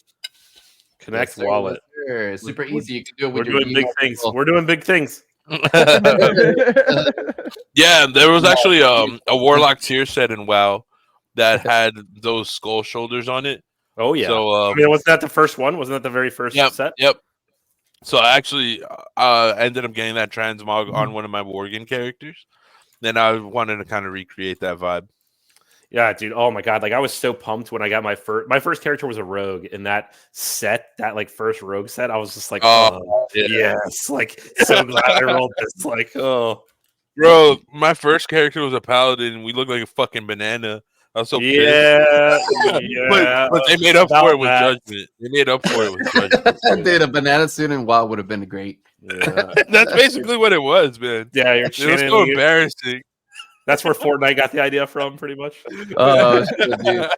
connect Yes, wallet. Yes, super easy. You can do it with We're doing big things. We're doing big things. Yeah, there was actually a Warlock tier set in WoW that had those skull shoulders on it. Oh yeah. So I mean, wasn't that the first one? Wasn't that the very first set? Yep. So I actually ended up getting that transmog on one of my Worgen characters. Then I wanted to kind of recreate that vibe. Yeah, dude. Oh my god. Like I was so pumped when I got my first character was a rogue in that set, that like first rogue set. I was just like, oh yes. Like so glad I rolled this. Like, oh bro, my first character was a paladin. We looked like a fucking banana. I was so pissed. Yeah. But they made up for it with judgment. They made up for it with judgment. Dude, a banana suit in WoW would have been great. Yeah. That's basically what it was, man. Yeah, it was so embarrassing. That's where Fortnite got the idea from, pretty much. Oh, shit, dude.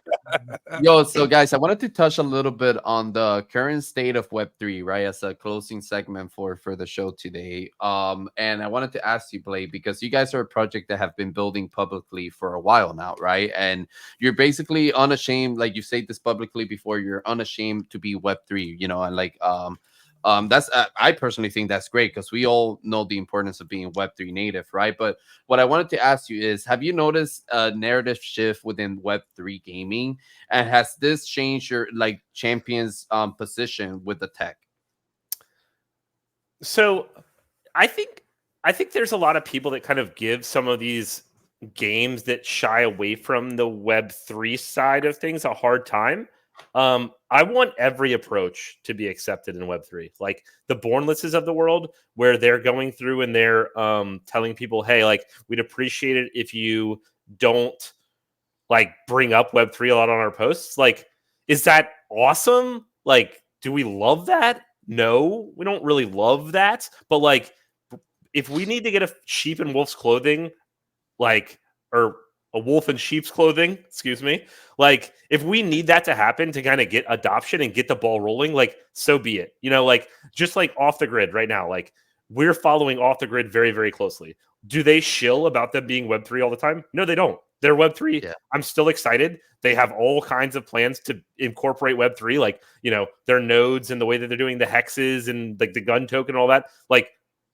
Yo, so guys, I wanted to touch a little bit on the current state of Web3, right, as a closing segment for the show today. And I wanted to ask you, Blade, because you guys are a project that have been building publicly for a while now, right? And you're basically unashamed, like you said this publicly before, you're unashamed to be Web3, and like That's I personally think that's great because we all know the importance of being Web3 native, right? But what I wanted to ask you is, have you noticed a narrative shift within Web3 gaming, and has this changed your like champions position with the tech? So I think there's a lot of people that kind of give some of these games that shy away from the Web3 side of things a hard time. I want every approach to be accepted in Web3, like the Bornlesses of the world, where they're going through and they're telling people, hey, like, we'd appreciate it if you don't like bring up Web3 a lot on our posts. Like, is that awesome? Like, do we love that? No, we don't really love that. But like, if we need to get a sheep in wolf's clothing, like, or a wolf in sheep's clothing, excuse me, like, if we need that to happen to kind of get adoption and get the ball rolling, like, so be it. You know, like, just like Off the Grid right now, like, we're following Off the Grid very, very closely. Do they shill about them being Web3 all the time? No, they don't. They're Web3. Yeah. I'm still excited. They have all kinds of plans to incorporate Web3, like, you know, their nodes and the way that they're doing the hexes and like the gun token and all that. Like,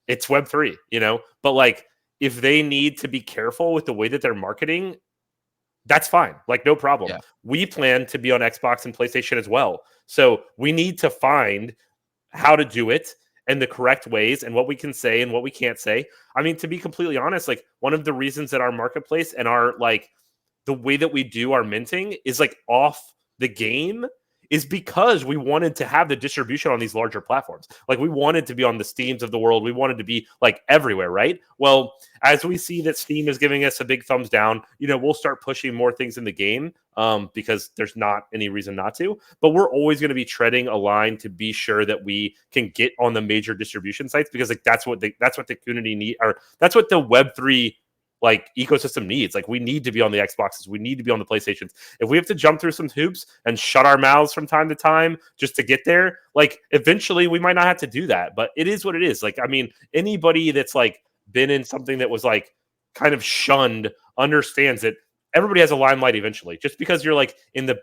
it's Web3, you know, but like, if they need to be careful with the way that they're marketing, that's fine. Like, no problem. Yeah. We plan to be on Xbox and PlayStation as well. So we need to find how to do it and the correct ways and what we can say and what we can't say. I mean, to be completely honest, like, one of the reasons that our marketplace and our, like, the way that we do our minting is like off the game is because we wanted to have the distribution on these larger platforms. Like, we wanted to be on the Steams of the world. We wanted to be like everywhere, right? Well, as we see that Steam is giving us a big thumbs down, you know, we'll start pushing more things in the game because there's not any reason not to. But we're always going to be treading a line to be sure that we can get on the major distribution sites, because like that's what the community need, or that's what the Web3 like ecosystem needs. Like, we need to be on the Xboxes, we need to be on the PlayStations. If we have to jump through some hoops and shut our mouths from time to time just to get there, like, eventually we might not have to do that. But it is what it is. Like, I mean, anybody that's like been in something that was like kind of shunned understands that everybody has a limelight eventually. Just because you're like in the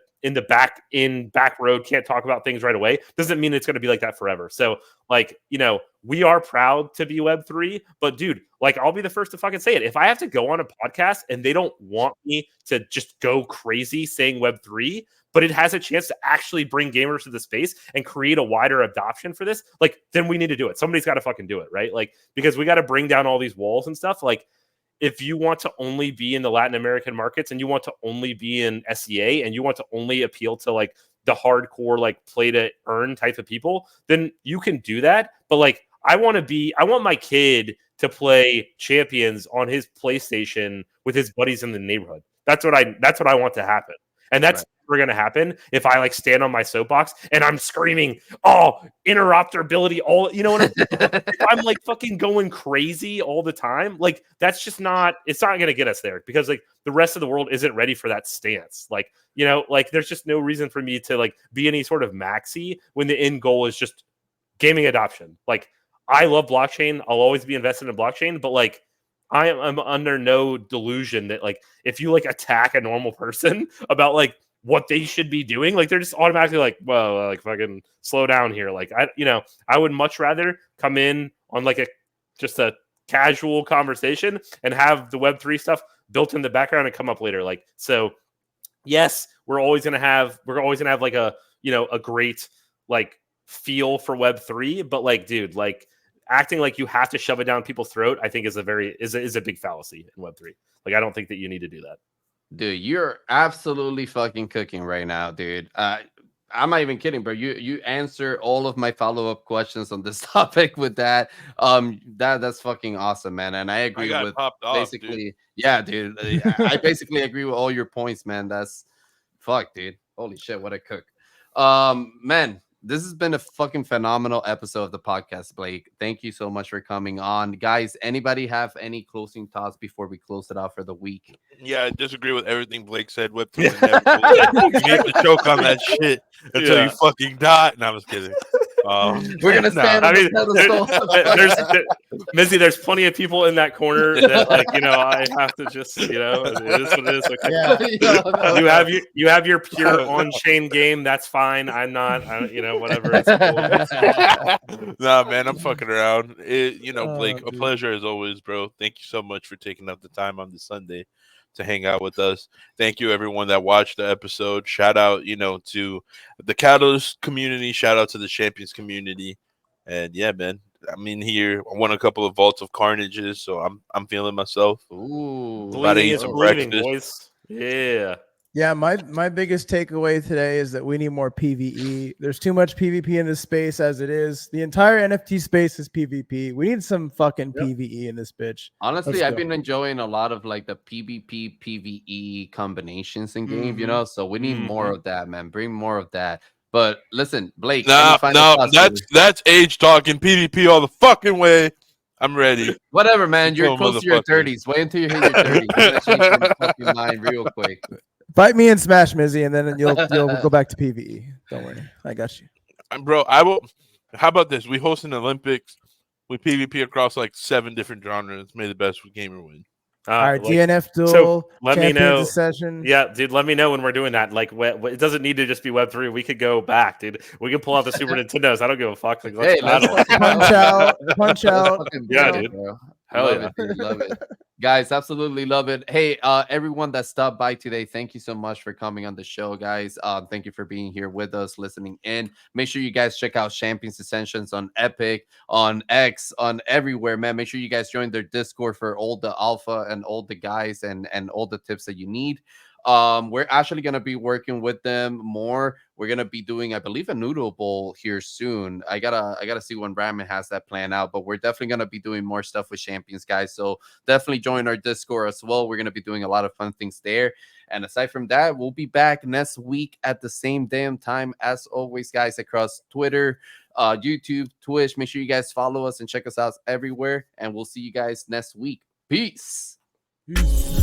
back road, can't talk about things right away, doesn't mean it's going to be like that forever. So, like, you know, we are proud to be Web3, but dude, like, I'll be the first to fucking say it. If I have to go on a podcast and they don't want me to just go crazy saying Web3, but it has a chance to actually bring gamers to the space and create a wider adoption for this, like, then we need to do it. Somebody's got to fucking do it, right? Like, because we got to bring down all these walls and stuff. Like, if you want to only be in the Latin American markets and you want to only be in SEA and you want to only appeal to like the hardcore, like, play to earn type of people, then you can do that. But like, I want my kid to play Champions on his PlayStation with his buddies in the neighborhood. That's what I want to happen. And that's never going to happen if I like stand on my soapbox and I'm screaming, oh, interoperability, all, you know what I'm saying? If I'm like fucking going crazy all the time, like, that's just not, it's not going to get us there, because like the rest of the world isn't ready for that stance. Like, you know, like, there's just no reason for me to like be any sort of maxi when the end goal is just gaming adoption. Like, I love blockchain. I'll always be invested in blockchain, but like, I'm under no delusion that like, if you like attack a normal person about like what they should be doing, like, they're just automatically like, well, like, fucking slow down here. Like, I would much rather come in on like just a casual conversation and have the Web3 stuff built in the background and come up later. Like, so yes, we're always gonna have like a, you know, a great like feel for Web3, but like, dude, like, acting like you have to shove it down people's throat, I think is a big fallacy in Web3. Like, I don't think that you need to do that. Dude, you're absolutely fucking cooking right now, dude. I'm not even kidding, bro. You answer all of my follow-up questions on this topic with that. That's fucking awesome, man. And I agree with basically, dude. Yeah, dude. I basically agree with all your points, man. That's fuck, dude. Holy shit, what a cook. Man, this has been a fucking phenomenal episode of the podcast, Blake. Thank you so much for coming on. Guys, anybody have any closing thoughts before we close it out for the week? Yeah, I disagree with everything Blake said. Web2 is inevitable. You need to choke on that shit until you fucking die. No, I was kidding. We're gonna stand on I mean, the pedestal. Mizzy, there's plenty of people in that corner that, like, I have to just, it is what it is. Okay. Yeah. You have your pure on-chain game. That's fine. I'm not. Whatever. It's cool. Nah, man, I'm fucking around. Blake, a dude. pleasure as always, bro. Thank you so much for taking up the time on this Sunday to hang out with us. Thank you, everyone that watched the episode. Shout out, to the Catalyst community. Shout out to the Champions community. And yeah, man, I'm in here. I won a couple of Vaults of Carnages, so I'm feeling myself. Ooh, About to Believing eat is some believing, breakfast. boys. Yeah. Yeah, my biggest takeaway today is that we need more PvE. There's too much PvP in this space as it is. The entire NFT space is PvP. We need some fucking PvE in this bitch. honestly, Let's I've go. been enjoying a lot of like the PvP PvE combinations in game. So we need more of that, man. Bring more of that. But listen, Blake, any final thoughts, that's age talking. PvP all the fucking way. I'm ready. whatever, man. You're Come on, close to your motherfucker. 30s. Wait until you hit your 30s. You're gonna change your fucking mind real quick. Fight me and Smash Mizzy, and then you'll go back to PvE. Don't worry, I got you. Bro, I will. How about this? We host an Olympics. We PvP across like 7 different genres. May the best gamer win. All right, Like, DNF duel. so let me Champions know. Ascension. Yeah, dude, let me know when we're doing that. Like, it doesn't need to just be Web3. We could go back, dude. We can pull out the Super Nintendos. I don't give a fuck. Like, let's Hey, let's battle. fucking Punch out, punch out. fucking Yeah, battle, dude. bro. Hell Love yeah. it, dude. Love it. Guys, absolutely love it. Hey, everyone that stopped by today, thank you so much for coming on the show, guys. Thank you for being here with us, listening in. Make sure you guys check out Champions Ascensions on Epic, on X, on everywhere, man. Make sure you guys join their Discord for all the alpha and all the guys and all the tips that you need. We're actually going to be working with them more. We're going to be doing, I believe, a noodle bowl here soon. I gotta see when Ramen has that plan out, but we're definitely going to be doing more stuff with Champions, guys. So definitely join our Discord as well. We're going to be doing a lot of fun things there. And aside from that, we'll be back next week at the same damn time as always, guys, across Twitter, YouTube, Twitch. Make sure you guys follow us and check us out everywhere. And we'll see you guys next week. Peace. Peace.